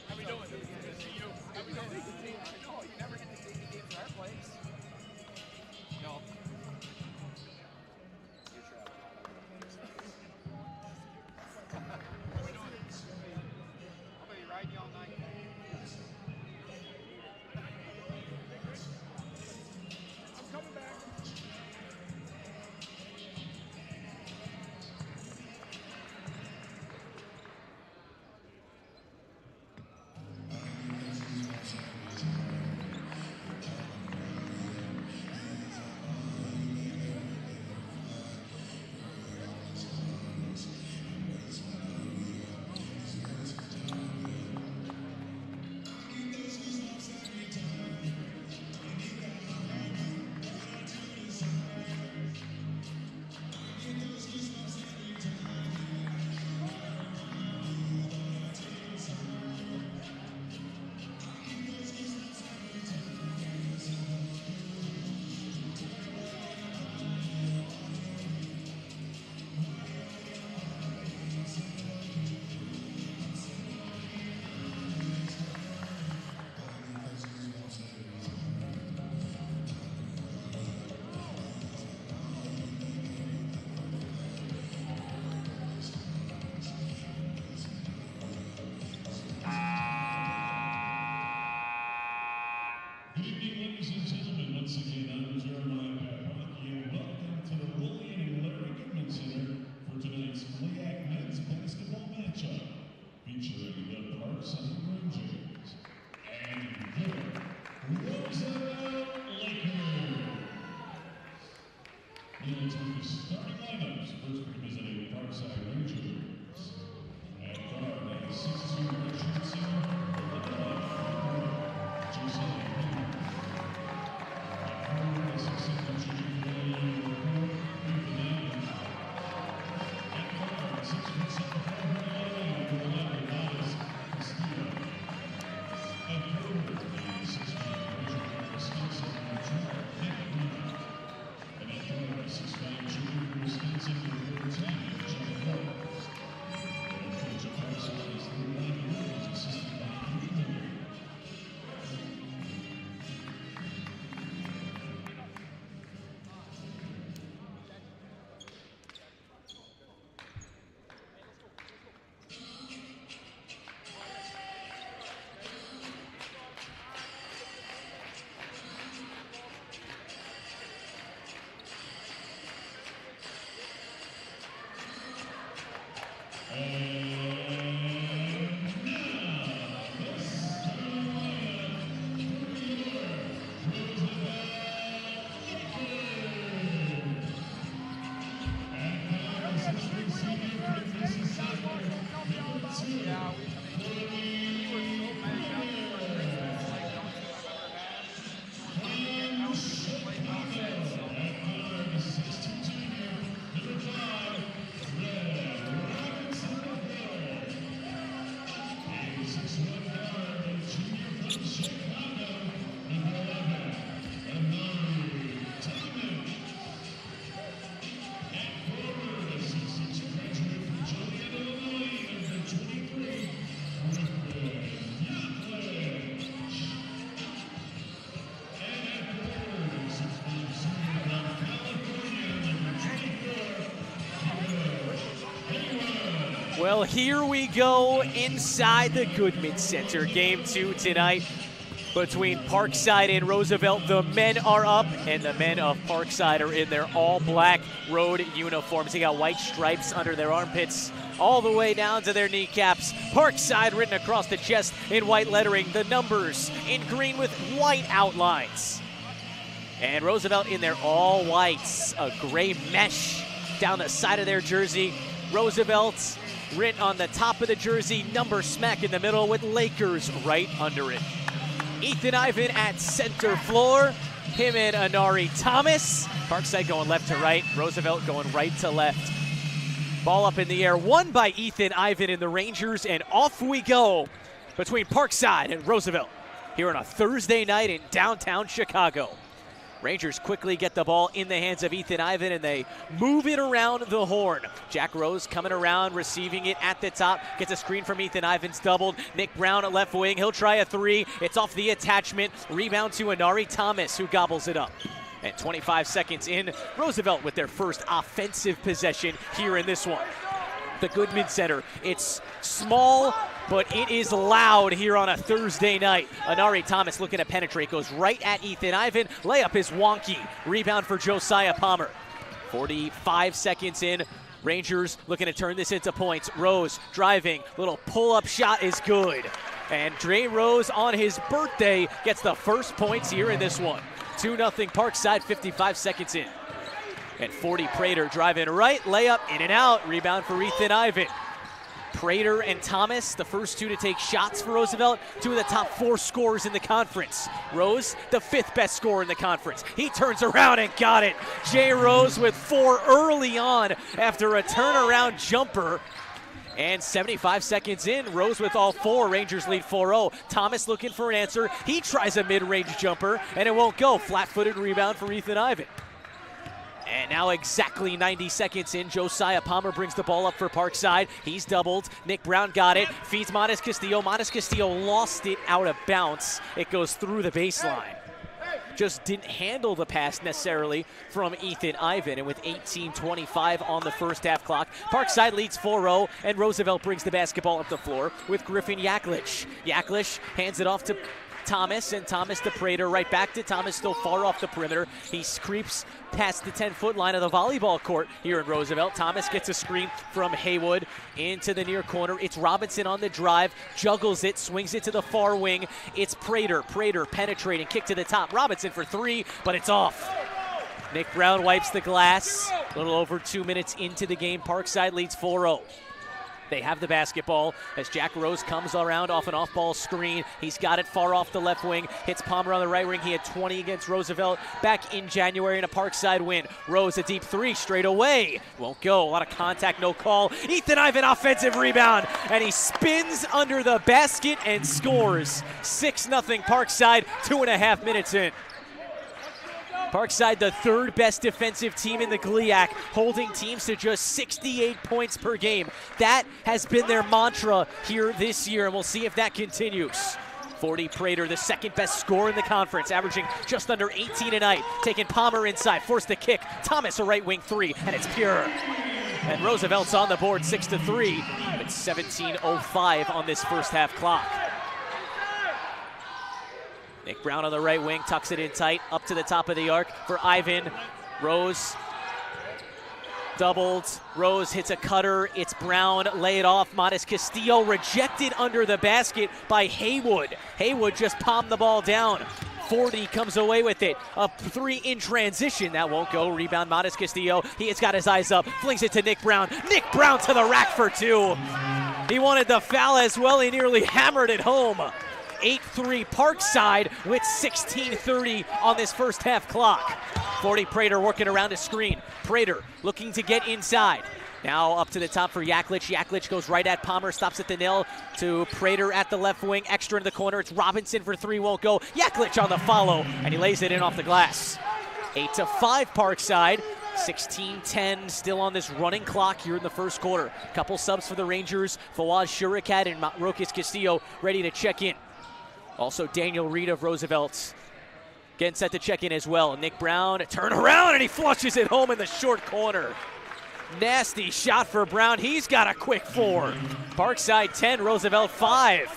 How we doing? Good to see you. How we doing? No, you never get to see any games at our place. No. How we doing? I'll be riding you all night. I'm coming back. Good evening, ladies and gentlemen. Once again, I'm Jeremiah Papaki, and welcome to the Willie and Larry Goodman Center for tonight's FLIAC men's basketball matchup, featuring the Parkside Rangers and the Roosevelt Lakers. Let's move the starting lineups. First representing Parkside Rangers. At guard, a 6'2" redshirt center, Jose. Well, here we go inside the Goodman Center. Game 2 tonight between Parkside and Roosevelt. The men are up, and the men of Parkside are in their all-black road uniforms. They got white stripes under their armpits all the way down to their kneecaps. Parkside written across the chest in white lettering. The numbers in green with white outlines. And Roosevelt in their all whites, a gray mesh down the side of their jersey. Roosevelt written on the top of the jersey, number smack in the middle with Lakers right under it. Ethan Ivan at center floor, him and Anari Thomas. Parkside going left to right, Roosevelt going right to left. Ball up in the air, won by Ethan Ivan and the Rangers, and off we go between Parkside and Roosevelt here on a Thursday night in downtown Chicago. Rangers quickly get the ball in the hands of Ethan Ivan, and they move it around the horn. Jack Rose coming around, receiving it at the top. Gets a screen from Ethan Ivan's doubled. Nick Brown at left wing. He'll try a three. It's off the attachment. Rebound to Anari Thomas, who gobbles it up. And 25 seconds in, Roosevelt with their first offensive possession here in this one. The Goodman Center. It's small, but it is loud here on a Thursday night. Anari Thomas looking to penetrate, goes right at Ethan Ivan. Layup is wonky. Rebound for Josiah Palmer. 45 seconds in. Rangers looking to turn this into points. Rose driving. Little pull-up shot is good. And Dre Rose on his birthday gets the first points here in this one. 2-0 Parkside, 55 seconds in. And 40 Prater driving right, layup in and out. Rebound for Ethan Ivan. Prater and Thomas, the first two to take shots for Roosevelt, two of the top 4 scorers in the conference. Rose, the 5th best scorer in the conference. He turns around and got it. Jay Rose with 4 early on after a turnaround jumper. And 75 seconds in, Rose with all 4. Rangers lead 4-0. Thomas looking for an answer. He tries a mid-range jumper, and it won't go. Flat-footed rebound for Ethan Ivan. And now exactly 90 seconds in, Josiah Palmer brings the ball up for Parkside. He's doubled. Nick Brown got it. Feeds Monas Castillo. Monas Castillo lost it out of bounds. It goes through the baseline. Just didn't handle the pass necessarily from Ethan Ivan. And with 18:25 on the first half clock, Parkside leads 4-0, and Roosevelt brings the basketball up the floor with Griffin Yaklich. Yaklich hands it off to Thomas, and Thomas to Prater, right back to Thomas, still far off the perimeter. He creeps past the 10-foot line of the volleyball court here in Roosevelt. Thomas gets a screen from Haywood into the near corner. It's Robinson on the drive, juggles it, swings it to the far wing. It's Prater. Prater penetrating, kick to the top. Robinson for 3, but it's off. Nick Brown wipes the glass. A little over 2 minutes into the game. Parkside leads 4-0. They have the basketball as Jack Rose comes around off an off-ball screen. He's got it far off the left wing. Hits Palmer on the right wing. He had 20 against Roosevelt back in January in a Parkside win. Rose a deep 3 straight away. Won't go. A lot of contact, no call. Ethan Ivan offensive rebound, and he spins under the basket and scores. 6-0 Parkside, 2.5 minutes in. Parkside, the 3rd best defensive team in the GLIAC, holding teams to just 68 points per game. That has been their mantra here this year, and we'll see if that continues. 40 Prater, the 2nd best scorer in the conference, averaging just under 18 a night. Taking Palmer inside, forced to kick. Thomas a right wing 3, and it's pure. And Roosevelt's on the board, 6-3. It's 17:05 on this first half clock. Nick Brown on the right wing, tucks it in tight, up to the top of the arc for Ivan. Rose doubled. Rose hits a cutter. It's Brown. Lay it off. Monas Castillo rejected under the basket by Haywood. Haywood just palmed the ball down. 40 comes away with it. A 3 in transition. That won't go. Rebound Monas Castillo. He has got his eyes up. Flings it to Nick Brown. Nick Brown to the rack for 2. He wanted the foul as well. He nearly hammered it home. 8-3 Parkside with 16:30 on this first half clock. 40 Prater working around a screen. Prater looking to get inside. Now up to the top for Yaklich. Yaklich goes right at Palmer, stops at the nail to Prater at the left wing. Extra in the corner. It's Robinson for 3, won't go. Yaklich on the follow, and he lays it in off the glass. 8-5 Parkside. 16-10 still on this running clock here in the first quarter. Couple subs for the Rangers. Fawaz Shurikat and Rokas Castillo ready to check in. Also, Daniel Reed of Roosevelt getting set to check in as well. Nick Brown, turn around, and he flushes it home in the short corner. Nasty shot for Brown. He's got a quick 4. Parkside 10, Roosevelt 5.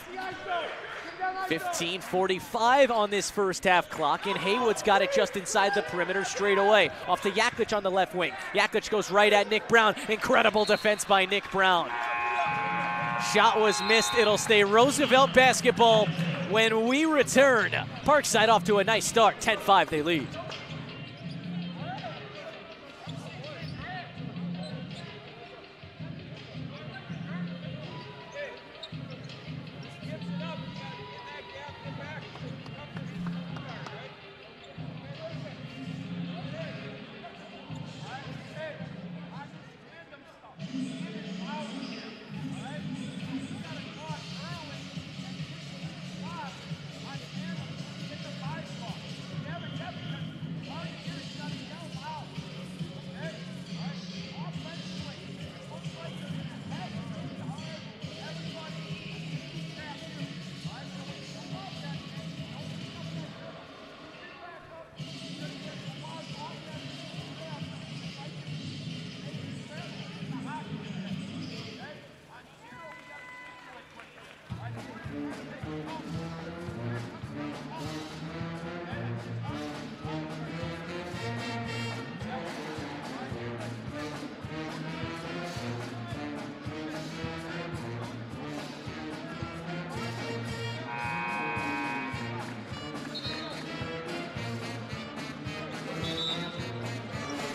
15:45 on this first half clock, and Haywood's got it just inside the perimeter straight away. Off to Yaklich on the left wing. Yaklich goes right at Nick Brown. Incredible defense by Nick Brown. Shot was missed. It'll stay Roosevelt basketball when we return. Parkside off to a nice start. 10-5 they lead.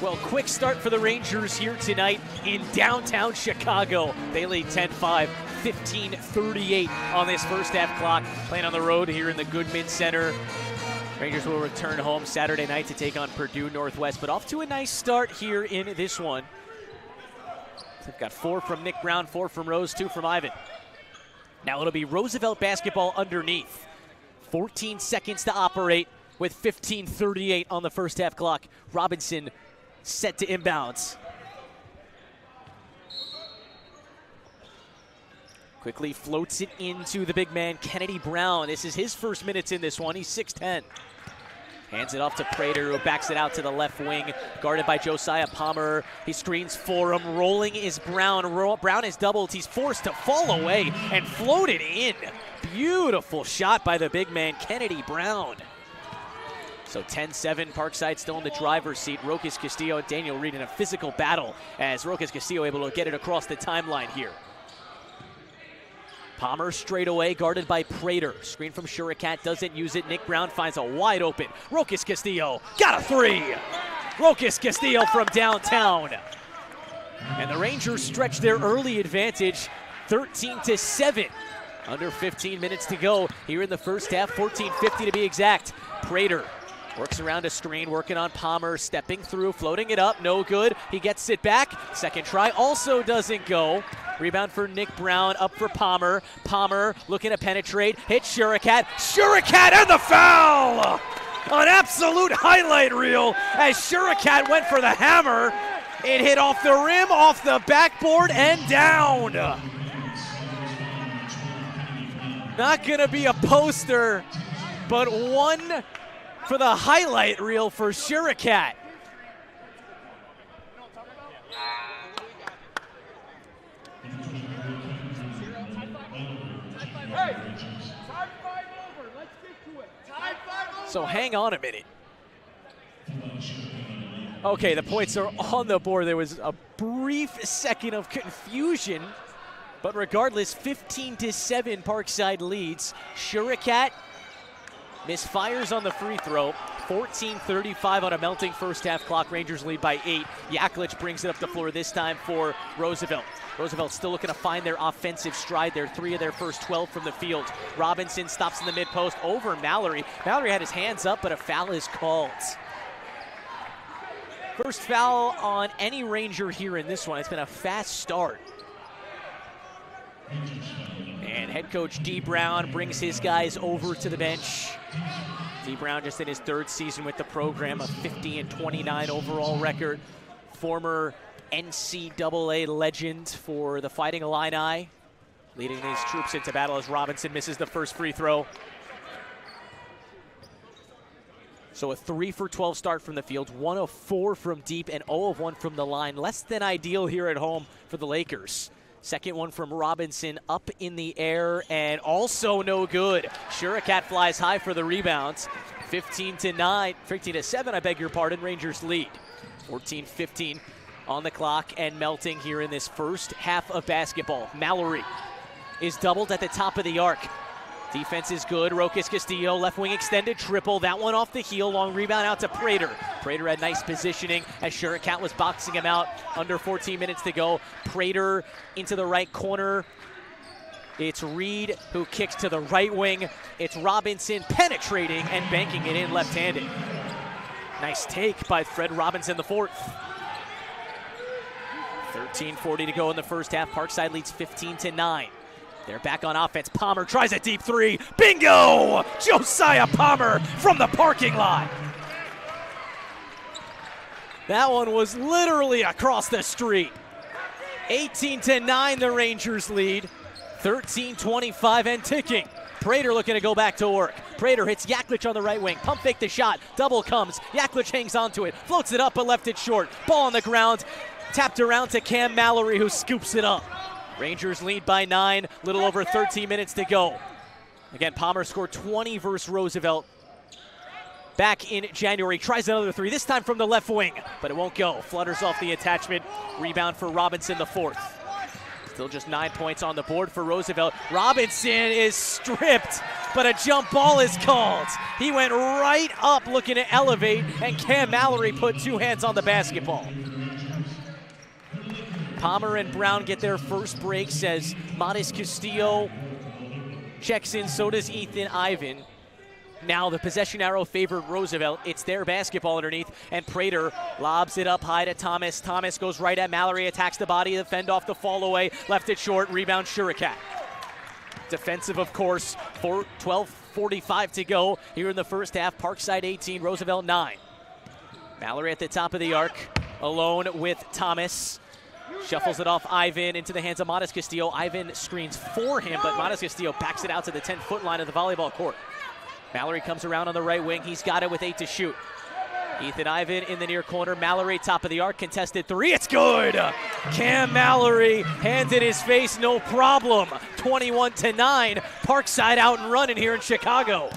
Well, quick start for the Rangers here tonight in downtown Chicago. They lead 10-5, 15:38 on this first half clock. Playing on the road here in the Goodman Center. Rangers will return home Saturday night to take on Purdue Northwest, but off to a nice start here in this one. They've got 4 from Nick Brown, 4 from Rose, 2 from Ivan. Now it'll be Roosevelt basketball underneath. 14 seconds to operate with 15:38 on the first half clock. Robinson set to inbounds. Quickly floats it into the big man, Kennedy Brown. This is his first minutes in this one. He's 6'10". Hands it off to Prater, who backs it out to the left wing, guarded by Josiah Palmer. He screens for him. Rolling is Brown. Brown is doubled. He's forced to fall away and floated in. Beautiful shot by the big man, Kennedy Brown. So 10-7, Parkside still in the driver's seat. Rokas Castillo and Daniel Reed in a physical battle as Rokas Castillo able to get it across the timeline here. Palmer straight away, guarded by Prater. Screen from Shurikat, doesn't use it. Nick Brown finds a wide open. Rokas Castillo got a 3. Rokas Castillo from downtown. And the Rangers stretch their early advantage, 13-7. Under 15 minutes to go here in the first half, 14:50 to be exact. Prater works around a screen, working on Palmer, stepping through, floating it up, no good. He gets it back. Second try also doesn't go. Rebound for Nick Brown, up for Palmer. Palmer looking to penetrate, hit Shurikat. Shurikat and the foul! An absolute highlight reel as Shurikat went for the hammer. It hit off the rim, off the backboard, and down. Not gonna be a poster, but one for the highlight reel for Shurikat. So hang on a minute. Okay, the points are on the board. There was a brief second of confusion, but regardless, 15-7 Parkside leads. Shurikat misfires on the free throw. 14:35 on a melting first half clock. Rangers lead by 8. Yaklich brings it up the floor this time for Roosevelt. Roosevelt still looking to find their offensive stride there. 3 of their first 12 from the field. Robinson stops in the mid-post over Mallory. Mallory had his hands up, but a foul is called. First foul on any Ranger here in this one. It's been a fast start. And head coach D. Brown brings his guys over to the bench. D. Brown just in his 3rd season with the program, a 50-29 overall record. Former NCAA legend for the Fighting Illini, leading these troops into battle as Robinson misses the first free throw. So a 3 for 12 start from the field, 1 of 4 from deep, and 0 of 1 from the line. Less than ideal here at home for the Lakers. Second one from Robinson, up in the air, and also no good. Shurikat flies high for the rebounds. 15-7, I beg your pardon, Rangers lead. 14-15 on the clock and melting here in this first half of basketball. Mallory is doubled at the top of the arc. Defense is good. Rokas Castillo, left wing extended triple. That one off the heel. Long rebound out to Prater. Prater had nice positioning as Shurikat was boxing him out. Under 14 minutes to go. Prater into the right corner. It's Reed who kicks to the right wing. It's Robinson penetrating and banking it in left-handed. Nice take by Fred Robinson, the 4th. 13:40 to go in the first half. Parkside leads 15-9. They're back on offense. Palmer tries a deep 3. Bingo! Josiah Palmer from the parking lot. That one was literally across the street. 18-9 the Rangers lead. 13:25 and ticking. Prater looking to go back to work. Prater hits Yaklich on the right wing. Pump fake the shot. Double comes. Yaklich hangs onto it. Floats it up but left it short. Ball on the ground. Tapped around to Cam Mallory, who scoops it up. Rangers lead by 9, little over 13 minutes to go. Again, Palmer scored 20 versus Roosevelt back in January. Tries another 3, this time from the left wing, but it won't go. Flutters off the attachment. Rebound for Robinson, the 4th. Still just 9 points on the board for Roosevelt. Robinson is stripped but a jump ball is called. He went right up looking to elevate, and Cam Mallory put two hands on the basketball. Palmer and Brown get their first breaks as Modest Castillo checks in, so does Ethan Ivan. Now the possession arrow favored Roosevelt. It's their basketball underneath, and Prater lobs it up high to Thomas. Thomas goes right at Mallory, attacks the body, the fend off the fall away, left it short, rebound Shurikat. Defensive, of course, 12:45 to go here in the first half. Parkside 18, Roosevelt 9. Mallory at the top of the arc, alone with Thomas. Shuffles it off Ivan into the hands of Modest Castillo. Ivan screens for him, but Modest Castillo backs it out to the 10-foot line of the volleyball court. Mallory comes around on the right wing. He's got it with 8 to shoot. Ethan Ivan in the near corner. Mallory top of the arc, contested three. It's good. Cam Mallory, hands in his face, no problem. 21-9. Parkside out and running here in Chicago.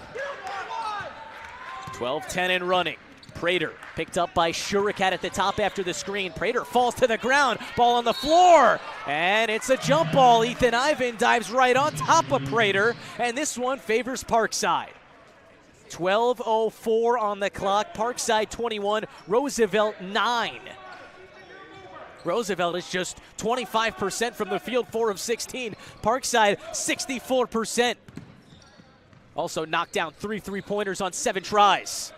12-10 and running. Prater picked up by Shurikat at the top after the screen. Prater falls to the ground, ball on the floor, and it's a jump ball. Ethan Ivan dives right on top of Prater, and this one favors Parkside. 12:04 on the clock. Parkside 21, Roosevelt 9. Roosevelt is just 25% from the field, 4 of 16. Parkside 64%. Also knocked down 3 3-pointers on 7 tries.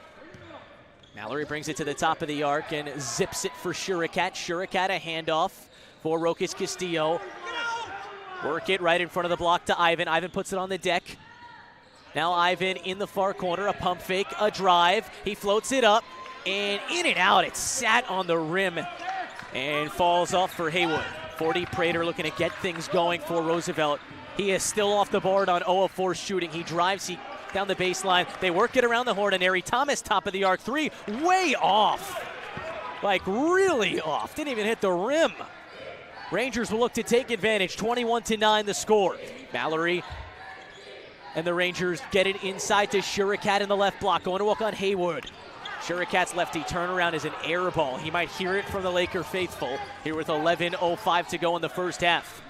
Mallory brings it to the top of the arc and zips it for Shurikat. Shurikat a handoff for Rokas Castillo. Work it right in front of the block to Ivan. Ivan puts it on the deck. Now Ivan in the far corner, a pump fake, a drive. He floats it up, and in and out. It sat on the rim and falls off for Haywood. 40 Prater looking to get things going for Roosevelt. He is still off the board on 0 of 4 shooting. He drives down the baseline. They work it around the horn, and Ari Thomas, top of the arc, 3, way off. Like really off. Didn't even hit the rim. Rangers will look to take advantage. 21-9 the score. Mallory and the Rangers get it inside to Shurikat in the left block. Going to walk on Haywood. Shurikat's lefty turnaround is an air ball. He might hear it from the Laker faithful here with 11:05 to go in the first half.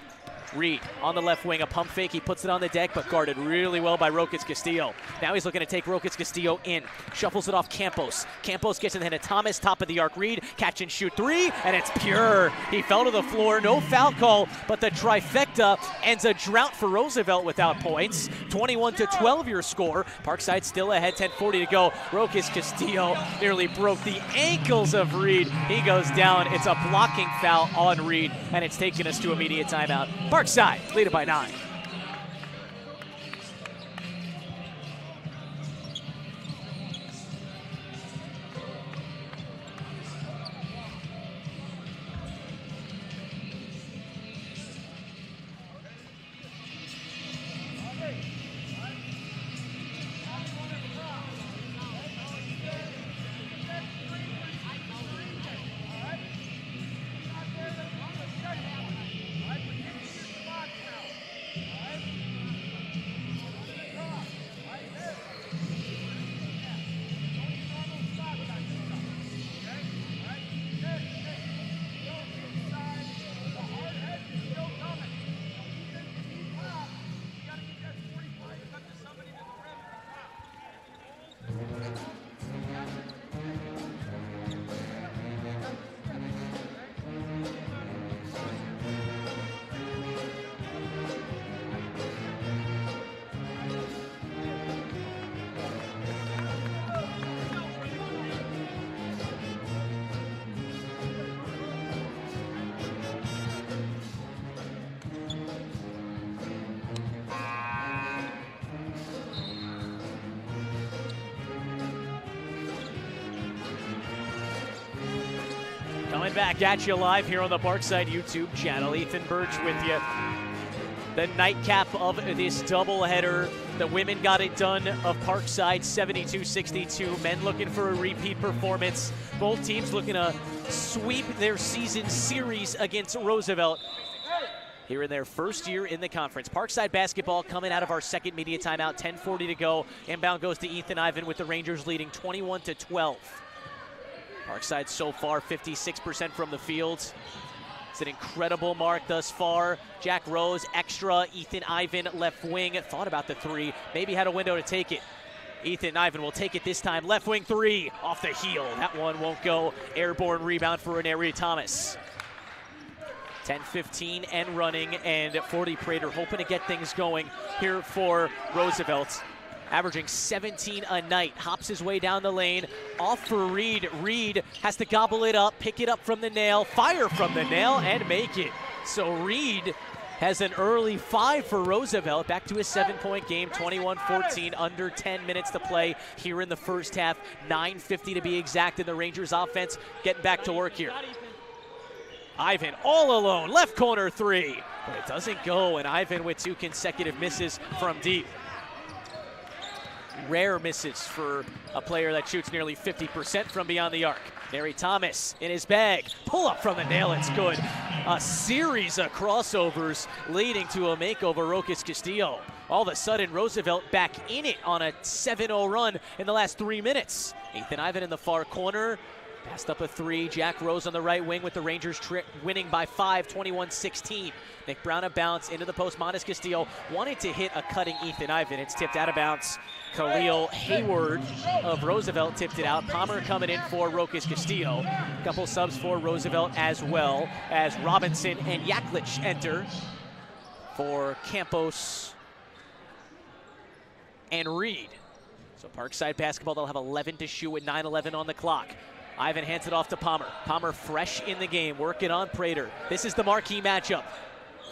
Reed on the left wing, a pump fake. He puts it on the deck, but guarded really well by Rokas Castillo. Now he's looking to take Rokas Castillo in. Shuffles it off Campos. Campos gets in the hand of Thomas, top of the arc. Reed, catch and shoot 3, and it's pure. He fell to the floor, no foul call, but the trifecta ends a drought for Roosevelt without points. 21-12 your score. Parkside still ahead, 10:40 to go. Rokas Castillo nearly broke the ankles of Reed. He goes down. It's a blocking foul on Reed, and it's taken us to immediate timeout. Parkside, lead it by 9. Coming back at you live here on the Parkside YouTube channel. Ethan Birch with you. The nightcap of this doubleheader. The women got it done of Parkside 72-62. Men looking for a repeat performance. Both teams looking to sweep their season series against Roosevelt here in their first year in the conference. Parkside basketball coming out of our second media timeout. 10:40 to go. Inbound goes to Ethan Ivan with the Rangers leading 21-12. Parkside so far 56% from the field. It's an incredible mark thus far. Jack Rose, extra. Ethan Ivan, left wing, thought about the three. Maybe had a window to take it. Ethan Ivan will take it this time. Left wing three, off the heel. That one won't go. Airborne rebound for Renee Thomas. 10-15 and running, and 40 Prater hoping to get things going here for Roosevelt. Averaging 17 a night, hops his way down the lane, off for Reed. Reed has to gobble it up, pick it up from the nail, fire from the nail, and make it. So Reed has an early 5 for Roosevelt, back to a 7-point game, 21-14, under 10 minutes to play here in the first half, 9:50 to be exact, in the Rangers offense getting back to work here. Ivan all alone, left corner three, but it doesn't go, and Ivan with 2 consecutive misses from deep. Rare misses for a player that shoots nearly 50% from beyond the arc. Mary Thomas in his bag, pull up from the nail, it's good. A series of crossovers leading to a makeover, Rokas Castillo. All of a sudden, Roosevelt back in it on a 7-0 run in the last 3 minutes. Ethan Ivan in the far corner, passed up a 3. Jack Rose on the right wing with the Rangers winning by 5, 21-16. Nick Brown a bounce into the post. Monas Castillo wanted to hit a cutting Ethan Ivan. It's tipped out of bounds. Khalil Hayward of Roosevelt tipped it out. Palmer coming in for Rokas Castillo. A couple subs for Roosevelt as well, as Robinson and Yaklich enter for Campos and Reed. So Parkside basketball, they'll have 11 to shoot with 9:11 on the clock. Ivan hands it off to Palmer. Palmer fresh in the game, working on Prater. This is the marquee matchup.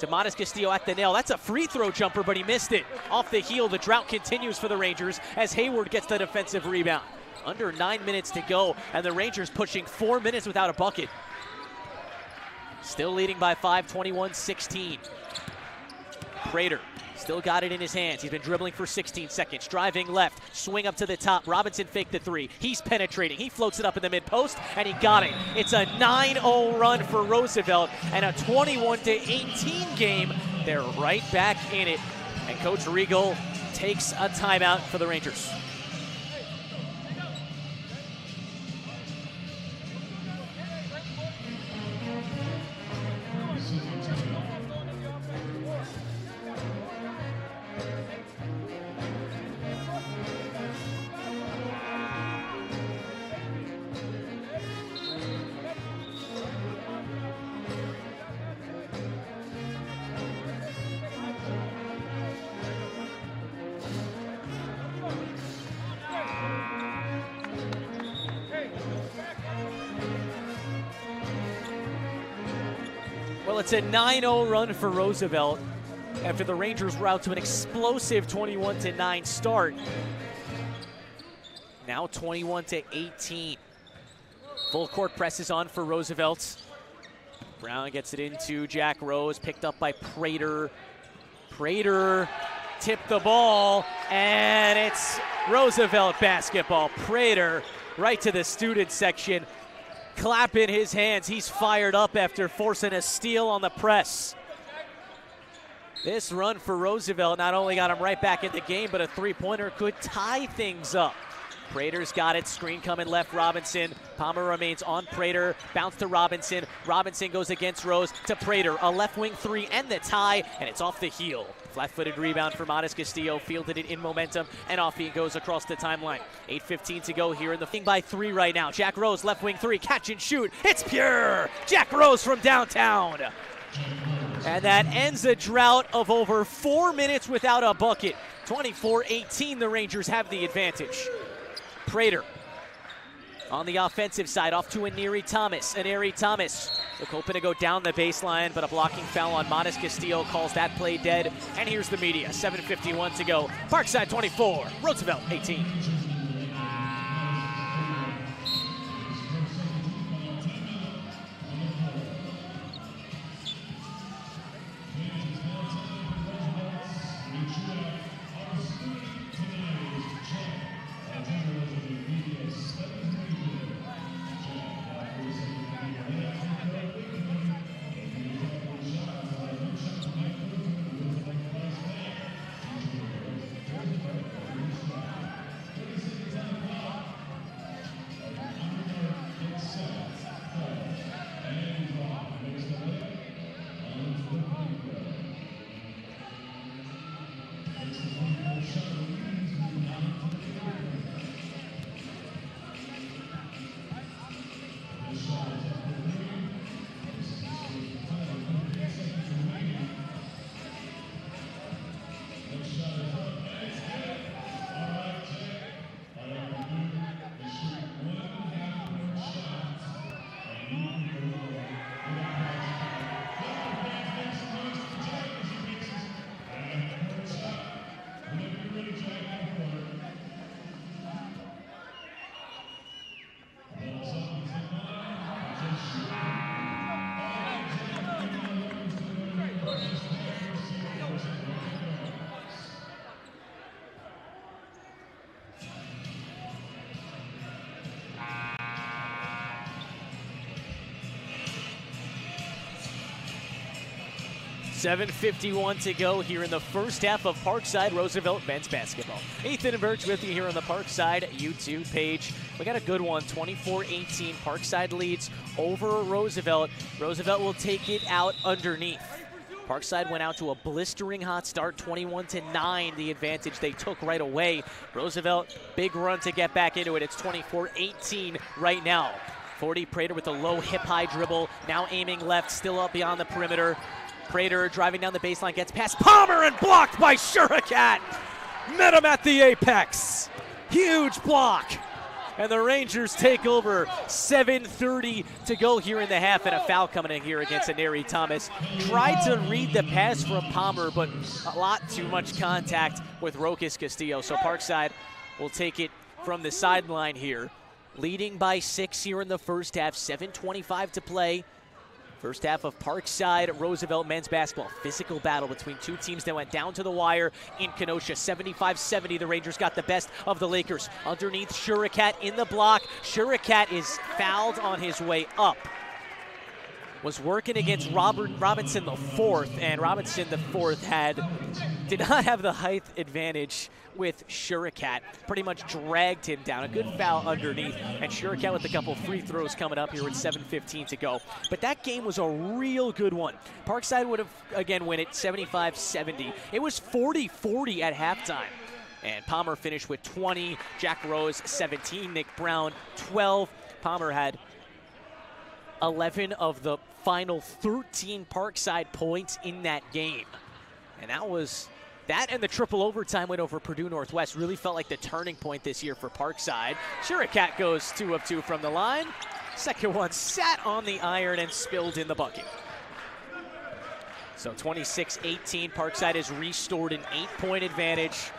To Monas Castillo at the nail. That's a free throw jumper, but he missed it. Off the heel, the drought continues for the Rangers as Hayward gets the defensive rebound. Under 9 minutes to go, and the Rangers pushing 4 minutes without a bucket. Still leading by 5, 21-16. Prater still got it in his hands. He's been dribbling for 16 seconds. Driving left, swing up to the top. Robinson faked the 3. He's penetrating. He floats it up in the mid-post, and he got it. It's a 9-0 run for Roosevelt and a 21-18 game. They're right back in it, and Coach Regal takes a timeout for the Rangers. Well, it's a 9-0 run for Roosevelt after the Rangers were out to an explosive 21-9 start. Now 21-18. Full court presses on for Roosevelt. Brown gets it into Jack Rose, picked up by Prater. Prater tipped the ball, and it's Roosevelt basketball. Prater right to the student section. Clap in his hands. He's fired up after forcing a steal on the press. This run for Roosevelt not only got him right back in the game, but a three-pointer could tie things up. Prater's got it. Screen coming left, Robinson. Palmer remains on Prater. Bounce to Robinson. Robinson goes against Rose to Prater. A left wing 3 and the tie, and it's off the heel. Flat-footed rebound for Monas Castillo. Fielded it in momentum, and off he goes across the timeline. 8:15 to go here in the thing by 3 right now. Jack Rose, left wing 3, catch and shoot. It's pure! Jack Rose from downtown. And that ends a drought of over 4 minutes without a bucket. 24-18, the Rangers have the advantage. Prater on the offensive side, off to Aneri Thomas. Aneri Thomas look hoping to go down the baseline, but a blocking foul on Monas Castillo calls that play dead. And here's the media, 7:51 to go. Parkside 24, Roosevelt 18. 7:51 to go here in the first half of Parkside Roosevelt men's basketball. Ethan and Birch with you here on the Parkside YouTube page. We got a good one, 24-18. Parkside leads over Roosevelt. Roosevelt will take it out underneath. Parkside went out to a blistering hot start, 21-9, the advantage they took right away. Roosevelt, big run to get back into it. It's 24-18 right now. 40 Prater with a low hip-high dribble, now aiming left, still up beyond the perimeter. Prater driving down the baseline, gets past Palmer and blocked by Shurikat. Met him at the apex. Huge block. And the Rangers take over. 7:30 to go here in the half, and a foul coming in here against Aneri Thomas. Tried to read the pass from Palmer, but a lot too much contact with Rokas Castillo. So Parkside will take it from the sideline here. Leading by 6 here in the first half, 7:25 to play. First half of Parkside Roosevelt men's basketball. Physical battle between two teams that went down to the wire in Kenosha. 75-70, the Rangers got the best of the Lakers. Underneath, Shurikat in the block. Shurikat is fouled on his way up. Was working against Robinson the fourth, and Robinson the fourth did not have the height advantage with Shurikat. Pretty much dragged him down. A good foul underneath, and Shurikat with a couple free throws coming up here with 7:15 to go. But that game was a real good one. Parkside would have, again, win it 75-70. It was 40-40 at halftime. And Palmer finished with 20, Jack Rose 17, Nick Brown 12. Palmer had 11 of the final 13 Parkside points in that game. And that and the triple overtime win over Purdue Northwest really felt like the turning point this year for Parkside. Shurikat goes 2 of 2 from the line. Second one sat on the iron and spilled in the bucket. So 26-18, Parkside has restored an 8-point advantage.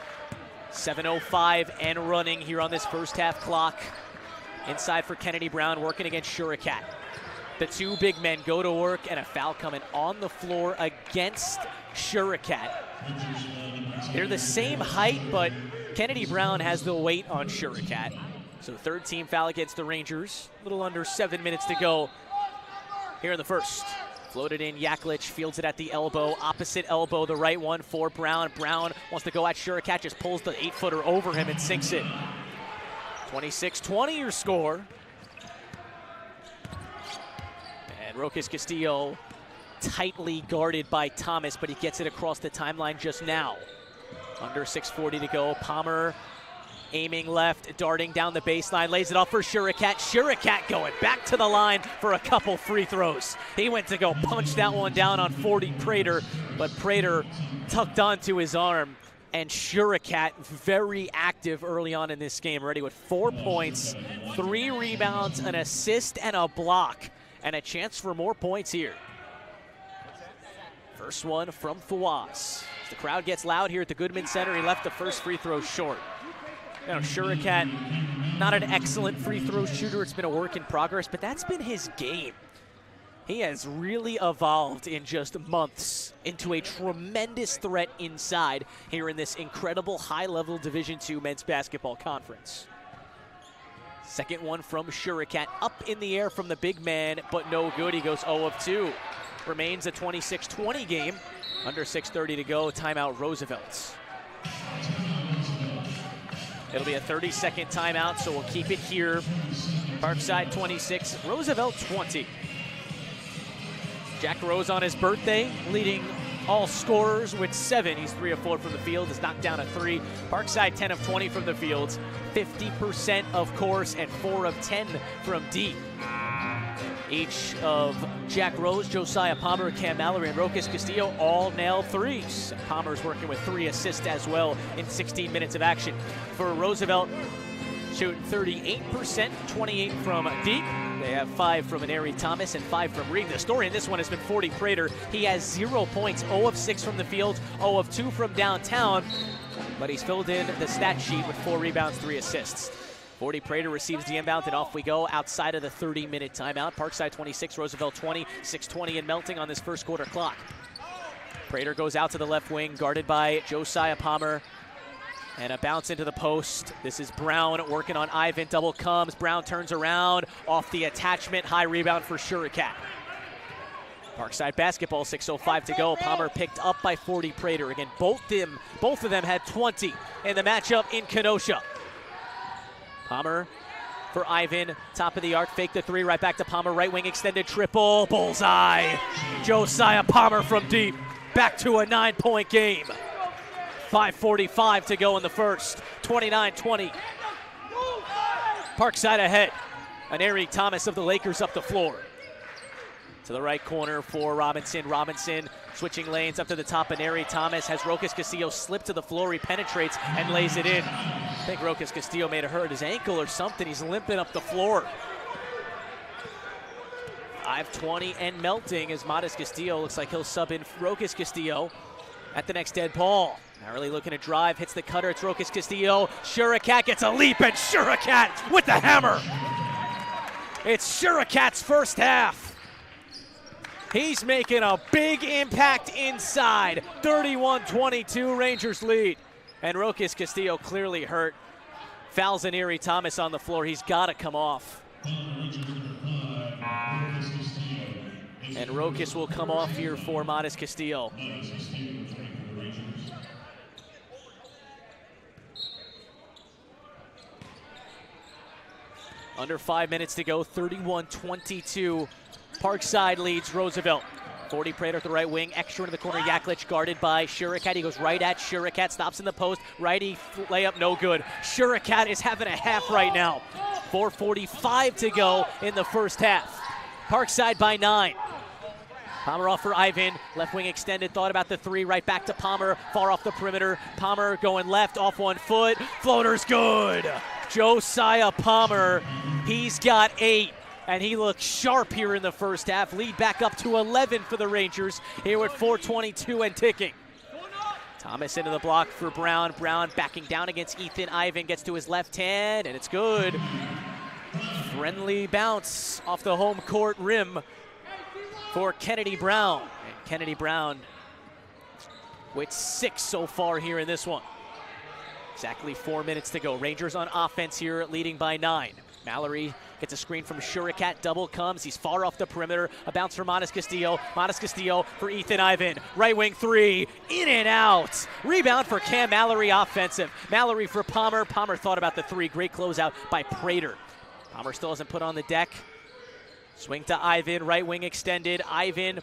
7:05 and running here on this first half clock. Inside for Kennedy Brown, working against Shurikat. The two big men go to work, and a foul coming on the floor against Shurikat. They're the same height, but Kennedy Brown has the weight on Shurikat. So third team foul against the Rangers. A little under 7 minutes to go here in the first. Floated in, Yaklich fields it at the elbow. Opposite elbow, the right one for Brown. Brown wants to go at Shurikat, just pulls the 8-footer over him and sinks it. 26-20 your score. And Rokas Castillo tightly guarded by Thomas, but he gets it across the timeline just now. Under 6:40 to go. Palmer aiming left, darting down the baseline, lays it off for Shurikat. Shurikat going back to the line for a couple free throws. He went to go punch that one down on 40 Prater, but Prater tucked onto his arm. And Shurikat very active early on in this game, ready with 4 points, 3 rebounds, an assist, and a block. And a chance for more points here. First one from Fawaz. The crowd gets loud here at the Goodman Center. He left the first free throw short. Now, Shurikat, not an excellent free throw shooter. It's been a work in progress, but that's been his game. He has really evolved in just months into a tremendous threat inside here in this incredible high-level Division II men's basketball conference. Second one from Shurikat, up in the air from the big man, but no good. He goes 0 of 2. Remains a 26-20 game. Under 6:30 to go. Timeout Roosevelt. It'll be a 30-second timeout, so we'll keep it here. Parkside 26, Roosevelt 20. Jack Rose on his birthday, leading all scorers with 7. He's 3 of 4 from the field. Has knocked down a 3. Parkside 10 of 20 from the field. 50% of course, and 4 of 10 from deep. Each of Jack Rose, Josiah Palmer, Cam Mallory, and Rokas Castillo all nailed 3s. Palmer's working with 3 assists as well in 16 minutes of action. For Roosevelt, shooting 38%, 28 from deep. They have 5 from Aneri Thomas and 5 from Reed. The story in this one has been 40 Prater. He has 0 points, 0 of 6 from the field, 0 of 2 from downtown, but he's filled in the stat sheet with 4 rebounds, 3 assists. 40 Prater receives the inbound, and off we go outside of the 30-minute timeout. Parkside 26, Roosevelt 20, 6:20 and melting on this first quarter clock. Prater goes out to the left wing, guarded by Josiah Palmer. And a bounce into the post. This is Brown working on Ivan. Double comes. Brown turns around off the attachment. High rebound for Shurikat. Parkside basketball, 6:05 to go. Palmer picked up by 40 Prater. Again, both of them had 20 in the matchup in Kenosha. Palmer for Ivan, top of the arc, fake the three, right back to Palmer, right wing extended triple, bullseye. Josiah Palmer from deep, back to a 9-point game. 5:45 to go in the first, 29-20. Parkside ahead. Aneri Thomas of the Lakers up the floor. To the right corner for Robinson. Robinson switching lanes up to the top. Aneri Thomas has Rokas Castillo slip to the floor. He penetrates and lays it in. I think Rokas Castillo may have hurt his ankle or something. He's limping up the floor. 5:20 and melting as Modest Castillo looks like he'll sub in Rokas Castillo at the next dead ball. Not really looking to drive, hits the cutter, it's Rokas Castillo. Shurakat gets a leap, and Shurakat with the hammer. It's Shurakat's first half. He's making a big impact inside. 31-22, Rangers lead. And Rokas Castillo clearly hurt. Fouls Aneri Thomas on the floor, he's gotta come off. And Rokas will come off here for Modest Castillo. Under 5 minutes to go, 31-22. Parkside leads Roosevelt. 40 Prater at the right wing, extra into the corner. Yaklich guarded by Shurakat. He goes right at Shurakat, stops in the post. Righty layup, no good. Shurakat is having a half right now. 4:45 to go in the first half. Parkside by 9. Palmer off for Ivan. Left wing extended, thought about the three. Right back to Palmer, far off the perimeter. Palmer going left, off 1 foot. Floater's good. Josiah Palmer, he's got 8. And he looks sharp here in the first half. Lead back up to 11 for the Rangers here with 4:22 and ticking. Thomas into the block for Brown. Brown backing down against Ethan. Ivan gets to his left hand, and it's good. Friendly bounce off the home court rim for Kennedy Brown. And Kennedy Brown with 6 so far here in this one. Exactly 4 minutes to go. Rangers on offense here, leading by 9. Mallory gets a screen from Shurakat, double comes, he's far off the perimeter, a bounce for Modest Castillo. Modest Castillo for Ethan Ivan, right wing three, in and out. Rebound for Cam Mallory, offensive. Mallory for Palmer, Palmer thought about the three, great closeout by Prater. Palmer still hasn't put on the deck. Swing to Ivan, right wing extended. Ivan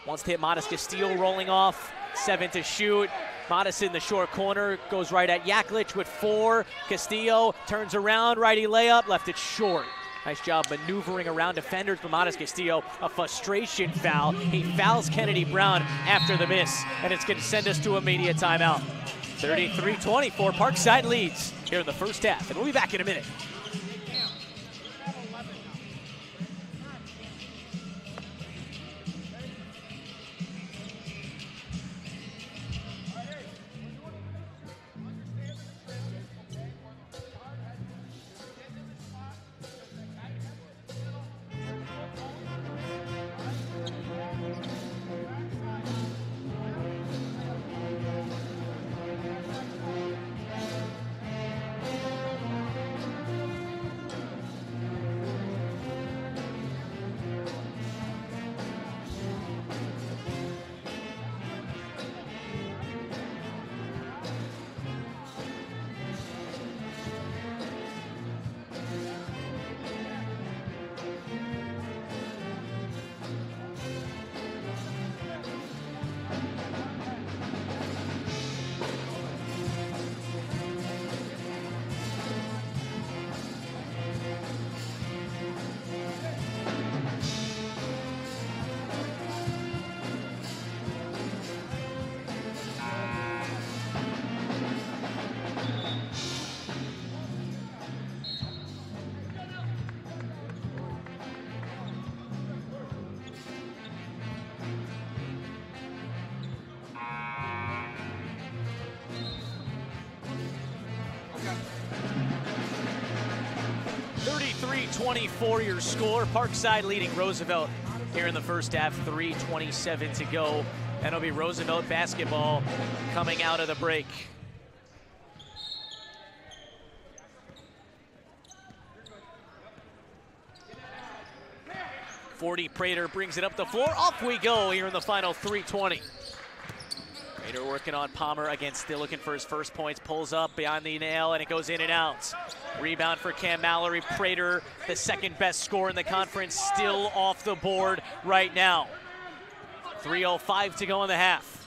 wants to hit Modest Castillo, rolling off, 7 to shoot. Modest in the short corner, goes right at Yaklich with 4. Castillo turns around, righty layup, left it short. Nice job maneuvering around defenders, but Modest Castillo, a frustration foul. He fouls Kennedy Brown after the miss, and it's gonna send us to a media timeout. 33-24, Parkside leads here in the first half, and we'll be back in a minute. .24 your score. Parkside leading Roosevelt here in the first half, 3:27 to go. And it'll be Roosevelt basketball coming out of the break. 240, Prater brings it up the floor. Off we go here in the final 3:20. Prater working on Palmer, again still looking for his first points, pulls up behind the nail and it goes in and out. Rebound for Cam Mallory. Prater, the second best scorer in the conference, still off the board right now. 3:05 to go in the half.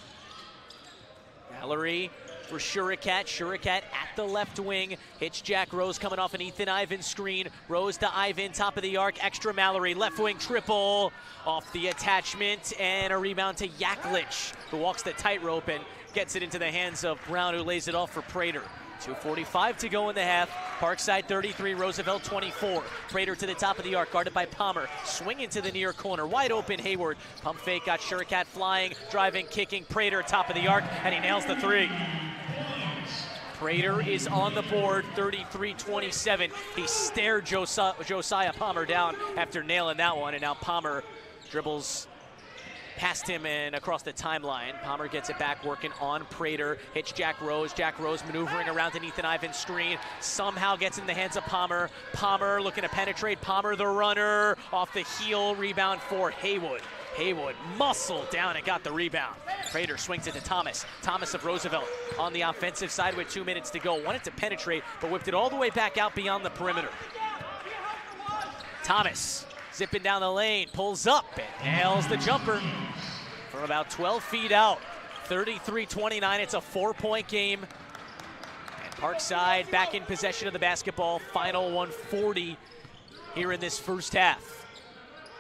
Mallory for Shurikat. Shurikat at the left wing. Hits Jack Rose coming off an Ethan Ivan screen. Rose to Ivan, top of the arc. Extra Mallory, left wing triple. Off the attachment and a rebound to Yaklich, who walks the tightrope and gets it into the hands of Brown, who lays it off for Prater. 2:45 to go in the half. Parkside 33, Roosevelt 24. Prater to the top of the arc, guarded by Palmer. Swinging to the near corner, wide open Hayward. Pump fake, got Shurikat flying, driving, kicking. Prater top of the arc, and he nails the three. Prater is on the board, 33-27. He stared Josiah Palmer down after nailing that one, and now Palmer dribbles past him and across the timeline. Palmer gets it back, working on Prater. Hits Jack Rose. Jack Rose maneuvering around an Ethan Ivan screen. Somehow gets in the hands of Palmer. Palmer looking to penetrate. Palmer the runner. Off the heel, rebound for Haywood. Haywood muscled down and got the rebound. Prater swings it to Thomas. Thomas of Roosevelt on the offensive side with 2 minutes to go. Wanted to penetrate, but whipped it all the way back out beyond the perimeter. Thomas zipping down the lane, pulls up and nails the jumper from about 12 feet out. 33-29, it's a 4-point game. And Parkside back in possession of the basketball. Final 140 here in this first half.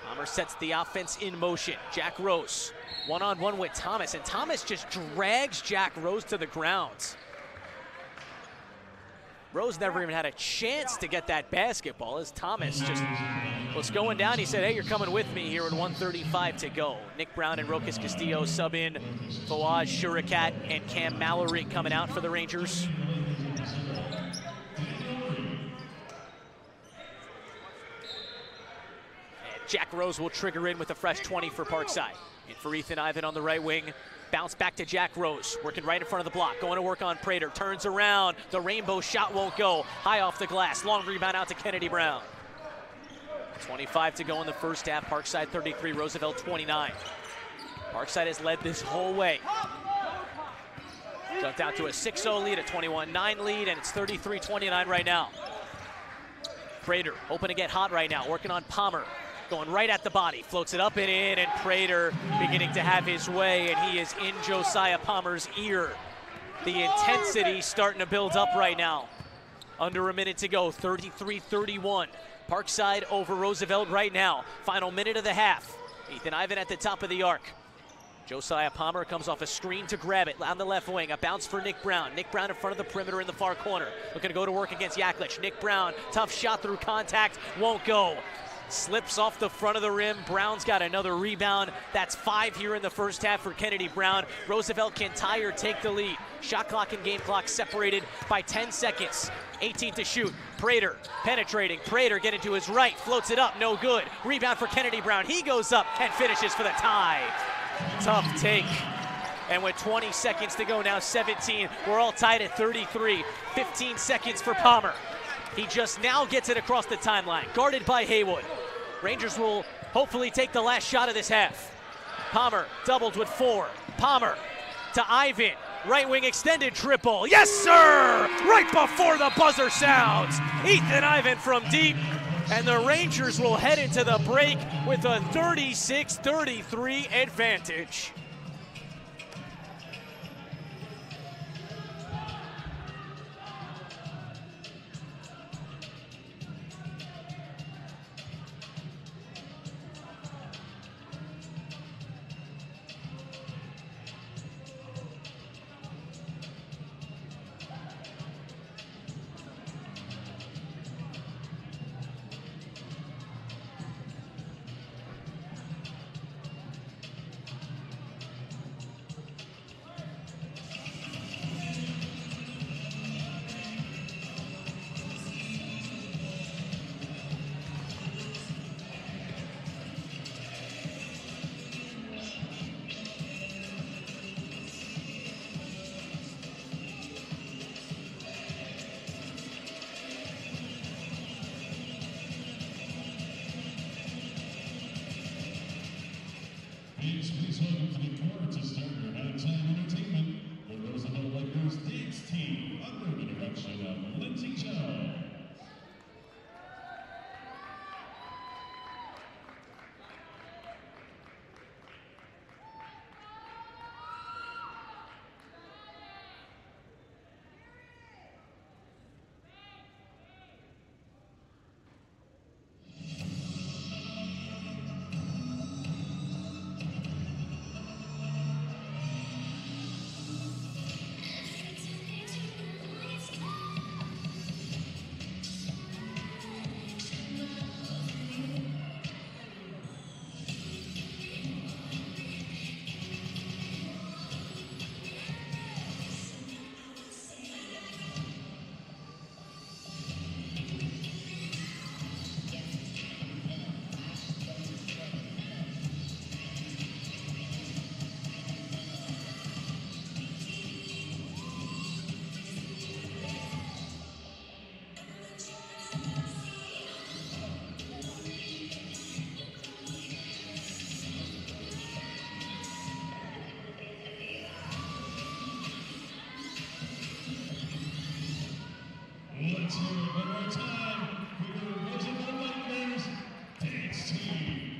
Palmer sets the offense in motion. Jack Rose, one-on-one with Thomas, and Thomas just drags Jack Rose to the ground. Rose never even had a chance to get that basketball as Thomas just was going down. He said, hey, you're coming with me here in 1:35 to go. Nick Brown and Rokas Castillo sub in. Fawaz, Shurikat, and Cam Mallory coming out for the Rangers. And Jack Rose will trigger in with a fresh 20 for Parkside. In for Ethan Ivan on the right wing. Bounce back to Jack Rose, working right in front of the block, going to work on Prater, turns around, the rainbow shot won't go, high off the glass, long rebound out to Kennedy Brown. 25 to go in the first half, Parkside 33, Roosevelt 29. Parkside has led this whole way. Jumped out to a 6-0 lead, a 21-9 lead, and it's 33-29 right now. Prater hoping to get hot right now, working on Palmer. Going right at the body, floats it up and in, and Prater beginning to have his way, and he is in Josiah Palmer's ear. The intensity starting to build up right now. Under a minute to go, 33-31. Parkside over Roosevelt right now. Final minute of the half. Ethan Ivan at the top of the arc. Josiah Palmer comes off a screen to grab it on the left wing. A bounce for Nick Brown. Nick Brown in front of the perimeter in the far corner. Looking to go to work against Yaklich. Nick Brown, tough shot through contact, won't go. Slips off the front of the rim. Brown's got another rebound. That's 5 here in the first half for Kennedy Brown. Roosevelt can tie or take the lead. Shot clock and game clock separated by 10 seconds. 18 to shoot. Prater penetrating. Prater getting to his right. Floats it up. No good. Rebound for Kennedy Brown. He goes up and finishes for the tie. Tough take. And with 20 seconds to go, now 17. We're all tied at 33. 15 seconds for Palmer. He just now gets it across the timeline, guarded by Haywood. Rangers will hopefully take the last shot of this half. Palmer doubled with 4. Palmer to Ivan. Right wing extended triple. Yes, sir! Right before the buzzer sounds. Ethan Ivan from deep. And the Rangers will head into the break with a 36-33 advantage. Let's hear it one more time for your Roosevelt Lightning's dance team.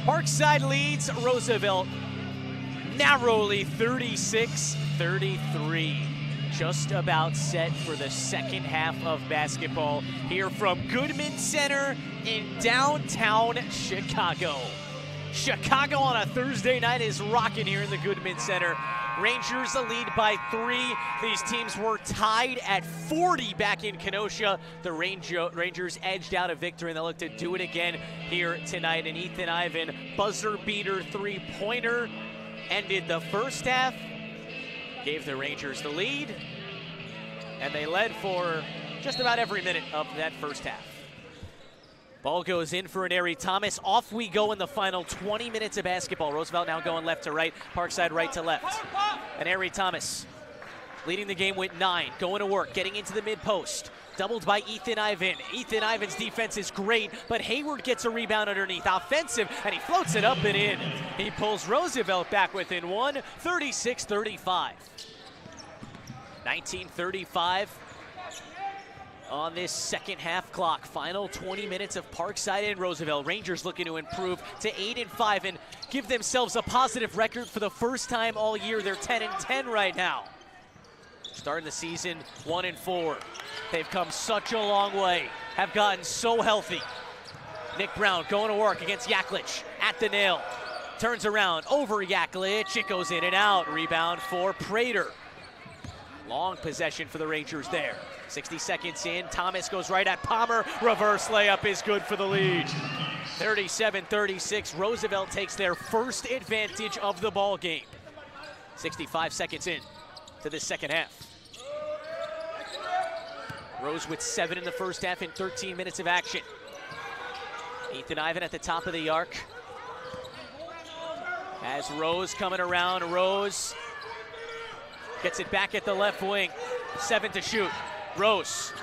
Parkside leads Roosevelt narrowly 36-33. Just about set for the second half of basketball here from Goodman Center in downtown Chicago. Chicago on a Thursday night is rocking here in the Goodman Center. Rangers a lead by 3. These teams were tied at 40 back in Kenosha. The Rangers edged out a victory, and they'll look to do it again here tonight. And Ethan Ivan, buzzer beater three-pointer, ended the first half, gave the Rangers the lead, and they led for just about every minute of that first half. Ball goes in for Aneri Thomas. Off we go in the final 20 minutes of basketball. Roosevelt now going left to right, Parkside right to left. Aneri Thomas leading the game with 9, going to work, getting into the mid-post. Doubled by Ethan Ivan. Ethan Ivan's defense is great, but Hayward gets a rebound underneath. Offensive, and he floats it up and in. He pulls Roosevelt back within 1, 36-35. 19:35 on this second half clock. Final 20 minutes of Parkside and Roosevelt. Rangers looking to improve to 8-5 and give themselves a positive record for the first time all year. They're 10-10 right now. Starting the season 1-4. They've come such a long way, have gotten so healthy. Nick Brown going to work against Yaklich at the nail. Turns around over Yaklich, it goes in and out. Rebound for Prater. Long possession for the Rangers there. 60 seconds in, Thomas goes right at Palmer. Reverse layup is good for the lead. 37-36, Roosevelt takes their first advantage of the ball game. 65 seconds in to the second half. Rose with 7 in the first half in 13 minutes of action. Ethan Ivan at the top of the arc. As Rose coming around, Rose gets it back at the left wing. 7 to shoot. Rose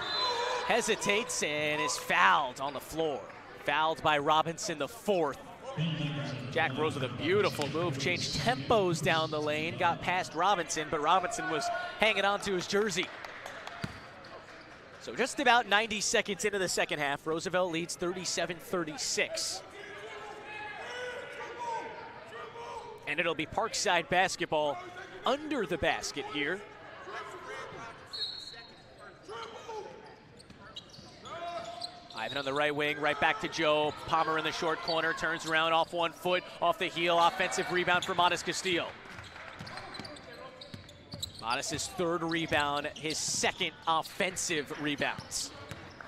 hesitates and is fouled on the floor. Fouled by Robinson, the 4th. Jack Rose with a beautiful move, changed tempos down the lane, got past Robinson, but Robinson was hanging on to his jersey. So just about 90 seconds into the second half, Roosevelt leads 37-36. And it'll be Parkside basketball under the basket here. Ivan on the right wing, right back to Joe. Palmer in the short corner, turns around off 1 foot, off the heel. Offensive rebound for Modest Castillo. Modest's 3rd rebound, his 2nd offensive rebounds.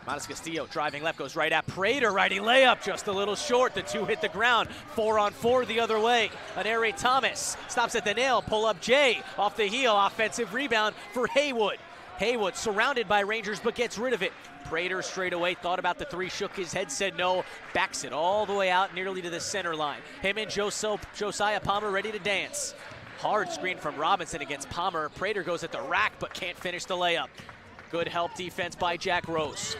Modest Castillo driving left, goes right at Prater. Righty layup, just a little short. The 2 hit the ground. 4-on-4 the other way. Aneri Thomas stops at the nail. Pull up Jay off the heel. Offensive rebound for Haywood. Haywood surrounded by Rangers but gets rid of it. Prater straight away, thought about the 3, shook his head, said no, backs it all the way out nearly to the center line. Him and Josiah Palmer ready to dance. Hard screen from Robinson against Palmer. Prater goes at the rack but can't finish the layup. Good help defense by Jack Rose.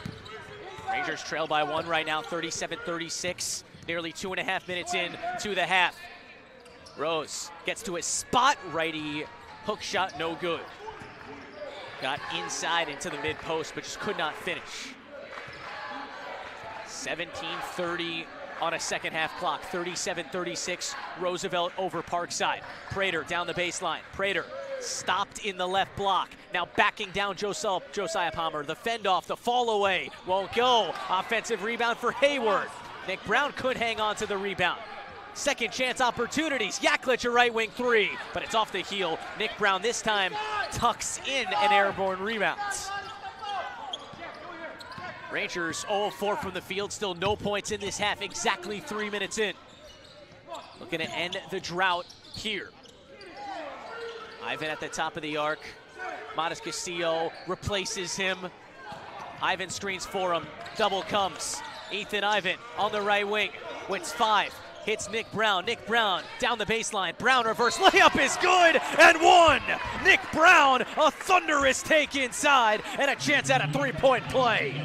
Rangers trail by 1 right now, 37-36. Nearly 2.5 minutes in to the half. Rose gets to his spot, righty hook shot, no good. Got inside into the mid-post, but just could not finish. 17:30 on a second half clock. 37-36, Roosevelt over Parkside. Prater down the baseline. Prater stopped in the left block. Now backing down Josiah Palmer. The fend off, the fall away, won't go. Offensive rebound for Hayward. Nick Brown could hang on to the rebound. Second chance opportunities. Yaklich a right wing 3, but it's off the heel. Nick Brown this time tucks in an airborne rebound. Rangers 0-4 from the field, still no points in this half, exactly 3 minutes in. Looking to end the drought here. Ivan at the top of the arc. Modest Castillo replaces him. Ivan screens for him, double comes. Ethan Ivan on the right wing, wins 5. Hits Nick Brown. Nick Brown down the baseline. Brown reverse layup is good and 1. Nick Brown, a thunderous take inside and a chance at a 3-point play.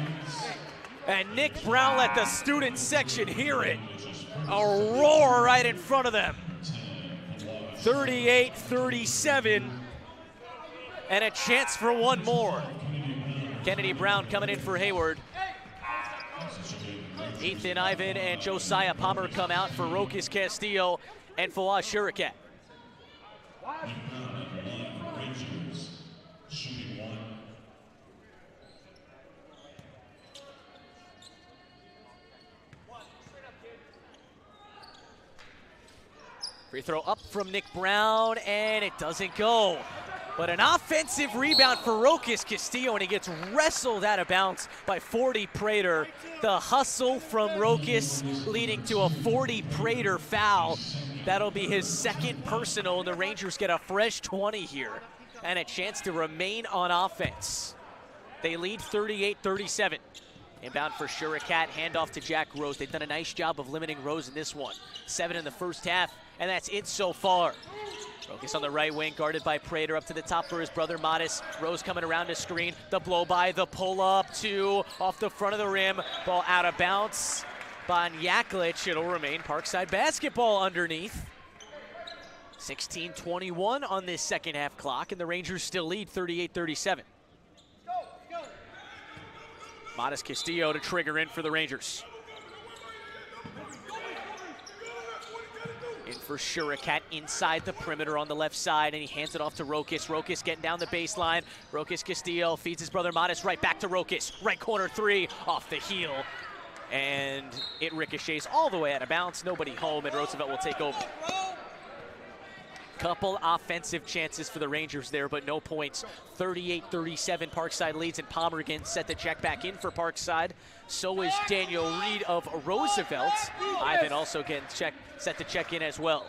And Nick Brown let the student section hear it. A roar right in front of them. 38-37 and a chance for 1 more. Kennedy Brown coming in for Hayward. Ethan Ivan and Josiah Palmer come out for Rokas Castillo and Fawaz Shurikat. Rangers, shooting one. Free throw up from Nick Brown, and it doesn't go. But an offensive rebound for Rokas Castillo, and he gets wrestled out of bounds by 40 Prater. The hustle from Rokas leading to a 40 Prater foul. That'll be his second personal, and the Rangers get a fresh 20 here and a chance to remain on offense. They lead 38-37. Inbound for Shurikat, handoff to Jack Rose. They've done a nice job of limiting Rose in this one. 7 in the first half, and that's it so far. Rokas on the right wing, guarded by Prater, up to the top for his brother Modest. Rose coming around the screen, the blow by, the pull up, 2 off the front of the rim. Ball out of bounds by Yaklich. It'll remain Parkside basketball underneath. 16:21 on this second half clock, and the Rangers still lead 38-37. Modest Castillo to trigger in for the Rangers. In for Shurikat inside the perimeter on the left side, and he hands it off to Rokas. Rokas getting down the baseline. Rokas Castillo feeds his brother Modest right back to Rokas. Right corner 3 off the heel. And it ricochets all the way out of bounds. Nobody home, and Roosevelt will take over. Couple offensive chances for the Rangers there, but no points. 38-37, Parkside leads, and Palmer again set the check back in for Parkside. So is Daniel Reed of Roosevelt. Ivan also getting set to check in as well.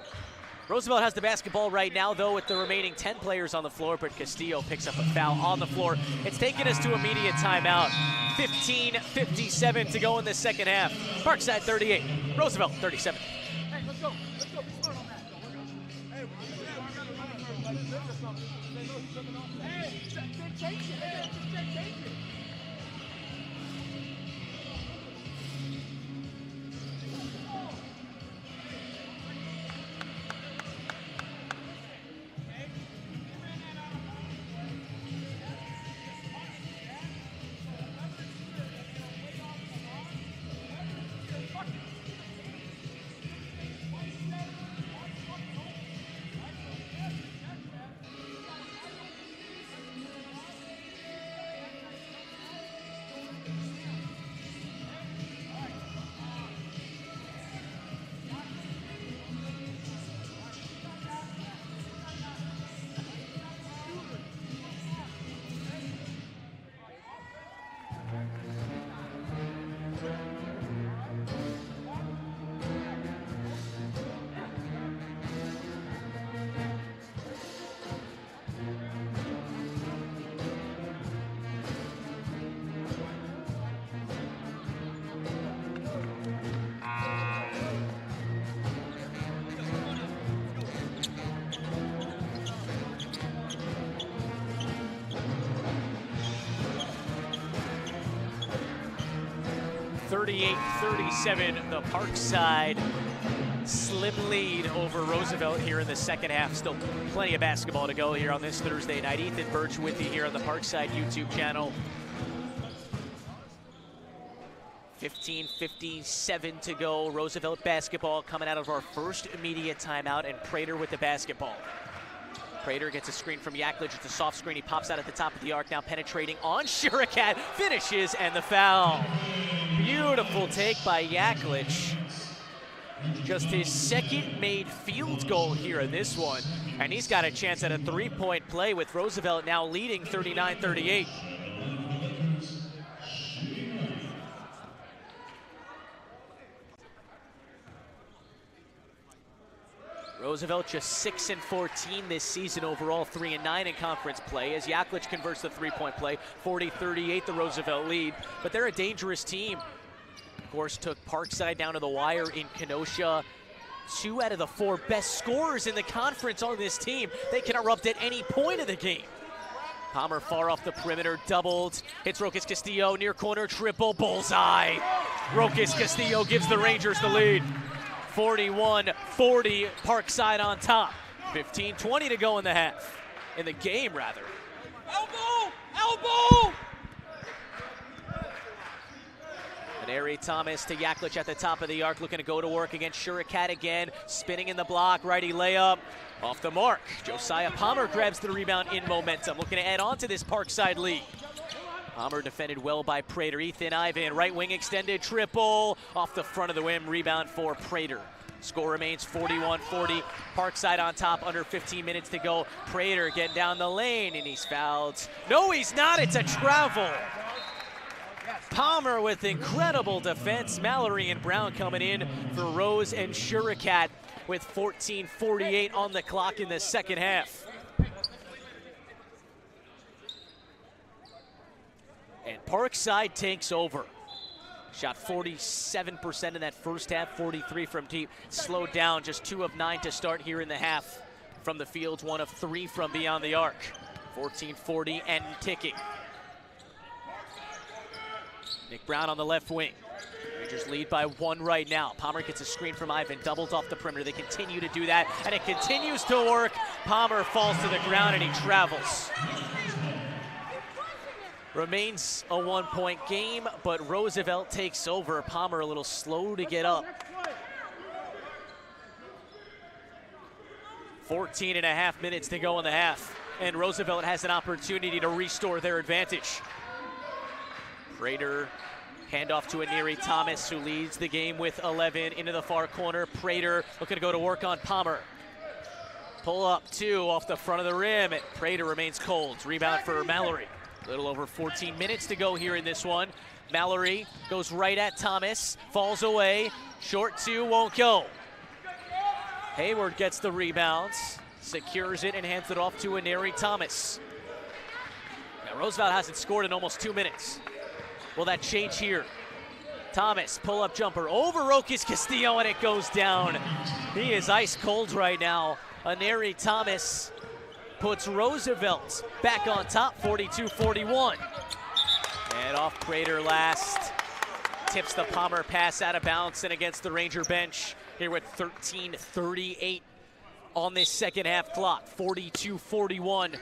Roosevelt has the basketball right now, though, with the remaining 10 players on the floor, but Castillo picks up a foul on the floor. It's taken us to immediate timeout. 15:57 to go in the second half. Parkside 38, Roosevelt 37. Hey, let's go. Let's go. Be smart on that. Hey, change it. Hey, change it. .38-37, the Parkside slim lead over Roosevelt here in the second half. Still plenty of basketball to go here on this Thursday night. Ethan Birch with you here on the Parkside YouTube channel. 15:57 to go. Roosevelt basketball coming out of our first immediate timeout, and Prater with the basketball. Prater gets a screen from Yaklich. It's a soft screen. He pops out at the top of the arc, now penetrating on Shurikat. Finishes, and the foul. Beautiful take by Yaklich. Just his second made field goal here in this one. And he's got a chance at a three-point play with Roosevelt now leading 39-38. Roosevelt just 6-14 this season overall, 3-9 in conference play. As Yaklich converts the three-point play, 40-38 the Roosevelt lead. But they're a dangerous team. Of course, took Parkside down to the wire in Kenosha. 2 out of the 4 best scorers in the conference on this team. They can erupt at any point of the game. Palmer far off the perimeter, doubled. Hits Rokas Castillo, near corner triple, bullseye. Rokas Castillo gives the Rangers the lead. 41-40, Parkside on top. 15:20 to go in the half. In the game, rather. Elbow! Elbow! An Neri Thomas to Yaklich at the top of the arc, looking to go to work against Shurikat again. Spinning in the block, righty layup. Off the mark. Josiah Palmer grabs the rebound in momentum, looking to add on to this Parkside lead. Palmer defended well by Prater. Ethan Ivan, right wing extended triple. Off the front of the rim, rebound for Prater. Score remains 41-40. Parkside on top, under 15 minutes to go. Prater getting down the lane, and he's fouled. No, he's not. It's a travel. Palmer with incredible defense. Mallory and Brown coming in for Rose and Shurikat with 14:48 on the clock in the second half. And Parkside takes over. Shot 47% in that first half, 43 from deep. Slowed down, just 2 of 9 to start here in the half. From the field, 1 of 3 from beyond the arc. 14:40 and ticking. Nick Brown on the left wing. Rangers lead by 1 right now. Palmer gets a screen from Ivan, doubles off the perimeter. They continue to do that, and it continues to work. Palmer falls to the ground, and he travels. Remains a 1-point game, but Roosevelt takes over. Palmer a little slow to get up. 14.5 minutes to go in the half, and Roosevelt has an opportunity to restore their advantage. Prater, handoff to Neri Thomas, who leads the game with 11 into the far corner. Prater looking to go to work on Palmer. Pull up 2 off the front of the rim. Prater remains cold. Rebound for Mallory. A little over 14 minutes to go here in this one. Mallory goes right at Thomas, falls away. Short 2, won't go. Hayward gets the rebounds, secures it, and hands it off to Neri Thomas. Now, Roosevelt hasn't scored in almost 2 minutes. Will that change here? Thomas, pull-up jumper over Rokas Castillo, and it goes down. He is ice cold right now. Neri Thomas puts Roosevelt back on top, 42-41. And off Prater last. Tips the Palmer pass out of bounds and against the Ranger bench. Here with 13:38 on this second half clock, 42-41.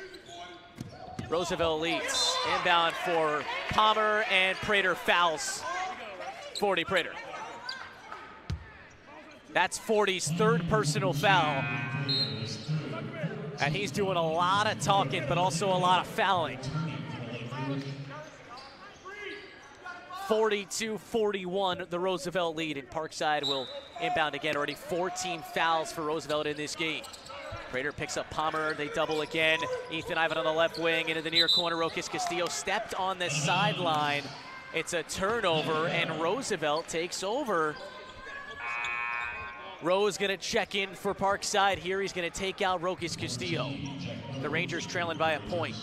Roosevelt leads. Inbound for Palmer, and Prater fouls 40 Prater. That's 40's 3rd personal foul. And he's doing a lot of talking, but also a lot of fouling. 42-41, the Roosevelt lead, and Parkside will inbound again. Already 14 fouls for Roosevelt in this game. Prater picks up Palmer, they double again. Ethan Ivan on the left wing, into the near corner. Rokas Castillo stepped on the sideline. It's a turnover, and Roosevelt takes over. Rose gonna check in for Parkside here. He's gonna take out Rokas Castillo. The Rangers trailing by a point.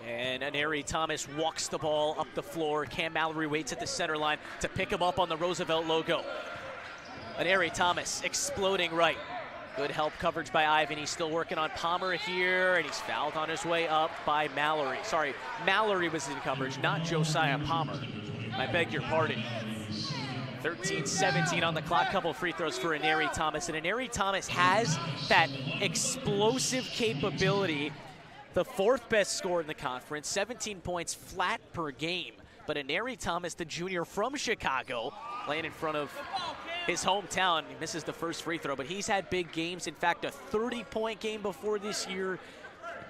And Neri Thomas walks the ball up the floor. Cam Mallory waits at the center line to pick him up on the Roosevelt logo. Neri Thomas exploding right. Good help coverage by Ivan. He's still working on Palmer here, and he's fouled on his way up by Mallory. Sorry, Mallory was in coverage, not Josiah Palmer. I beg your pardon. 13-17 on the clock. Couple free throws for Neri Thomas. And Neri Thomas has that explosive capability. The 4th best scorer in the conference, 17 points flat per game. But Neri Thomas, the junior from Chicago, playing in front of his hometown. He misses the first free throw, but he's had big games. In fact, a 30-point game before this year.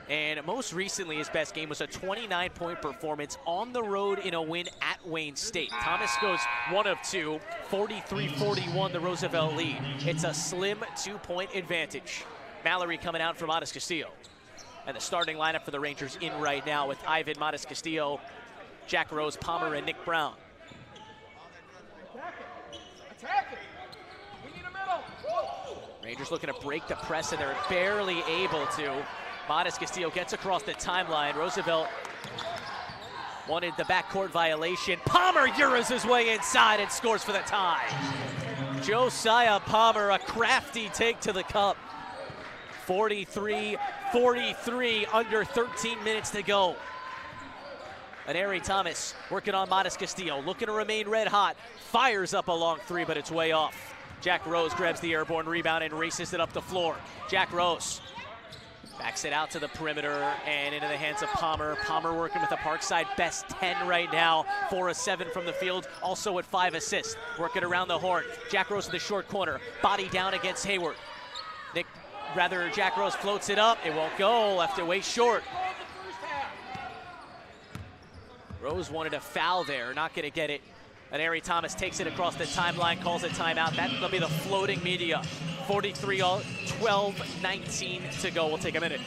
And most recently, his best game was a 29-point performance on the road in a win at Wayne State. Thomas goes 1 of 2, 43-41, the Roosevelt lead. It's a slim 2-point advantage. Mallory coming out for Modest Castillo. And the starting lineup for the Rangers in right now with Ivan, Modest Castillo, Jack Rose, Palmer, and Nick Brown. Attack it. We need a middle. Rangers looking to break the press, and they're barely able to. Modest Castillo gets across the timeline. Roosevelt wanted the backcourt violation. Palmer euros his way inside and scores for the tie. Josiah Palmer, a crafty take to the cup. 43-43, under 13 minutes to go. Neri Thomas working on Modest Castillo, looking to remain red hot. Fires up a long 3, but it's way off. Jack Rose grabs the airborne rebound and races it up the floor. Jack Rose back backs it out to the perimeter and into the hands of Palmer. Palmer working with the Parkside best 10 right now. 4 of 7 from the field, also with 5 assists. Working around the horn. Jack Rose in the short corner. Body down against Hayward. Jack Rose floats it up. It won't go. Left it way short. Rose wanted a foul there. Not going to get it. And Ari Thomas takes it across the timeline, calls a timeout. That'll be the floating media. 43 all, 12-19 to go. We'll take a minute.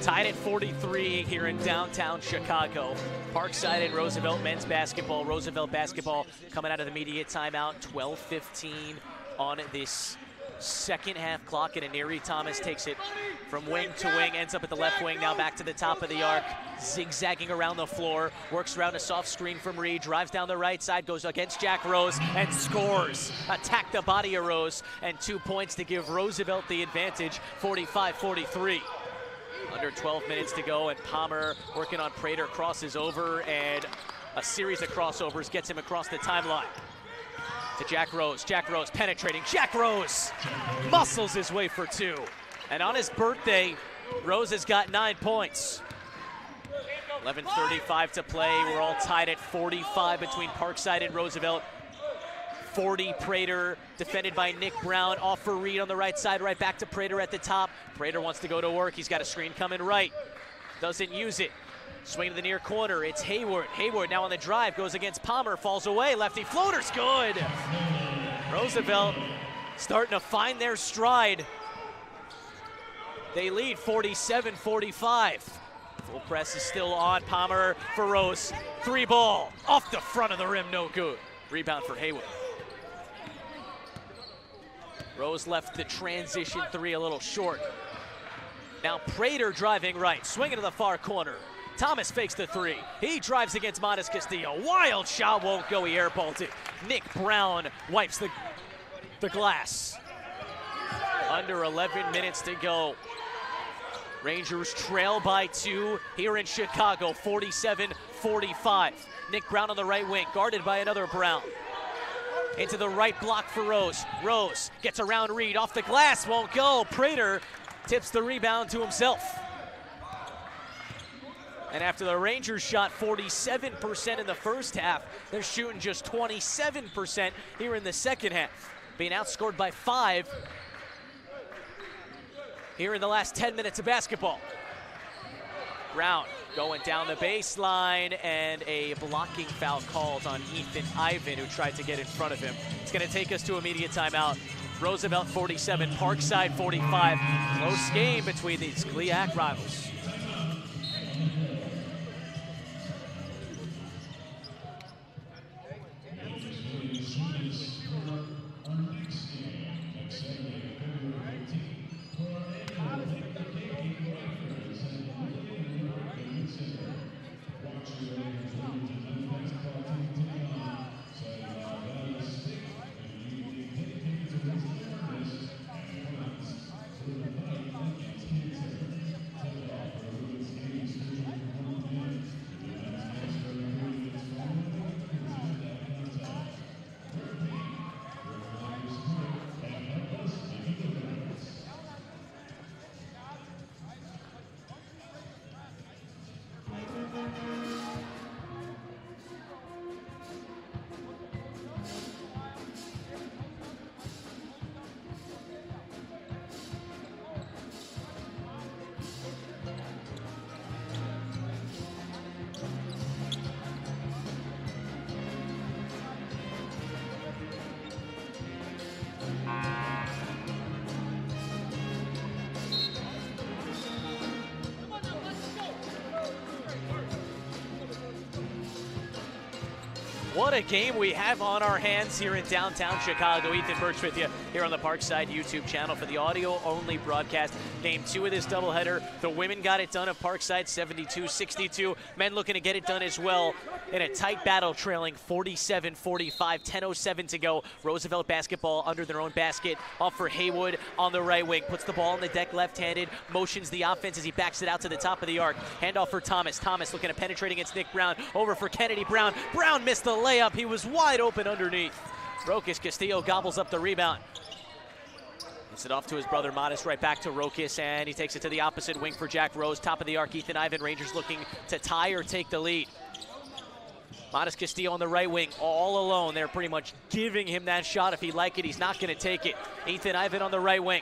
Tied at 43 here in downtown Chicago. Parkside and Roosevelt men's basketball. Roosevelt basketball coming out of the media timeout. 12:15 on this second half clock, and Ari Thomas takes it from wing to wing, ends up at the left wing, now back to the top of the arc, zigzagging around the floor, works around a soft screen from Reed, drives down the right side, goes against Jack Rose, and scores. Attack the body of Rose, and 2 points to give Roosevelt the advantage, 45-43. Under 12 minutes to go, and Palmer working on Prater, crosses over, and a series of crossovers gets him across the timeline. To Jack Rose. Jack Rose penetrating. Jack Rose muscles his way for 2. And on his birthday, Rose has got 9 points. 11:35 to play. We're all tied at 45 between Parkside and Roosevelt. 40 Prater, defended by Nick Brown. Off for Reed on the right side, right back to Prater at the top. Prater wants to go to work. He's got a screen coming right. Doesn't use it. Swing to the near corner. It's Hayward. Hayward now on the drive. Goes against Palmer. Falls away. Lefty floater's good. Roosevelt starting to find their stride. They lead 47-45. Full press is still on. Palmer for Rose. 3 ball. Off the front of the rim. No good. Rebound for Hayward. Rose left the transition 3 a little short. Now Prater driving right. Swinging to the far corner. Thomas fakes the 3. He drives against Modest Castillo. Wild shot won't go. He airballed it. Nick Brown wipes the glass. Under 11 minutes to go. Rangers trail by 2 here in Chicago, 47-45. Nick Brown on the right wing, guarded by another Brown. Into the right block for Rose. Rose gets around Reed, off the glass, won't go. Prater tips the rebound to himself. And after the Rangers shot 47% in the first half, they're shooting just 27% here in the second half. Being outscored by 5 here in the last 10 minutes of basketball. Brown going down the baseline, and a blocking foul called on Ethan Ivan, who tried to get in front of him. It's going to take us to immediate timeout. Roosevelt 47, Parkside 45. Close game between these GLIAC rivals. What a game we have on our hands here in downtown Chicago. Ethan Birch with you here on the Parkside YouTube channel for the audio-only broadcast. Game 2 of this doubleheader. The women got it done at Parkside 72-62. Men looking to get it done as well in a tight battle, trailing 47-45, 10:07 to go. Roosevelt basketball under their own basket. Off for Haywood on the right wing. Puts the ball on the deck left-handed. Motions the offense as he backs it out to the top of the arc. Handoff for Thomas. Thomas looking to penetrate against Nick Brown. Over for Kennedy Brown. Brown missed the layup. He was wide open underneath. Rokas Castillo gobbles up the rebound. Gives it off to his brother Modest, right back to Rokas, and he takes it to the opposite wing for Jack Rose. Top of the arc, Ethan Ivan. Rangers looking to tie or take the lead. Modest Castillo on the right wing, all alone. They're pretty much giving him that shot. If he like it, he's not going to take it. Ethan Ivan on the right wing.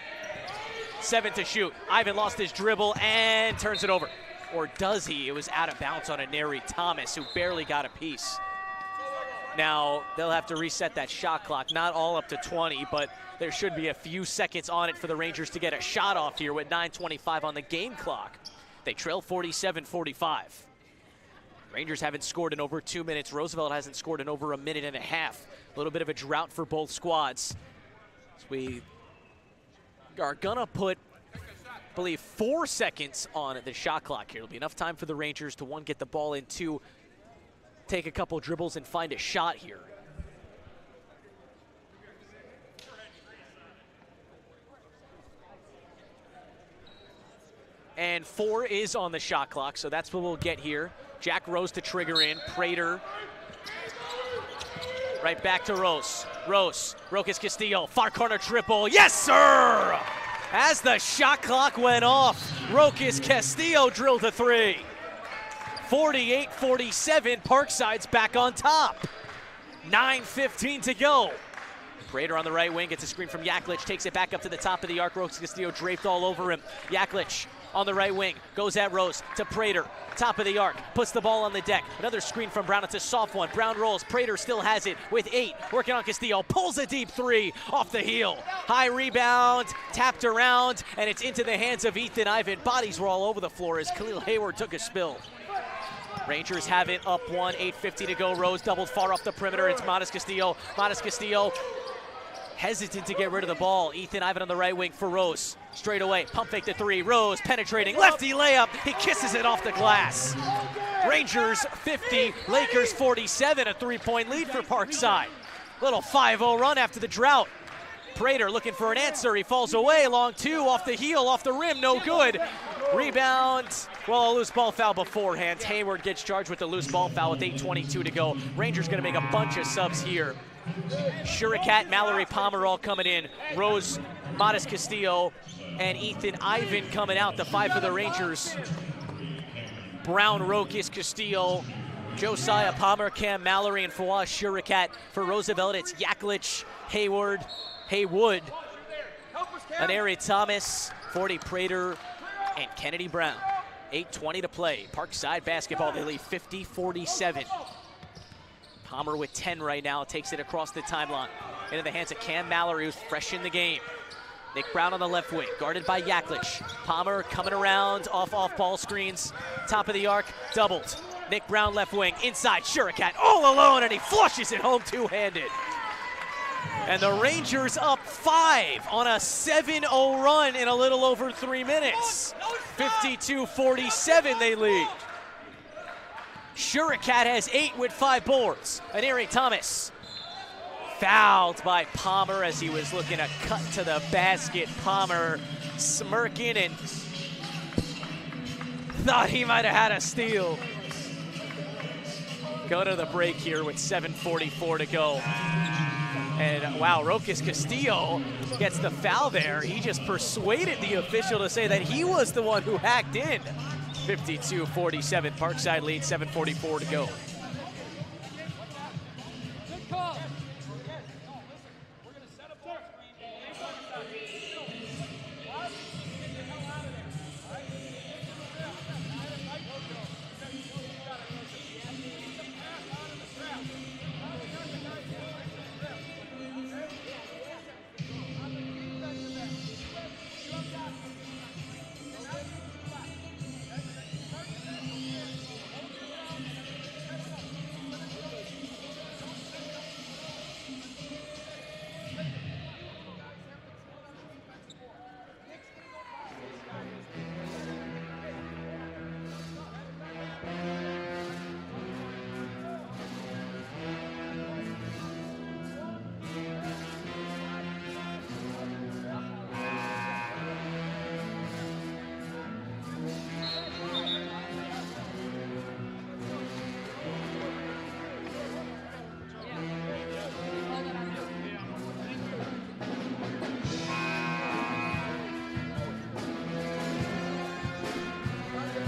7 to shoot. Ivan lost his dribble and turns it over. Or does he? It was out of bounds on a Neri Thomas, who barely got a piece. Now, they'll have to reset that shot clock, not all up to 20, but there should be a few seconds on it for the Rangers to get a shot off here with 9:25 on the game clock. They trail 47-45. Rangers haven't scored in over 2 minutes. Roosevelt hasn't scored in over a minute and a half. A little bit of a drought for both squads. So we are gonna put, I believe, 4 seconds on the shot clock here. It'll be enough time for the Rangers to, 1, get the ball in, 2, take a couple dribbles and find a shot here. And 4 is on the shot clock, so that's what we'll get here. Jack Rose to trigger in. Prater. Right back to Rose. Rokas Castillo, far corner triple. Yes, sir! As the shot clock went off, Rokas Castillo drilled a 3. 48-47, Parkside's back on top. 9:15 to go. Prater on the right wing, gets a screen from Yaklich, takes it back up to the top of the arc. Rokas Castillo draped all over him. Yaklich on the right wing, goes at Rose to Prater, top of the arc, puts the ball on the deck. Another screen from Brown, it's a soft one. Brown rolls, Prater still has it with 8, working on Castillo, pulls a deep 3 off the heel. High rebound, tapped around, and it's into the hands of Ethan Ivan. Bodies were all over the floor as Khalil Hayward took a spill. Rangers have it up 1, 8:50 to go. Rose doubled far off the perimeter. It's Modest Castillo. Modest Castillo hesitant to get rid of the ball. Ethan Ivan on the right wing for Rose. Straight away, pump fake to 3. Rose penetrating, lefty layup. He kisses it off the glass. Rangers 50, Lakers 47, a 3-point lead for Parkside. Little 5-0 run after the drought. Prater looking for an answer. He falls away, long 2, off the heel, off the rim, no good. Rebound, well, a loose ball foul beforehand. Hayward gets charged with the loose ball foul with 8:22 to go. Rangers gonna make a bunch of subs here. Shurikat, Mallory, Palmer all coming in. Rose, Modest Castillo, and Ethan Ivan coming out. The 5 for the Rangers. Brown, Rokas Castillo, Josiah Palmer, Cam Mallory, and Fawaz Shurikat. For Roosevelt, it's Yaklich, Haywood, Neri Thomas, 40 Prater, and Kennedy Brown. 8:20 to play. Parkside basketball, they lead 50-47. Palmer with 10 right now, takes it across the timeline. Into the hands of Cam Mallory, who's fresh in the game. Nick Brown on the left wing, guarded by Yaklich. Palmer coming around, off ball screens. Top of the arc, doubled. Nick Brown left wing, inside, Shurikat all alone, and he flushes it home two-handed. And the Rangers up 5 on a 7-0 run in a little over 3 minutes. 52-47 they lead. Shurikat has 8 with 5 boards. Neri Thomas fouled by Palmer as he was looking to cut to the basket. Palmer smirking and thought he might have had a steal. Go to the break here with 7:44 to go. And wow, Rokas Castillo gets the foul there. He just persuaded the official to say that he was the one who hacked in. 52-47, Parkside lead, 7:44 to go. Good call.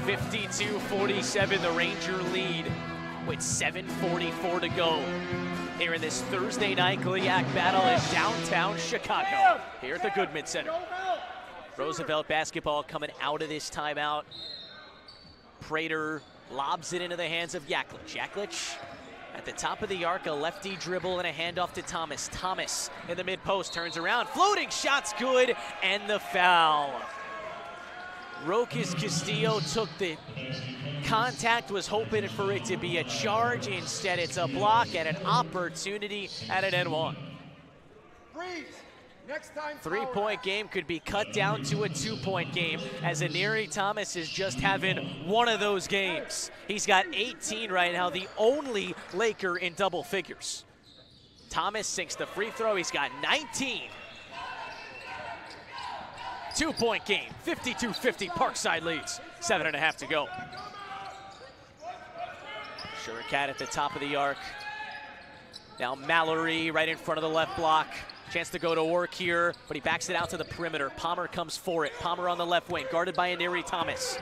52-47, the Ranger lead with 7:44 to go here in this Thursday night GLIAC battle in downtown Chicago, here at the Goodman Center. Roosevelt basketball coming out of this timeout. Prater lobs it into the hands of Yaklich. Yaklich at the top of the arc, a lefty dribble and a handoff to Thomas. Thomas in the mid-post, turns around, floating shot's good, and the foul. Rokas Castillo took the contact, was hoping for it to be a charge. Instead, it's a block and an opportunity at an N1. Three-point game could be cut down to a two-point game, as Aneri Thomas is just having one of those games. He's got 18 right now, the only Laker in double figures. Thomas sinks the free throw, he's got 19. Two-point game, 52-50, Parkside leads, 7.5 to go. Shurikat at the top of the arc. Now Mallory right in front of the left block. Chance to go to work here, but he backs it out to the perimeter. Palmer comes for it. Palmer on the left wing, guarded by Aneri Thomas.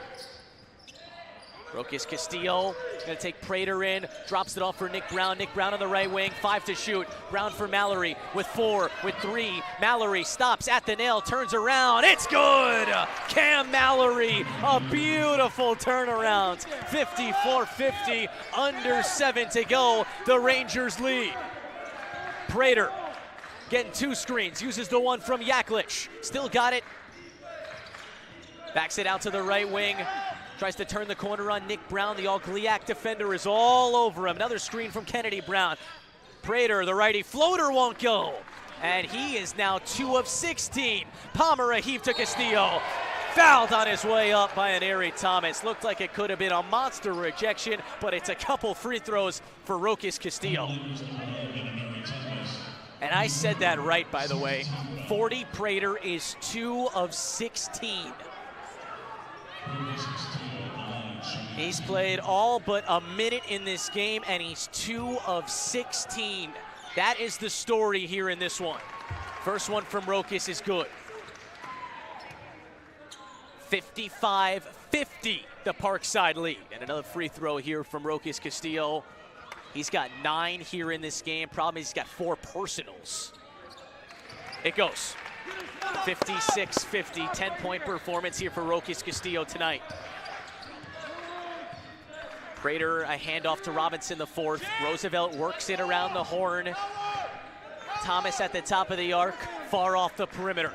Rokas Castillo gonna take Prater in, drops it off for Nick Brown. Nick Brown on the right wing, 5 to shoot. Brown for Mallory with 4, with 3. Mallory stops at the nail, turns around, it's good! Cam Mallory, a beautiful turnaround. 54-50, under 7 to go, the Rangers lead. Prater getting 2 screens, uses the one from Yaklich. Still got it. Backs it out to the right wing. Tries to turn the corner on Nick Brown. The all-GLIAC defender is all over him. Another screen from Kennedy Brown. Prater, the righty floater, won't go. And he is now 2 of 16. Palmer a heave to Castillo. Fouled on his way up by Aneri Thomas. Looked like it could have been a monster rejection, but it's a couple free throws for Rokas Castillo. And I said that right, by the way. 40 Prater is 2 of 16. He's played all but a minute in this game, and he's 2 of 16. That is the story here in this one. First one from Rokas is good. 55-50, the Parkside lead. And another free throw here from Rokas Castillo. He's got 9 here in this game. Problem is he's got 4 personals. It goes. 56-50, 10-point performance here for Rokas Castillo tonight. Prater, a handoff to Robinson, the 4th. Roosevelt works it around the horn. Thomas at the top of the arc, far off the perimeter.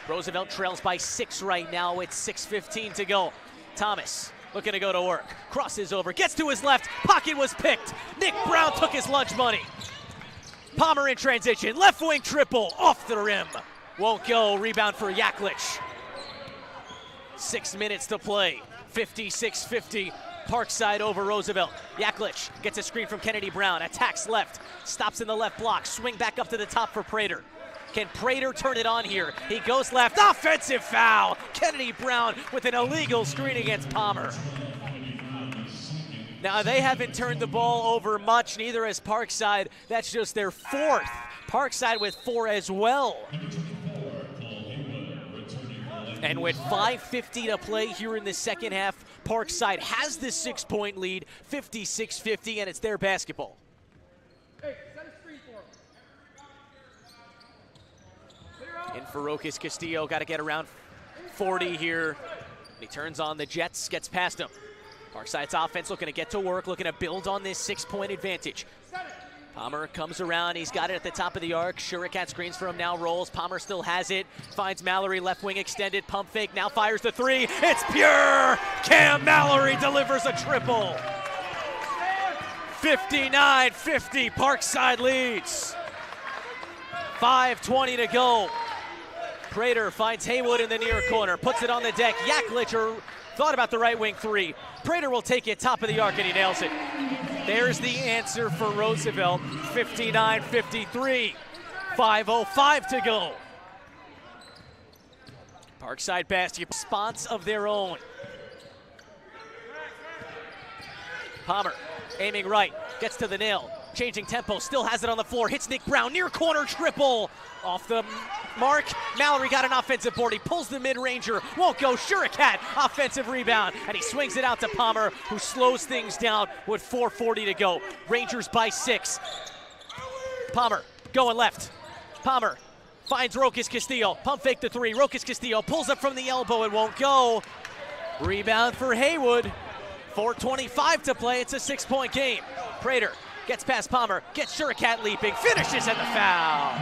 Roosevelt trails by 6 right now. It's 6:15 to go. Thomas looking to go to work. Crosses over, gets to his left. Pocket was picked. Nick Brown took his lunch money. Palmer in transition. Left wing triple off the rim. Won't go. Rebound for Yaklich. 6 minutes to play. 56-50. Parkside over Roosevelt. Yaklich gets a screen from Kennedy Brown. Attacks left. Stops in the left block. Swing back up to the top for Prater. Can Prater turn it on here? He goes left. Offensive foul. Kennedy Brown with an illegal screen against Palmer. Now, they haven't turned the ball over much, neither has Parkside. That's just their 4th. Parkside with 4 as well. And with 5:50 to play here in the second half, Parkside has the 6-point lead, 56-50, and it's their basketball. In for Rokas Castillo, got to get around 40 here. He turns on the Jets, gets past him. Parkside's offense looking to get to work, looking to build on this 6-point advantage. Palmer comes around, he's got it at the top of the arc. Shurikat screens for him, now rolls. Palmer still has it, finds Mallory, left wing extended, pump fake, now fires the 3. It's pure! Cam Mallory delivers a triple. 59-50, Parkside leads. 5:20 to go. Prater finds Haywood in the near corner, puts it on the deck. Yaklich thought about the right wing 3. Prater will take it top of the arc and he nails it. There's the answer for Roosevelt, 59-53. 5:05 to go. Parkside basket, spots of their own. Palmer aiming right, gets to the nail, changing tempo, still has it on the floor, hits Nick Brown, near corner triple. Off the mark, Mallory got an offensive board, he pulls the mid-ranger, won't go, Shurikat, offensive rebound, and he swings it out to Palmer, who slows things down with 4:40 to go. Rangers by 6. Palmer going left. Palmer finds Rokas Castillo, pump fake the 3, Rokas Castillo pulls up from the elbow, it won't go. Rebound for Haywood. 4:25 to play, it's a 6-point game. Prater gets past Palmer, gets Shurikat leaping, finishes at the foul.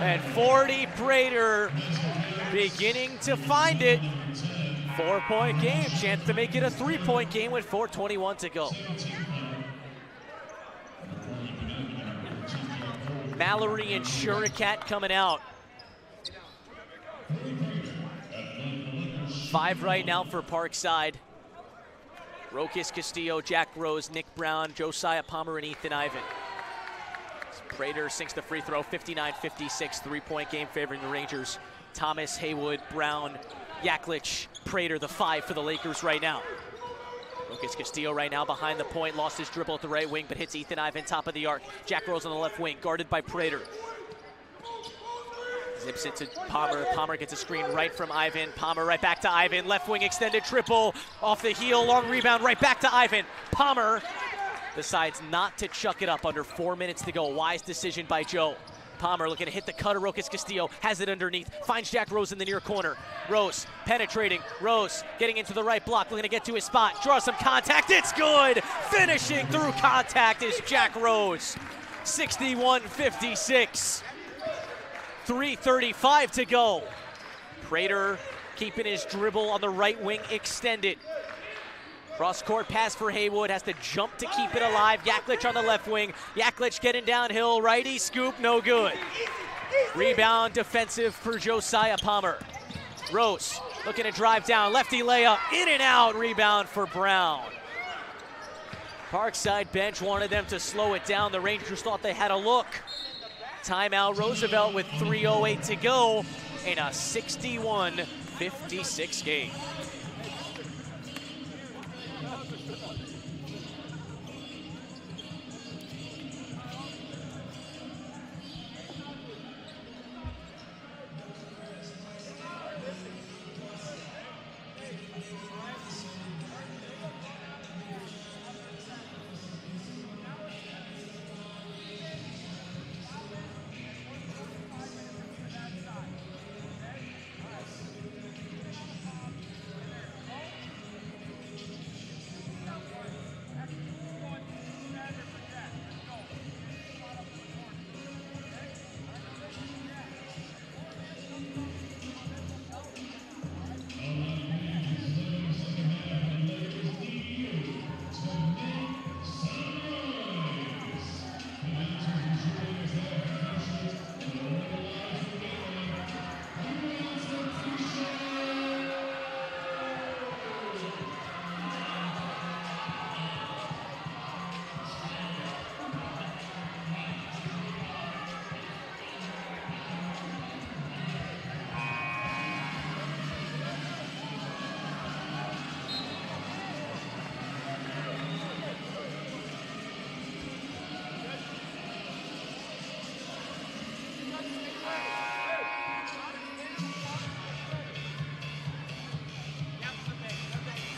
And 40 Prater beginning to find it. 4-point game, chance to make it a 3-point game with 4:21 to go. Mallory and Shurikat coming out. 5 right now for Parkside. Rokas Castillo, Jack Rose, Nick Brown, Josiah Palmer, and Ethan Ivan. Prater sinks the free throw, 59-56, 3-point game favoring the Rangers. Thomas, Haywood, Brown, Yaklich, Prater, the 5 for the Lakers right now. Rokas Castillo right now behind the point, lost his dribble at the right wing, but hits Ethan Ivan top of the arc. Jack Rose on the left wing, guarded by Prater. Zips it to Palmer. Palmer gets a screen right from Ivan. Palmer right back to Ivan. Left wing extended triple. Off the heel. Long rebound right back to Ivan. Palmer decides not to chuck it up under 4 minutes to go. Wise decision by Joe. Palmer looking to hit the cutter. Rokas Castillo has it underneath. Finds Jack Rose in the near corner. Rose penetrating. Rose getting into the right block. Looking to get to his spot. Draws some contact. It's good. Finishing through contact is Jack Rose. 61-56. 3:35 to go. Prater keeping his dribble on the right wing extended. Cross-court pass for Haywood, has to jump to keep it alive. Yaklich on the left wing. Yaklich getting downhill, righty scoop, no good. Rebound defensive for Josiah Palmer. Rose looking to drive down, lefty layup, in and out, rebound for Brown. Parkside bench wanted them to slow it down. The Rangers thought they had a look. Timeout Roosevelt with 3:08 to go in a 61-56 game.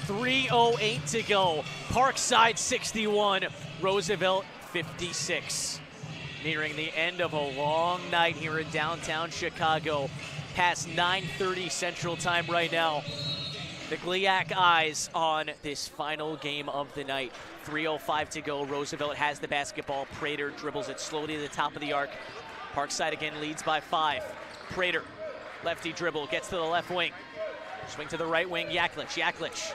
.308 to go. Parkside 61, Roosevelt 56. Nearing the end of a long night here in downtown Chicago. Past 9:30 Central Time right now. The GLIAC eyes on this final game of the night. 3:05 to go. Roosevelt has the basketball. Prater dribbles it slowly to the top of the arc. Parkside again leads by 5. Prater, lefty dribble, gets to the left wing. Swing to the right wing, Yaklich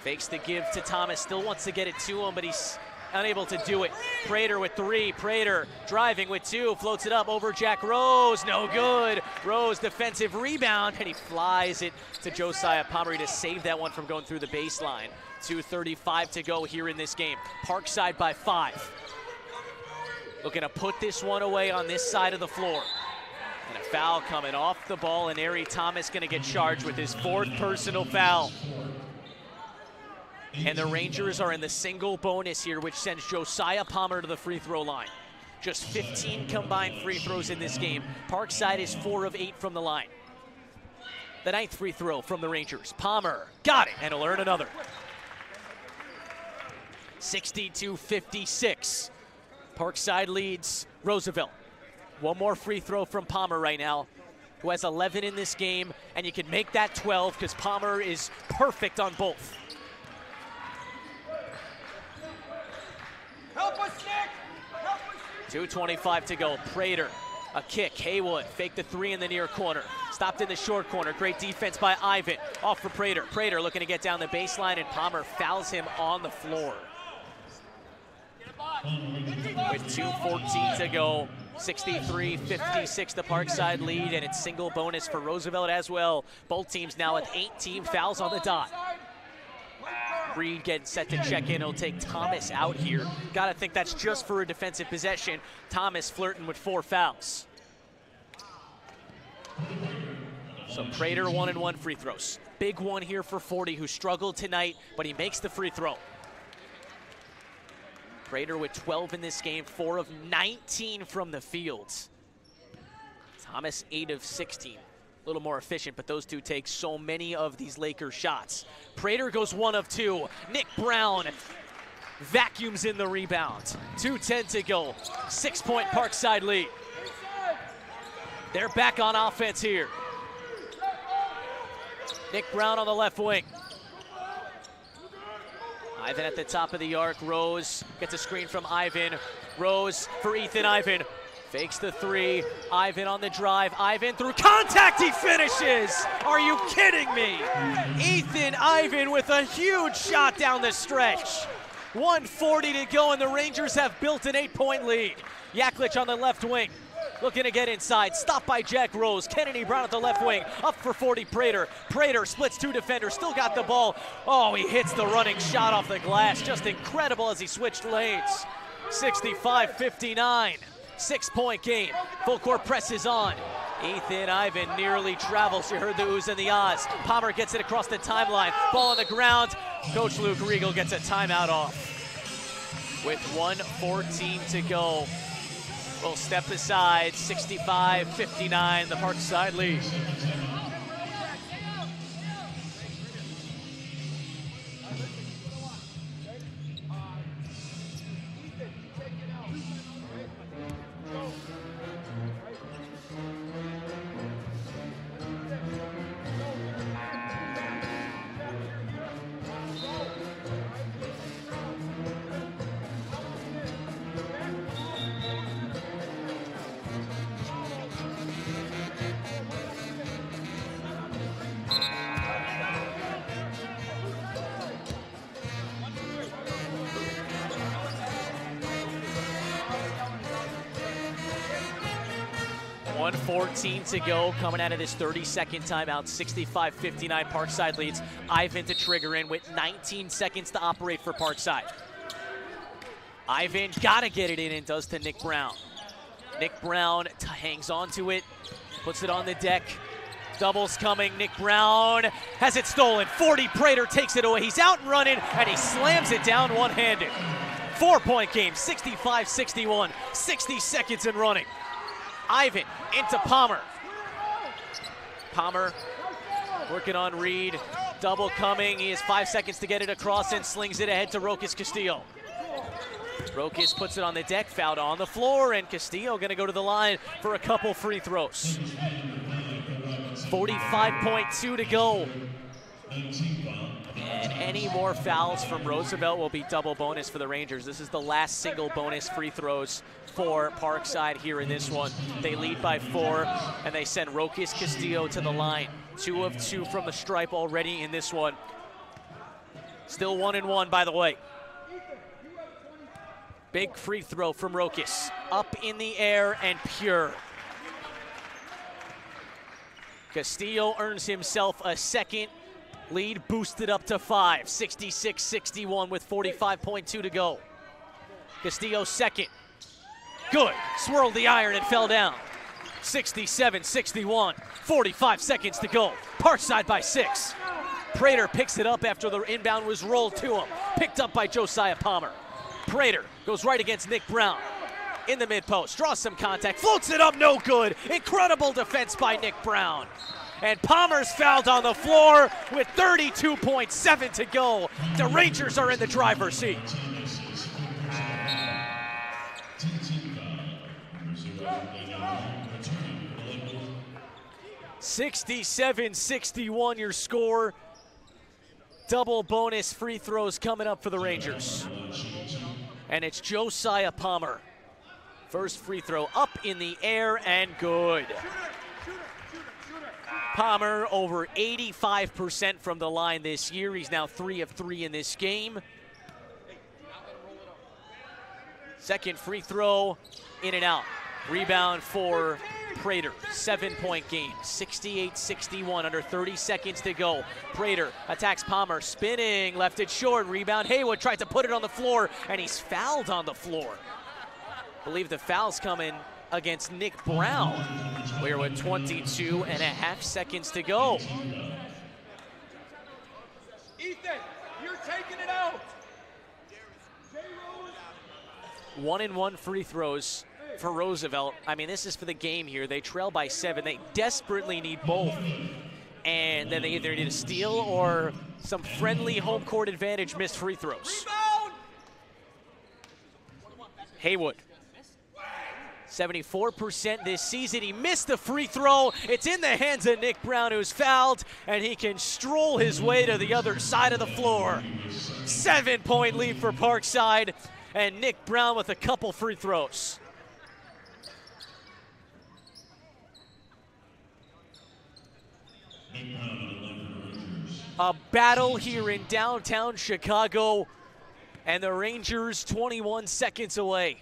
fakes the give to Thomas, still wants to get it to him, but he's unable to do it. Prater with 3, Prater driving with 2, floats it up over Jack Rose, no good. Rose defensive rebound, and he flies it to Josiah Palmer to save that one from going through the baseline. 2:35 to go here in this game. Parkside by 5. Looking to put this one away on this side of the floor. And a foul coming off the ball, and Ari Thomas gonna get charged with his 4th personal foul. And the Rangers are in the single bonus here, which sends Josiah Palmer to the free throw line. Just 15 combined free throws in this game. Parkside is 4 of 8 from the line. The 9th free throw from the Rangers. Palmer got it, and he'll earn another. 62-56. Parkside leads Roosevelt. One more free throw from Palmer right now, who has 11 in this game, and you can make that 12 because Palmer is perfect on both. Help us, Nick! Help us, 2:25 to go. Prater, a kick. Haywood, fake the 3 in the near corner. Stopped in the short corner. Great defense by Ivan. Off for Prater. Prater looking to get down the baseline, and Palmer fouls him on the floor. With 2:14 to go, 63-56 the Parkside lead, and it's single bonus for Roosevelt as well. Both teams now with 18 fouls on the dot. Reed getting set to check in. He'll take Thomas out here. Gotta think that's just for a defensive possession. Thomas flirting with 4 fouls. So Prater 1-and-1 free throws. Big one here for 40, who struggled tonight, but he makes the free throw. Prater with 12 in this game, 4 of 19 from the field. Thomas 8 of 16. A little more efficient, but those two take so many of these Lakers shots. Prater goes 1 of 2. Nick Brown vacuums in the rebound. 2:10 to go. 6-point Parkside lead. They're back on offense here. Nick Brown on the left wing. Ivan at the top of the arc. Rose gets a screen from Ivan. Rose for Ethan Ivan. Fakes the 3. Ivan on the drive. Ivan through contact. He finishes. Are you kidding me? Ethan Ivan with a huge shot down the stretch. 1:40 to go, and the Rangers have built an 8-point lead. Yaklich on the left wing. Looking to get inside. Stopped by Jack Rose. Kennedy Brown at the left wing. Up for 40, Prater. Prater splits 2 defenders. Still got the ball. Oh, he hits the running shot off the glass. Just incredible as he switched lanes. 65-59. 6-point game. Full court press is on. Ethan Ivan nearly travels. You heard the oohs and the ahs. Palmer gets it across the timeline. Ball on the ground. Coach Luke Riegel gets a timeout off. With 1:14 to go. We'll step aside. 65-59, the Parkside lead. .14 to go, coming out of this 32nd timeout. 65-59, Parkside leads. Ivan to trigger in with 19 seconds to operate for Parkside. Ivan gotta get it in and does to Nick Brown. Nick Brown hangs on to it, puts it on the deck. Doubles coming. Nick Brown has it stolen. 40, Prater takes it away. He's out and running, and he slams it down one-handed. 4-point game, 65-61, 60 seconds and running. Ivan into Palmer. Palmer working on Reed. Double coming. He has 5 seconds to get it across and slings it ahead to Rokas Castillo. Rokas puts it on the deck, fouled on the floor, and Castillo going to go to the line for a couple free throws. 45.2 to go. And any more fouls from Roosevelt will be double bonus for the Rangers. This is the last single bonus free throws for Parkside here in this one. They lead by 4, and they send Rokas Castillo to the line. 2 of 2 from the stripe already in this one. Still 1-and-1, by the way. Big free throw from Rokas. Up in the air and pure. Castillo earns himself a second. Lead boosted up to 5. 66-61 with 45.2 to go. Castillo second. Good. Swirled the iron and fell down. 67-61. 45 seconds to go. Parkside by 6. Prater picks it up after the inbound was rolled to him. Picked up by Josiah Palmer. Prater goes right against Nick Brown. In the mid-post, draws some contact, floats it up, no good. Incredible defense by Nick Brown. And Palmer's fouled on the floor with 32.7 to go. The Rangers are in the driver's seat. 67-61 your score. Double bonus free throws coming up for the Rangers. And it's Josiah Palmer. First free throw up in the air and good. Palmer over 85% from the line this year. He's now 3 of 3 in this game. Second free throw, in and out. Rebound for Prater, 7-point game, 68-61, under 30 seconds to go. Prater attacks Palmer, spinning, left it short, rebound. Haywood tried to put it on the floor, and he's fouled on the floor. I believe the foul's coming against Nick Brown. We're with 22 and a half seconds to go. Ethan, you're taking it out. 1-and-1 free throws for Roosevelt. I mean, this is for the game here. They trail by 7. They desperately need both. And then they either need a steal or some friendly home court advantage missed free throws. Rebound. Haywood. 74% this season. He missed the free throw. It's in the hands of Nick Brown, who's fouled, and he can stroll his way to the other side of the floor. 7-point lead for Parkside, and Nick Brown with a couple free throws. A battle here in downtown Chicago, and the Rangers 21 seconds away.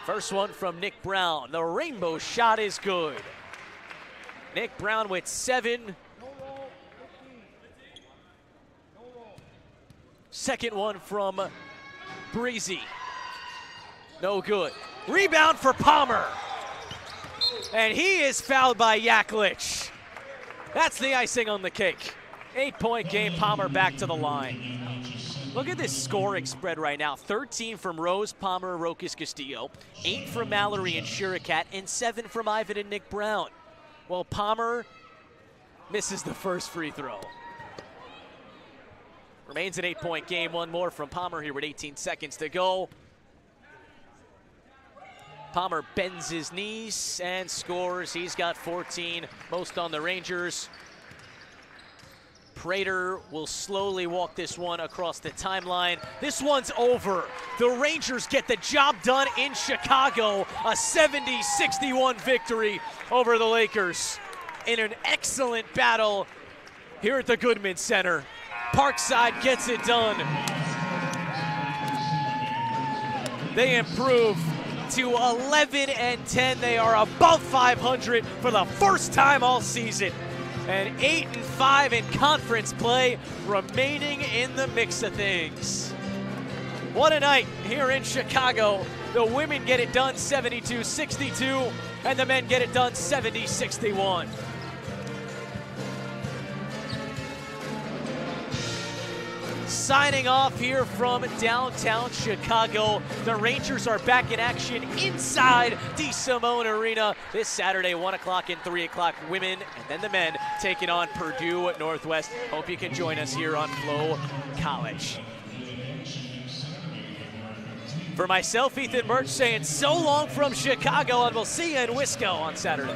First one from Nick Brown. The rainbow shot is good. Nick Brown with 7. Second one from Breezy. No good. Rebound for Palmer. And he is fouled by Yaklich. That's the icing on the cake. 8-point game, Palmer back to the line. Look at this scoring spread right now. 13 from Rose, Palmer, Rokas, Castillo. 8 from Mallory and Shurikat, and 7 from Ivan and Nick Brown. Well, Palmer misses the first free throw. Remains an 8-point game. One more from Palmer here with 18 seconds to go. Palmer bends his knees and scores. He's got 14, most on the Rangers. Prater will slowly walk this one across the timeline. This one's over. The Rangers get the job done in Chicago. A 70-61 victory over the Lakers in an excellent battle here at the Goodman Center. Parkside gets it done. They improve to 11-10. They are above 500 for the first time all season. And 8-5 in conference play, remaining in the mix of things. What a night here in Chicago. The women get it done 72-62, and the men get it done 70-61. Signing off here from downtown Chicago. The Rangers are back in action inside DeSimone Arena this Saturday, 1 o'clock and 3 o'clock. Women and then the men taking on Purdue at Northwest. Hope you can join us here on Flow College. For myself, Ethan Birch, saying so long from Chicago, and we'll see you in Wisco on Saturday.